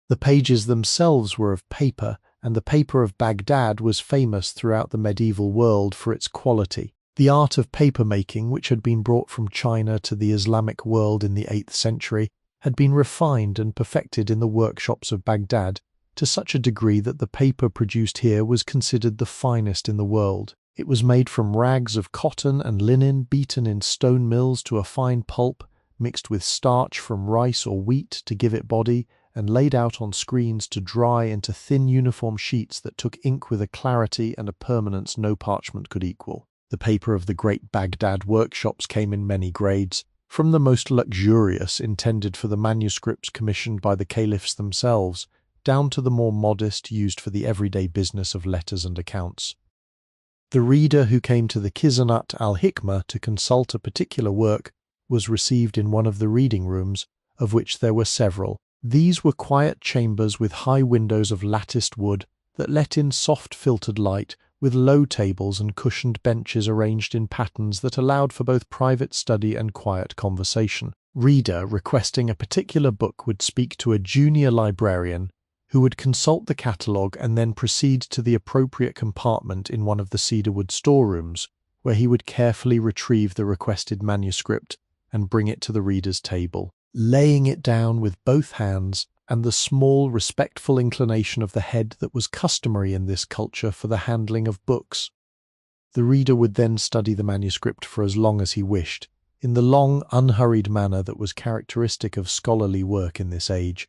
The pages themselves were of paper, and the paper of Baghdad was famous throughout the medieval world for its quality. The art of paper-making, which had been brought from China to the Islamic world in the 8th century, had been refined and perfected in the workshops of Baghdad to such a degree that the paper produced here was considered the finest in the world. It was made from rags of cotton and linen beaten in stone mills to a fine pulp, mixed with starch from rice or wheat to give it body, and laid out on screens to dry into thin uniform sheets that took ink with a clarity and a permanence no parchment could equal. The paper of the great Baghdad workshops came in many grades, from the most luxurious, intended for the manuscripts commissioned by the caliphs themselves, down to the more modest, used for the everyday business of letters and accounts. The reader who came to the Khizanat al-Hikmah to consult a particular work was received in one of the reading rooms, of which there were several. These were quiet chambers with high windows of latticed wood that let in soft filtered light, with low tables and cushioned benches arranged in patterns that allowed for both private study and quiet conversation. Reader requesting a particular book would speak to a junior librarian, who would consult the catalogue and then proceed to the appropriate compartment in one of the cedarwood storerooms, where he would carefully retrieve the requested manuscript and bring it to the reader's table, laying it down with both hands and the small, respectful inclination of the head that was customary in this culture for the handling of books. The reader would then study the manuscript for as long as he wished, in the long, unhurried manner that was characteristic of scholarly work in this age.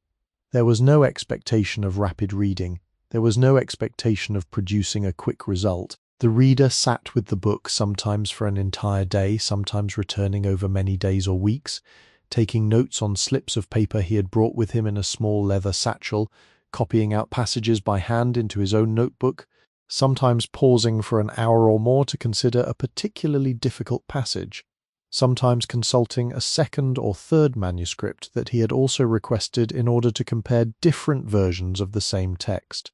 There was no expectation of rapid reading. There was no expectation of producing a quick result. The reader sat with the book sometimes for an entire day, sometimes returning over many days or weeks, taking notes on slips of paper he had brought with him in a small leather satchel, copying out passages by hand into his own notebook, sometimes pausing for an hour or more to consider a particularly difficult passage, sometimes consulting a second or third manuscript that he had also requested in order to compare different versions of the same text.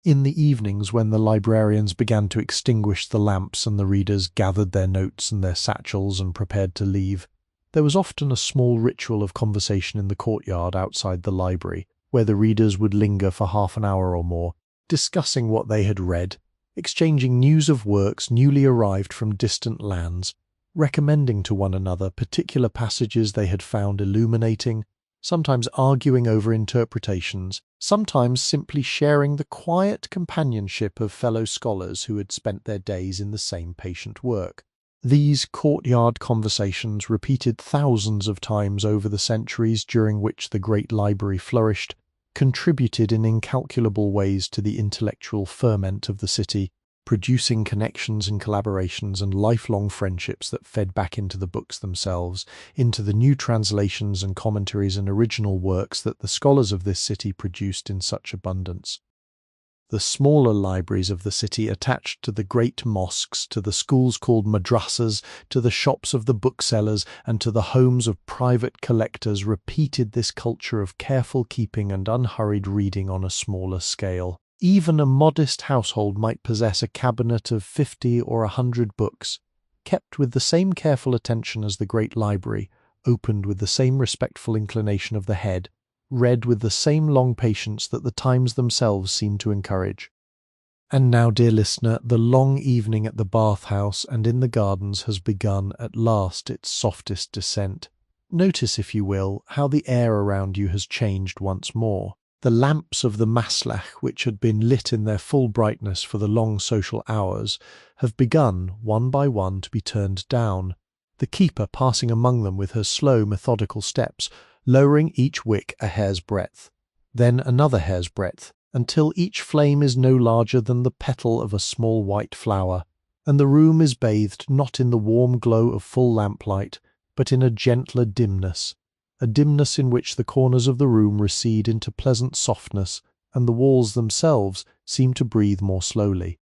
In the evenings, when the librarians began to extinguish the lamps and the readers gathered their notes and their satchels and prepared to leave, there was often a small ritual of conversation in the courtyard outside the library, where the readers would linger for half an hour or more, discussing what they had read, exchanging news of works newly arrived from distant lands, recommending to one another particular passages they had found illuminating, sometimes arguing over interpretations, sometimes simply sharing the quiet companionship of fellow scholars who had spent their days in the same patient work. These courtyard conversations, repeated thousands of times over the centuries during which the great library flourished, contributed in incalculable ways to the intellectual ferment of the city, producing connections and collaborations and lifelong friendships that fed back into the books themselves, into the new translations and commentaries and original works that the scholars of this city produced in such abundance. The smaller libraries of the city attached to the great mosques, to the schools called madrasas, to the shops of the booksellers, and to the homes of private collectors repeated this culture of careful keeping and unhurried reading on a smaller scale. Even a modest household might possess a cabinet of 50 or 100 books, kept with the same careful attention as the great library, opened with the same respectful inclination of the head, read with the same long patience that the times themselves seemed to encourage. And now, dear listener, the long evening at the bathhouse and in the gardens has begun at last its softest descent. Notice, if you will, how the air around you has changed once more. The lamps of the maslach, which had been lit in their full brightness for the long social hours, have begun, one by one, to be turned down, the keeper passing among them with her slow, methodical steps, lowering each wick a hair's breadth, then another hair's breadth, until each flame is no larger than the petal of a small white flower, and the room is bathed not in the warm glow of full lamplight, but in a gentler dimness, a dimness in which the corners of the room recede into pleasant softness, and the walls themselves seem to breathe more slowly.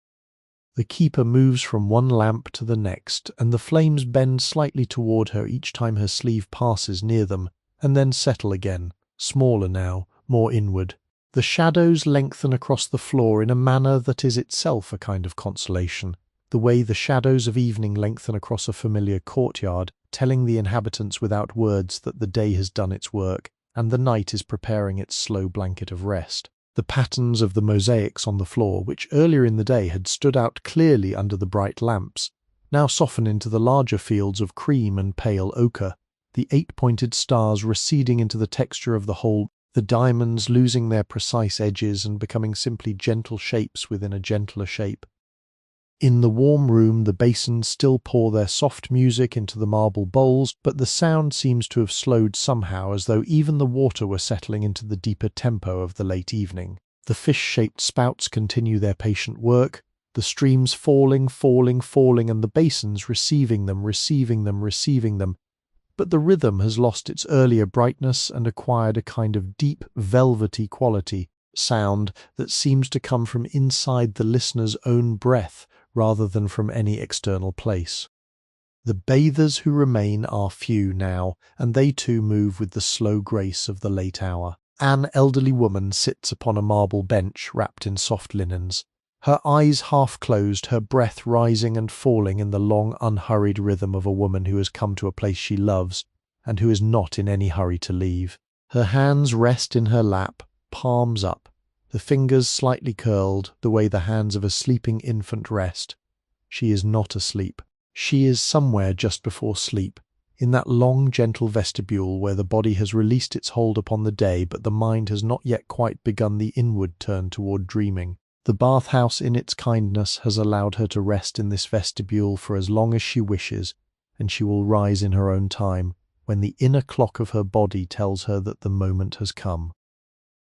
The keeper moves from one lamp to the next, and the flames bend slightly toward her each time her sleeve passes near them, and then settle again, smaller now, more inward. The shadows lengthen across the floor in a manner that is itself a kind of consolation, the way the shadows of evening lengthen across a familiar courtyard, telling the inhabitants without words that the day has done its work, and the night is preparing its slow blanket of rest. The patterns of the mosaics on the floor, which earlier in the day had stood out clearly under the bright lamps, now soften into the larger fields of cream and pale ochre, the 8-pointed stars receding into the texture of the whole, the diamonds losing their precise edges and becoming simply gentle shapes within a gentler shape. In the warm room the basins still pour their soft music into the marble bowls, but the sound seems to have slowed somehow, as though even the water were settling into the deeper tempo of the late evening. The fish-shaped spouts continue their patient work, the streams falling, and the basins receiving them, but the rhythm has lost its earlier brightness and acquired a kind of deep, velvety quality, sound that seems to come from inside the listener's own breath, rather than from any external place. The bathers who remain are few now, and they too move with the slow grace of the late hour. An elderly woman sits upon a marble bench wrapped in soft linens, her eyes half closed, her breath rising and falling in the long unhurried rhythm of a woman who has come to a place she loves, and who is not in any hurry to leave. Her hands rest in her lap, palms up, the fingers slightly curled, the way the hands of a sleeping infant rest. She is not asleep. She is somewhere just before sleep, in that long gentle vestibule where the body has released its hold upon the day, but the mind has not yet quite begun the inward turn toward dreaming. The bathhouse in its kindness has allowed her to rest in this vestibule for as long as she wishes, and she will rise in her own time, when the inner clock of her body tells her that the moment has come.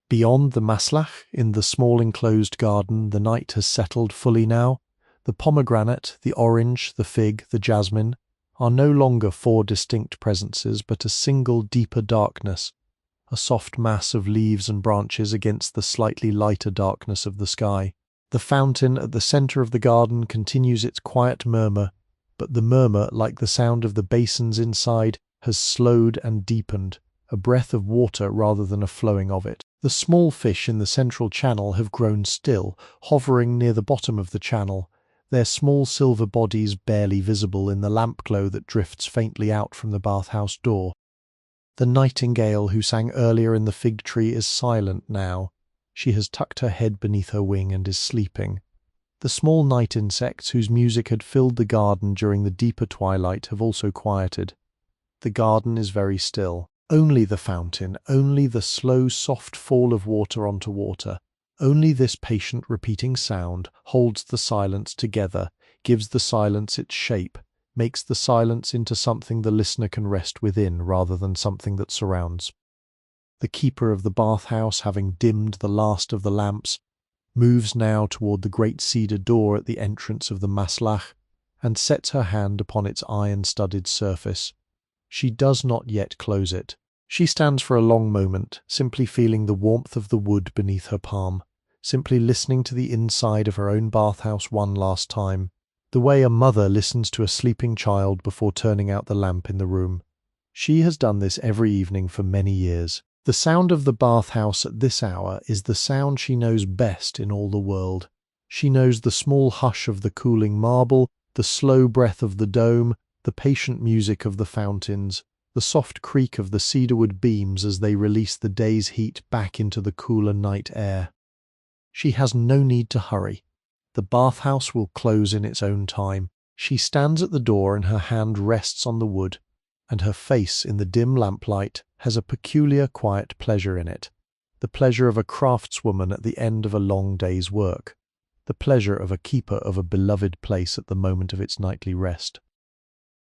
Beyond the maslach, in the small enclosed garden, the night has settled fully now. The pomegranate, the orange, the fig, the jasmine, are no longer four distinct presences, but a single deeper darkness, a soft mass of leaves and branches against the slightly lighter darkness of the sky. The fountain at the centre of the garden continues its quiet murmur, but the murmur, like the sound of the basins inside, has slowed and deepened, a breath of water rather than a flowing of it. The small fish in the central channel have grown still, hovering near the bottom of the channel, their small silver bodies barely visible in the lamp glow that drifts faintly out from the bathhouse door. The nightingale who sang earlier in the fig tree is silent now. She has tucked her head beneath her wing and is sleeping. The small night insects whose music had filled the garden during the deeper twilight have also quieted. The garden is very still. Only the fountain, only the slow, soft fall of water onto water, only this patient repeating sound holds the silence together, gives the silence its shape, makes the silence into something the listener can rest within rather than something that surrounds. The keeper of the bathhouse, having dimmed the last of the lamps, moves now toward the great cedar door at the entrance of the maslach and sets her hand upon its iron-studded surface. She does not yet close it. She stands for a long moment, simply feeling the warmth of the wood beneath her palm, simply listening to the inside of her own bathhouse one last time, the way a mother listens to a sleeping child before turning out the lamp in the room. She has done this every evening for many years. The sound of the bathhouse at this hour is the sound she knows best in all the world. She knows the small hush of the cooling marble, the slow breath of the dome, the patient music of the fountains, the soft creak of the cedarwood beams as they release the day's heat back into the cooler night air. She has no need to hurry. The bathhouse will close in its own time. She stands at the door and her hand rests on the wood, and her face in the dim lamplight has a peculiar quiet pleasure in it, the pleasure of a craftswoman at the end of a long day's work, the pleasure of a keeper of a beloved place at the moment of its nightly rest.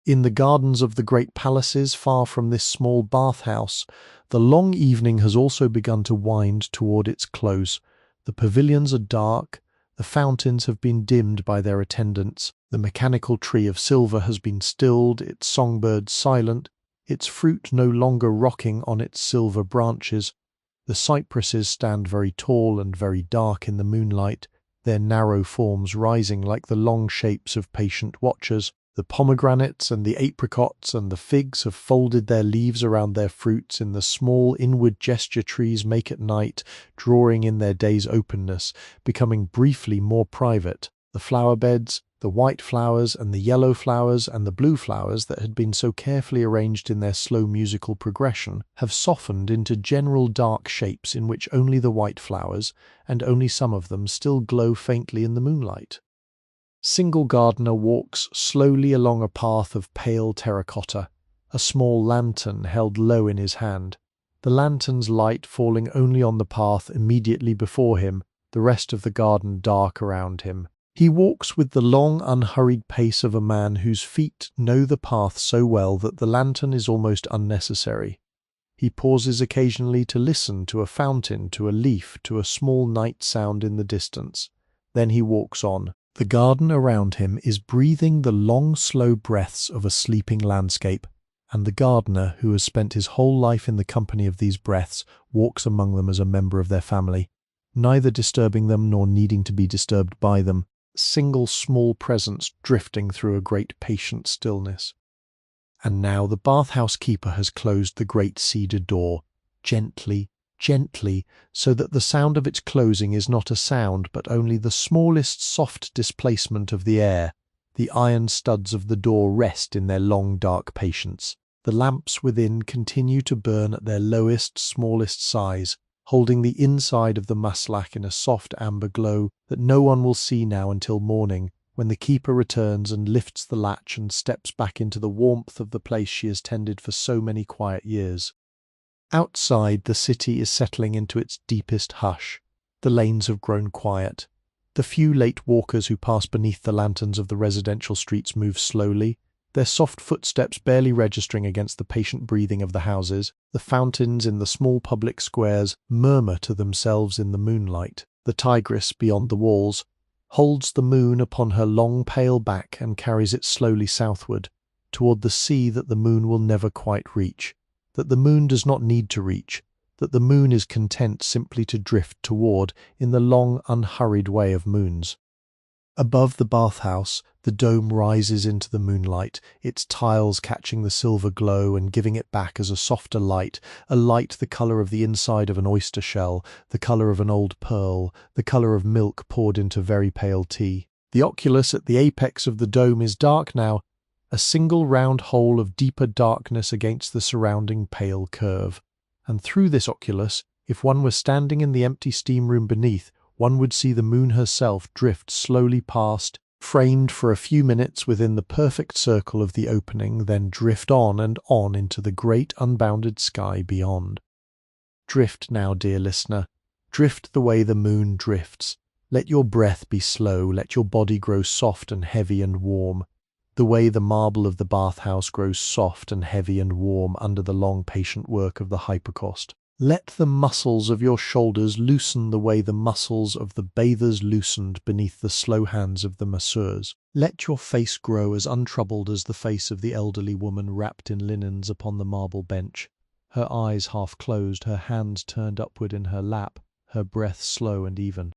In the gardens of the great palaces far from this small bathhouse, the long evening has also begun to wind toward its close. The pavilions are dark, the fountains have been dimmed by their attendants, the mechanical tree of silver has been stilled, its songbirds silent, its fruit no longer rocking on its silver branches. The cypresses stand very tall and very dark in the moonlight, their narrow forms rising like the long shapes of patient watchers. The pomegranates and the apricots and the figs have folded their leaves around their fruits in the small inward gesture trees make at night, drawing in their day's openness, becoming briefly more private. The flower beds, the white flowers and the yellow flowers and the blue flowers that had been so carefully arranged in their slow musical progression, have softened into general dark shapes in which only the white flowers, and only some of them, still glow faintly in the moonlight. Single gardener walks slowly along a path of pale terracotta, a small lantern held low in his hand, the lantern's light falling only on the path immediately before him, the rest of the garden dark around him. He walks with the long, unhurried pace of a man whose feet know the path so well that the lantern is almost unnecessary. He pauses occasionally to listen to a fountain, to a leaf, to a small night sound in the distance. Then he walks on. The garden around him is breathing the long, slow breaths of a sleeping landscape, and the gardener, who has spent his whole life in the company of these breaths, walks among them as a member of their family, neither disturbing them nor needing to be disturbed by them, single small presence drifting through a great patient stillness. And now the bathhouse keeper has closed the great cedar door, gently, gently, so that the sound of its closing is not a sound, but only the smallest soft displacement of the air. The iron studs of the door rest in their long dark patience. The lamps within continue to burn at their lowest, smallest size, holding the inside of the maslach in a soft amber glow that no one will see now until morning, when the keeper returns and lifts the latch and steps back into the warmth of the place she has tended for so many quiet years. Outside, the city is settling into its deepest hush. The lanes have grown quiet. The few late walkers who pass beneath the lanterns of the residential streets move slowly, their soft footsteps barely registering against the patient breathing of the houses. The fountains in the small public squares murmur to themselves in the moonlight. The tigress, beyond the walls, holds the moon upon her long pale back and carries it slowly southward. toward the sea that the moon will never quite reach, that the moon does not need to reach, that the moon is content simply to drift toward in the long, unhurried way of moons. Above the bathhouse, the dome rises into the moonlight, its tiles catching the silver glow and giving it back as a softer light, a light the colour of the inside of an oyster shell, the colour of an old pearl, the colour of milk poured into very pale tea. The oculus at the apex of the dome is dark now, a single round hole of deeper darkness against the surrounding pale curve. And through this oculus, if one were standing in the empty steam room beneath, one would see the moon herself drift slowly past, framed for a few minutes within the perfect circle of the opening, then drift on and on into the great unbounded sky beyond. Drift now, dear listener. Drift the way the moon drifts. Let your breath be slow, let your body grow soft and heavy and warm, the way the marble of the bathhouse grows soft and heavy and warm under the long patient work of the hypocaust. Let the muscles of your shoulders loosen the way the muscles of the bathers loosened beneath the slow hands of the masseurs. Let your face grow as untroubled as the face of the elderly woman wrapped in linens upon the marble bench, her eyes half closed, her hands turned upward in her lap, her breath slow and even.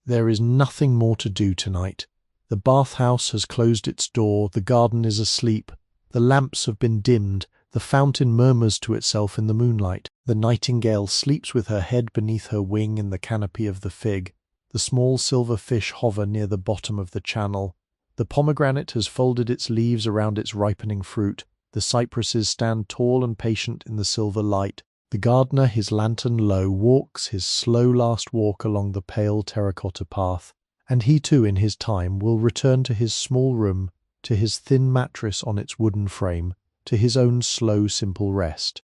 There is nothing more to do tonight. The bathhouse has closed its door, the garden is asleep, the lamps have been dimmed, the fountain murmurs to itself in the moonlight, the nightingale sleeps with her head beneath her wing in the canopy of the fig, the small silver fish hover near the bottom of the channel, the pomegranate has folded its leaves around its ripening fruit, the cypresses stand tall and patient in the silver light, the gardener, his lantern low, walks his slow last walk along the pale terracotta path, and he too in his time will return to his small room, to his thin mattress on its wooden frame, to his own slow simple rest.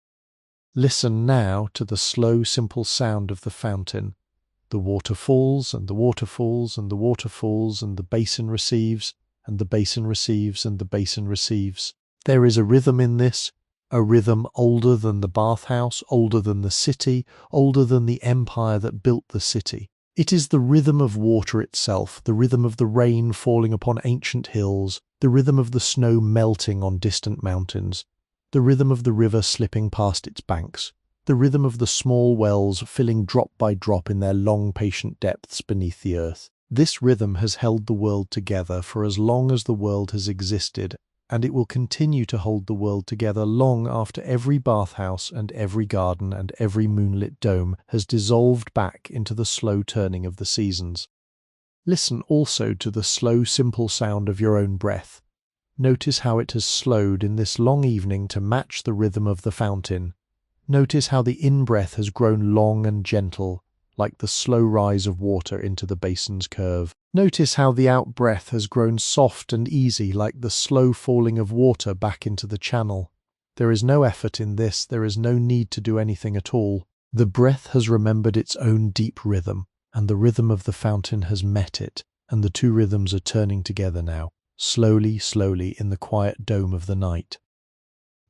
Listen now to the slow simple sound of the fountain. The water falls, and the water falls, and the water falls, and the basin receives, and the basin receives, and the basin receives. There is a rhythm in this, a rhythm older than the bathhouse, older than the city, older than the empire that built the city. It is the rhythm of water itself, the rhythm of the rain falling upon ancient hills, the rhythm of the snow melting on distant mountains, the rhythm of the river slipping past its banks, the rhythm of the small wells filling drop by drop in their long patient depths beneath the earth. This rhythm has held the world together for as long as the world has existed, and it will continue to hold the world together long after every bathhouse and every garden and every moonlit dome has dissolved back into the slow turning of the seasons. Listen also to the slow, simple sound of your own breath. Notice how it has slowed in this long evening to match the rhythm of the fountain. Notice how the in-breath has grown long and gentle, like the slow rise of water into the basin's curve. Notice how the out-breath has grown soft and easy, like the slow falling of water back into the channel. There is no effort in this, there is no need to do anything at all. The breath has remembered its own deep rhythm, and the rhythm of the fountain has met it, and the two rhythms are turning together now, slowly, slowly, in the quiet dome of the night.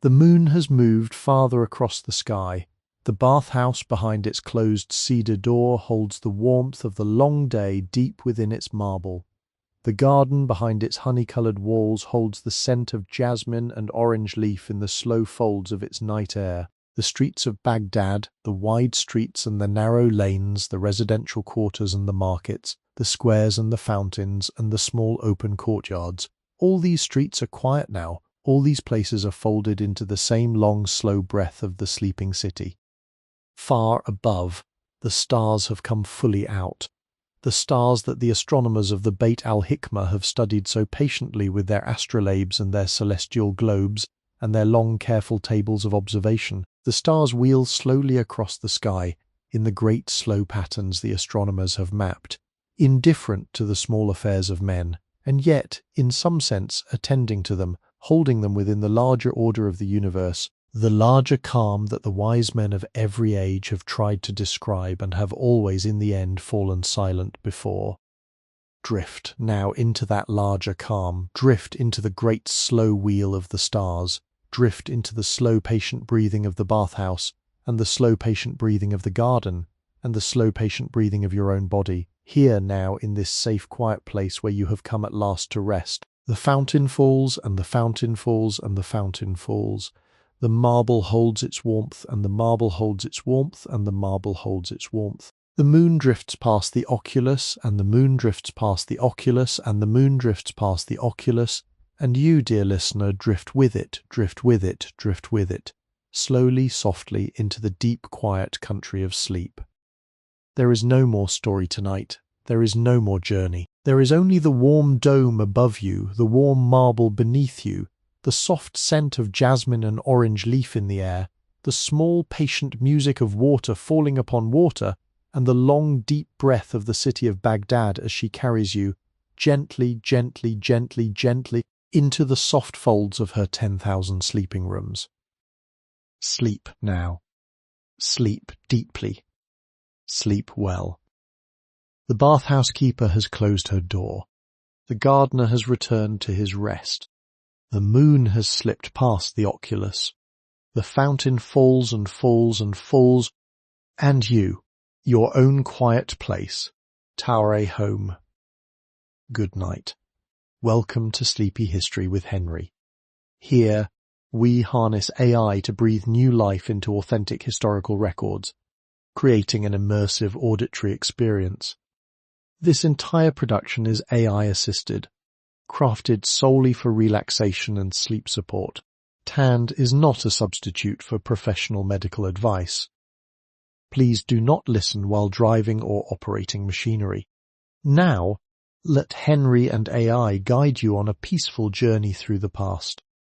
The moon has moved farther across the sky. The bathhouse behind its closed cedar door holds the warmth of the long day deep within its marble. The garden behind its honey-coloured walls holds the scent of jasmine and orange leaf in the slow folds of its night air. The streets of Baghdad, the wide streets and the narrow lanes, the residential quarters and the markets, the squares and the fountains and the small open courtyards, all these streets are quiet now, all these places are folded into the same long slow breath of the sleeping city. Far above, the stars have come fully out, the stars that the astronomers of the Beit al-Hikmah have studied so patiently with their astrolabes and their celestial globes and their long careful tables of observation. The stars wheel slowly across the sky in the great slow patterns the astronomers have mapped, indifferent to the small affairs of men, and yet, in some sense, attending to them, holding them within the larger order of the universe, the larger calm that the wise men of every age have tried to describe and have always in the end fallen silent before. Drift now into that larger calm, drift into the great slow wheel of the stars, drift into the slow patient breathing of the bathhouse, and the slow patient breathing of the garden, and the slow patient breathing of your own body, here now in this safe quiet place where you have come at last to rest. The fountain falls, and the fountain falls, and the fountain falls. The marble holds its warmth, and the marble holds its warmth, and the marble holds its warmth. The moon drifts past the oculus, and the moon drifts past the oculus, and the moon drifts past the oculus, and you, dear listener, drift with it, drift with it, drift with it, slowly, softly, into the deep, quiet country of sleep. There is no more story tonight. There is no more journey. There is only the warm dome above you, the warm marble beneath you, the soft scent of jasmine and orange leaf in the air, the small, patient music of water falling upon water, and the long, deep breath of the city of Baghdad as she carries you, gently, gently, gently, gently, into the soft folds of her 10,000 sleeping rooms. Sleep now. Sleep deeply. Sleep well. The bathhouse keeper has closed her door. The gardener has returned to his rest. The moon has slipped past the oculus. The fountain falls and falls and falls, and you, your own quiet place, tower home. Good night. Welcome to Sleepy History with Henry. Here, we harness AI to breathe new life into authentic historical records, creating an immersive auditory experience. This entire production is AI-assisted, crafted solely for relaxation and sleep support. TAND is not a substitute for professional medical advice. Please do not listen while driving or operating machinery. Now, let Henry and AI guide you on a peaceful journey through the past.